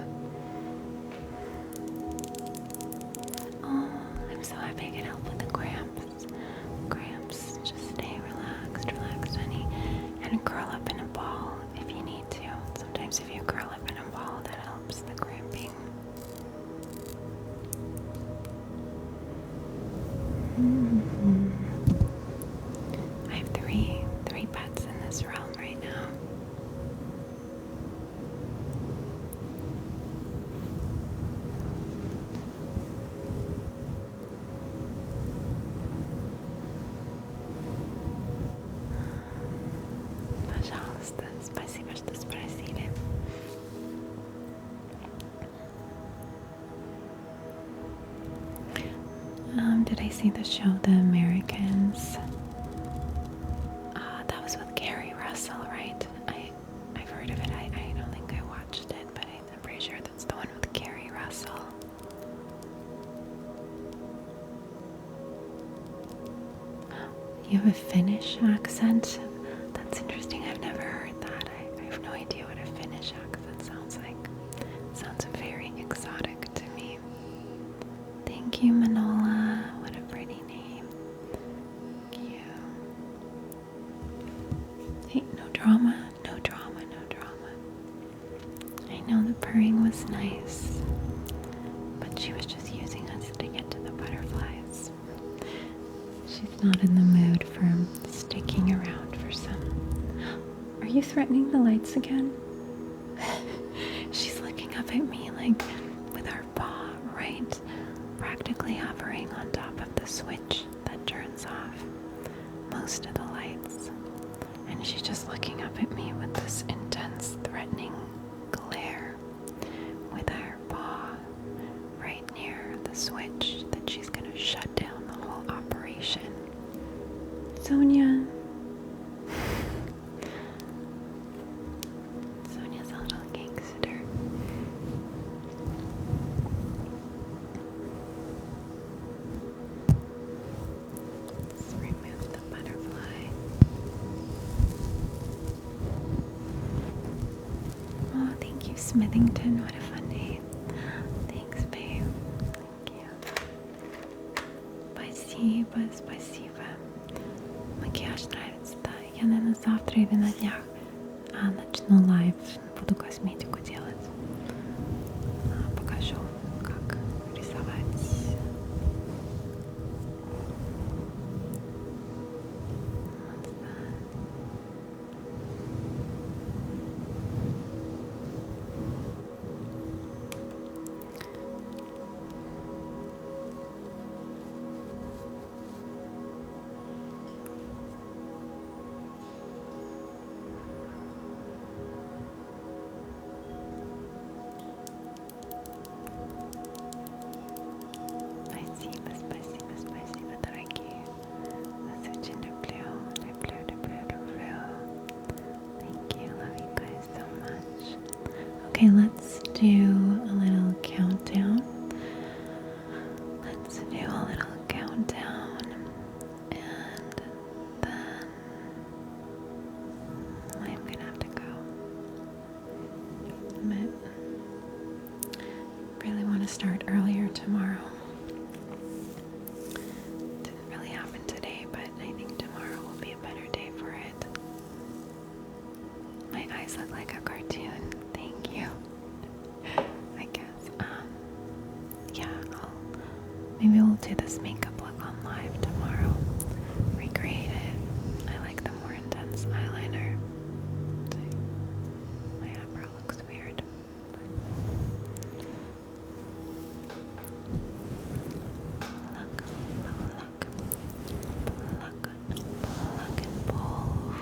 Oh, I'm so happy I can help with the cramps. Cramps, just stay relaxed, honey, and curl up in a ball if you need to. Sometimes if you curl up in a ball, that helps the cramping. I have three pets in this realm right now. Пожалуйста, спасибо, что спросили. Did I see the show The Americans? That was with Gary Russell, right? I've heard of it. I don't think I watched it, but I'm pretty sure that's the one with Gary Russell. You have a Finnish accent? That's interesting. I've never heard that. I have no idea what a Finnish accent sounds like. It sounds very exotic to me. Thank you, Manola. What a pretty name. Thank you. Hey, no drama. I know the purring was nice, but she was just using us to get to the butterflies. She's not in the mood for sticking around for some. Are you threatening the lights again? She's looking up at me like with her paw, right? Practically hovering on top of the switch that turns off most of the lights. And she's just looking up at me with this intense, threatening glare with her paw right near the switch Smithington, what a fun name. Thanks, babe. Thank you. Спасибо. Макияж нравится, да. Я, наверное, завтра или на днях начну лайв, буду косметику делать. Покажу, как рисовать. Спасибо, дорогие. Вас очень люблю. Thank you, love you guys so much. Okay, let's do a little countdown. Let's do a little countdown. And then I'm gonna have to go. But really want to start earlier tomorrow. Didn't really happen today, but I think tomorrow will be a better day for it. My eyes look like a cartoon. Thank you. I guess. Yeah, maybe we'll do this makeup look on live tomorrow. Recreate it. I like the more intense eyeliner. My eyebrow looks weird. Pluck and pull.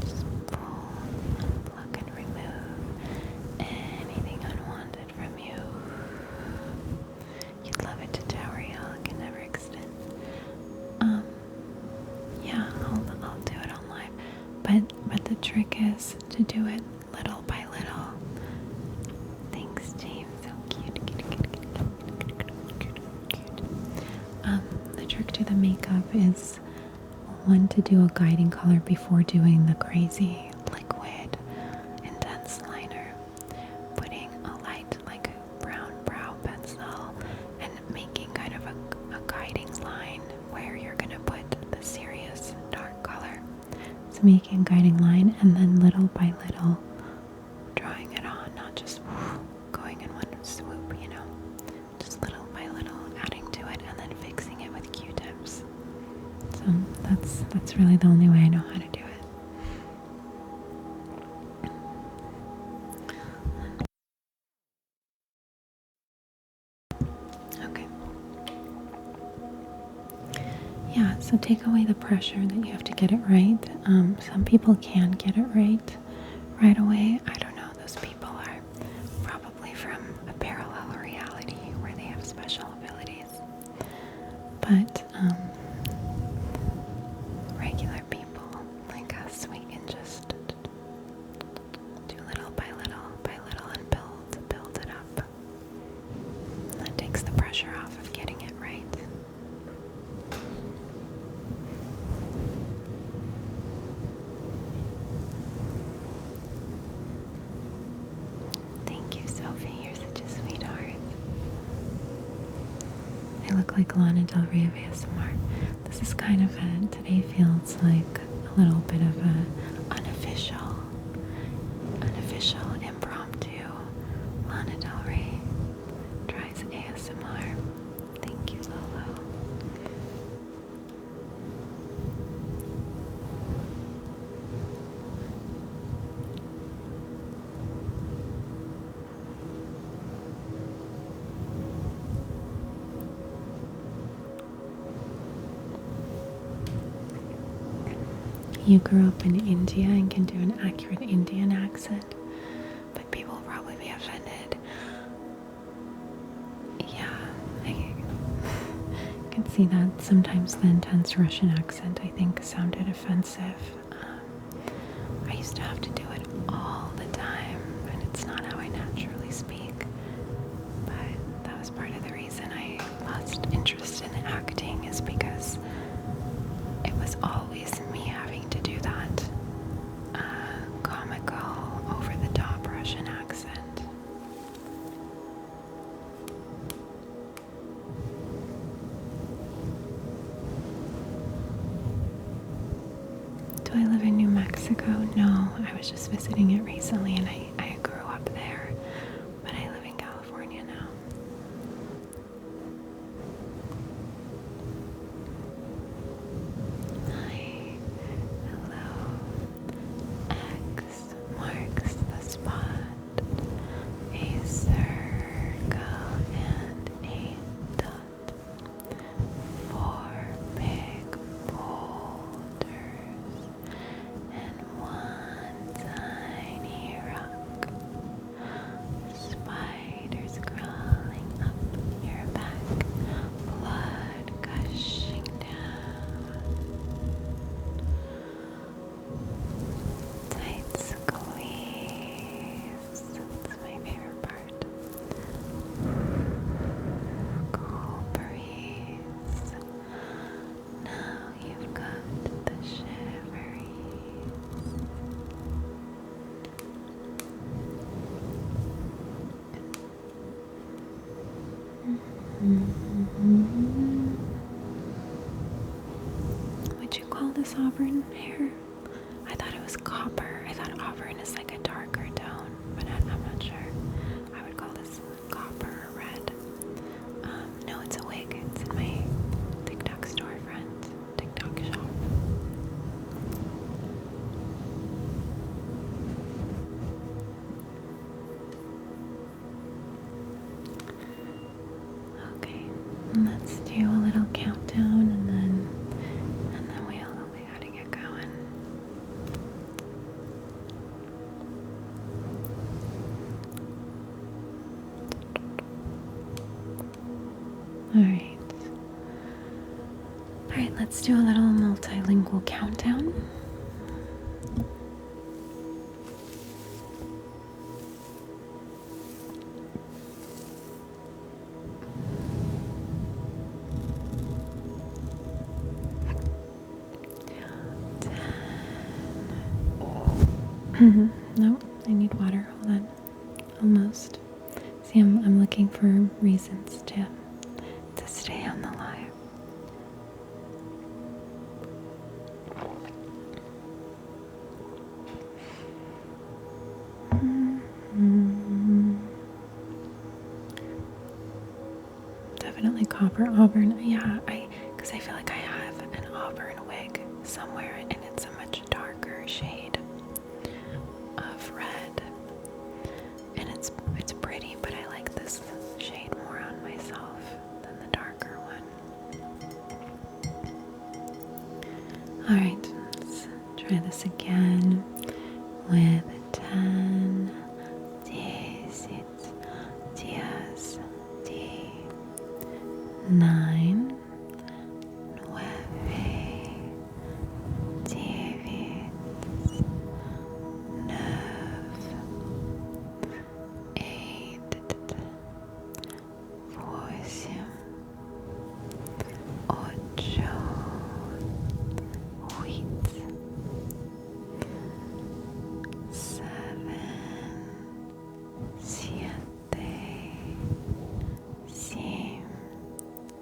Just pull and pluck and remove anything unwanted from you. You'd love it to tower you. It can never extend. Yeah, I'll do it on live. But the trick is to do it little by little. Thanks, James. So cute. The trick to the makeup is one, to do a guiding color before doing the crazy liquid intense liner. Putting a light like a brown brow pencil and making kind of a guiding line where you're going to put the serious dark color. So making a guiding line and then little by little drawing it on, not just going in one swoop, you know. Just little by little adding to it and then fixing it with Q-tips. So that's really the only way I know how to do it. Okay. Yeah, so take away the pressure that you have to get it right. Some people can get it right away. I don't know. Those people are probably from a parallel reality where they have special abilities. But regular people like us, we can just do little by little and build it up. That takes the pressure off of getting it right. Thank you, Sophie. You're such a sweetheart. I look like Lana Del Rey of ASMR. This is kind of today feels like a little bit of a unofficial, impromptu Lana Del Rey tries ASMR. Thank you, Lolo. You grew up in India and can do an accurate Indian accent, but people will probably be offended. Yeah, I can see that sometimes the intense Russian accent, I think, sounded offensive. I used to have to do it all the time, and it's not how I naturally speak. But that was part of the reason I lost interest in acting, is because it was always me having to do that comical, over the Mexico? No, I was just visiting it recently and I grew up there, but I live in California now. Hi. Hello. X marks the spot. A circle and a dot. 4 big boulders and 1 tiny rock. Spiders crawling up your back, blood gushing down. Tight squeeze. That's my favorite part. Cool breeze. Now you've got the shiveries. Would you call this auburn hair? I thought it was copper. I thought auburn is like a darker tone, but I'm not sure. I would call this copper or red. No, it's a wig. It's in my TikTok storefront, TikTok shop. Okay, let's do a little countdown and then we gotta get going. Alright, let's do a little multilingual countdown. No, I need water. Hold on. Almost. See, I'm looking for reasons to stay on the live. Definitely copper auburn. Yeah, because I feel like I have an auburn wig somewhere, and it's a much darker shade of red, and it's pretty, but I like this shade more on myself than the darker one. Alright, let's try this again with 10, 10, 10, 9, 9, 10, 9, 8, 8,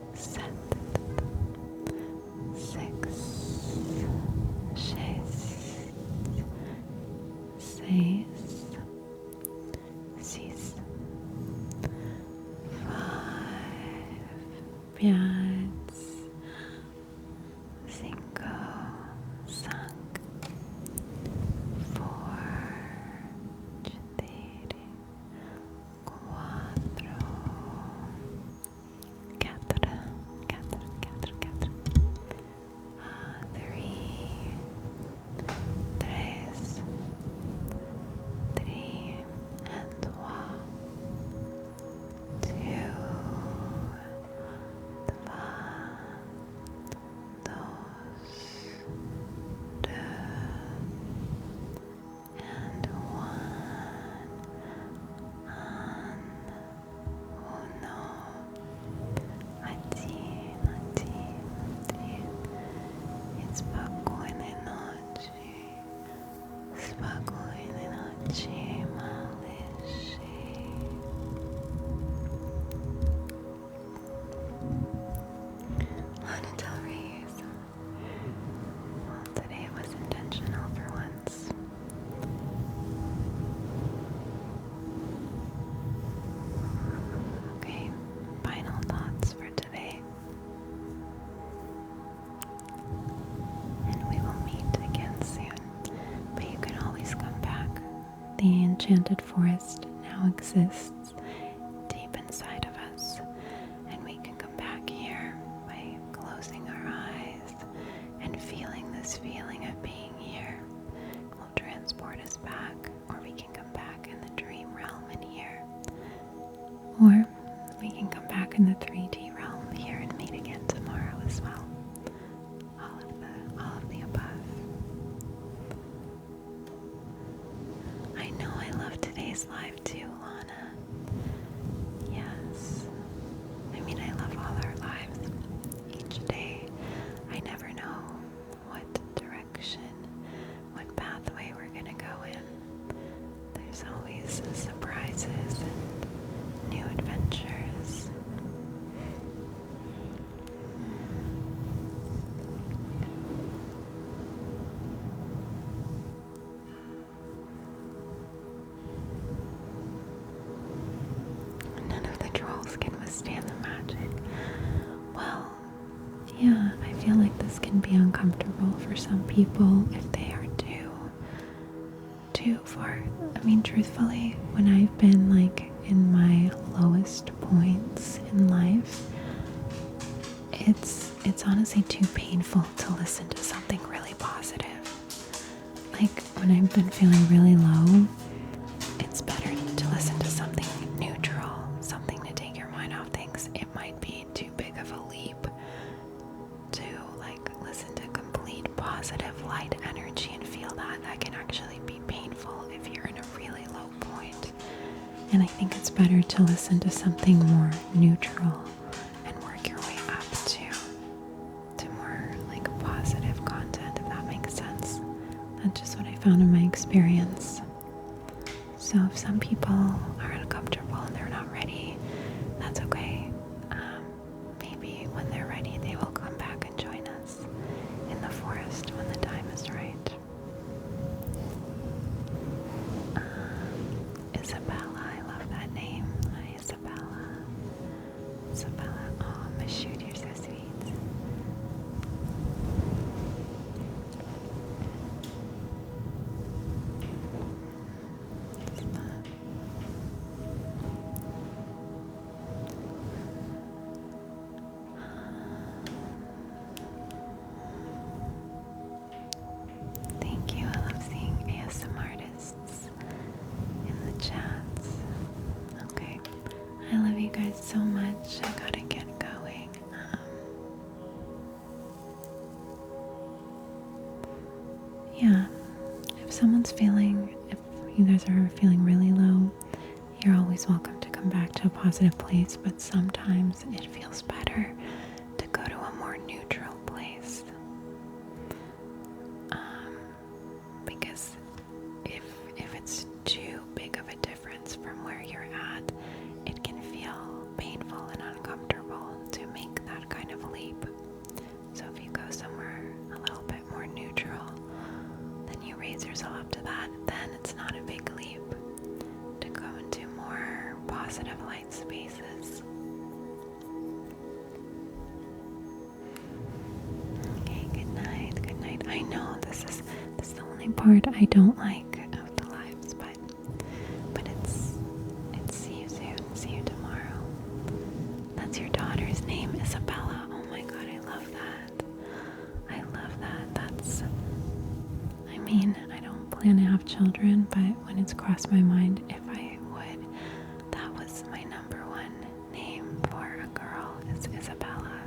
7, 7, Lana Del Rey's. Well, today was intentional for once. the enchanted forest now exists deep inside of us, and we can come back here by closing our eyes and feeling this feeling of being here. It will transport us back, or we can come back in the dream realm in here, or we can come back in the 3D realm here and meet again tomorrow as well. All of the above. I know I love today's live too, Lana. Yes. I mean, I love all our lives. Each day, I never know what direction, what pathway we're gonna go in. There's always surprises and new adventures. None of the trolls can withstand the magic. Well, yeah, I feel like this can be uncomfortable for some people if they are too far. I mean, truthfully, when I've been like in my lowest points in life, it's honestly too painful to listen to something really positive. Like when I've been feeling really low, it's better to listen to something neutral, something to take your mind off things. It might be too big of a leap to like listen to complete positive light energy and feel that. That can actually be painful if you're in a really low point. And I think it's better to listen to something more neutral and work your way up to more like positive content, if that makes sense. That's just what I found in my experience. So if some people are uncomfortable and they're not ready, that's okay. Maybe when they're ready, they will come back and join us in the forest when the time is right. Isabella, I love that name. Hi, Isabella. Isabella, oh, Miss Shoot, you're so sweet. Thank you. I love seeing ASM artists in the chats. Okay. I love you guys so much. I gotta get going. Yeah. If someone's feeling, if you guys are feeling really low, you're always welcome to come back to a positive place, but sometimes it feels better to go to a more neutral place. Because if it's too big of a difference from where you're at, it can feel painful and uncomfortable to make that kind of leap. So if you go somewhere a little bit more neutral, then you raise yourself up to that, then it's not a big leap to go into more positive light spaces. Okay, good night, good night. I know this is the only part I don't like of the lives, but it's see you soon, see you tomorrow. That's your daughter's name, Isabella. Oh my god, I love that. I love that. That's, I mean, I don't plan to have children, but when it's crossed my mind if I would, that was my number one name for a girl, is Isabella.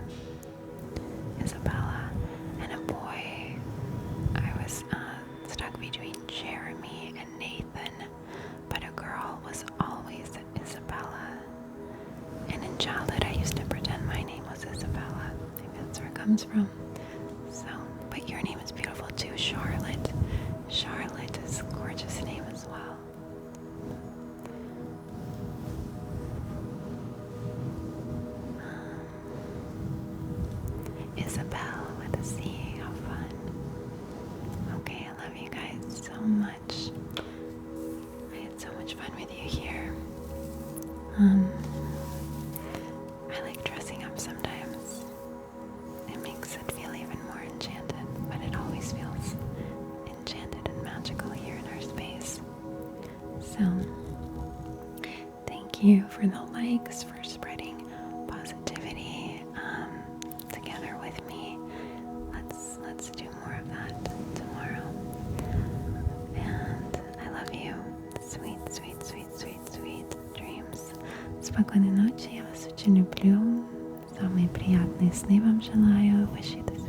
Isabella. And a boy, I was stuck between Jeremy and Nathan, but a girl was always Isabella. And in childhood, I used to pretend my name was Isabella. I think that's where it comes from. So, but your name is beautiful too, Charlotte. Charlotte is a gorgeous name as well. Isabel with a C, how fun. Okay, I love you guys so much. I had so much fun with you here. I like dressing up sometimes. It makes it feel even more enchanted, but it always feels enchanted and magical here in our space. So, thank you for the likes, for spreading positivity together with me. Let's do more of that tomorrow. And I love you. Sweet, sweet, sweet, sweet, sweet dreams. Спокойной ночи. Я вас очень люблю. Самые приятные сны вам желаю. Wish you the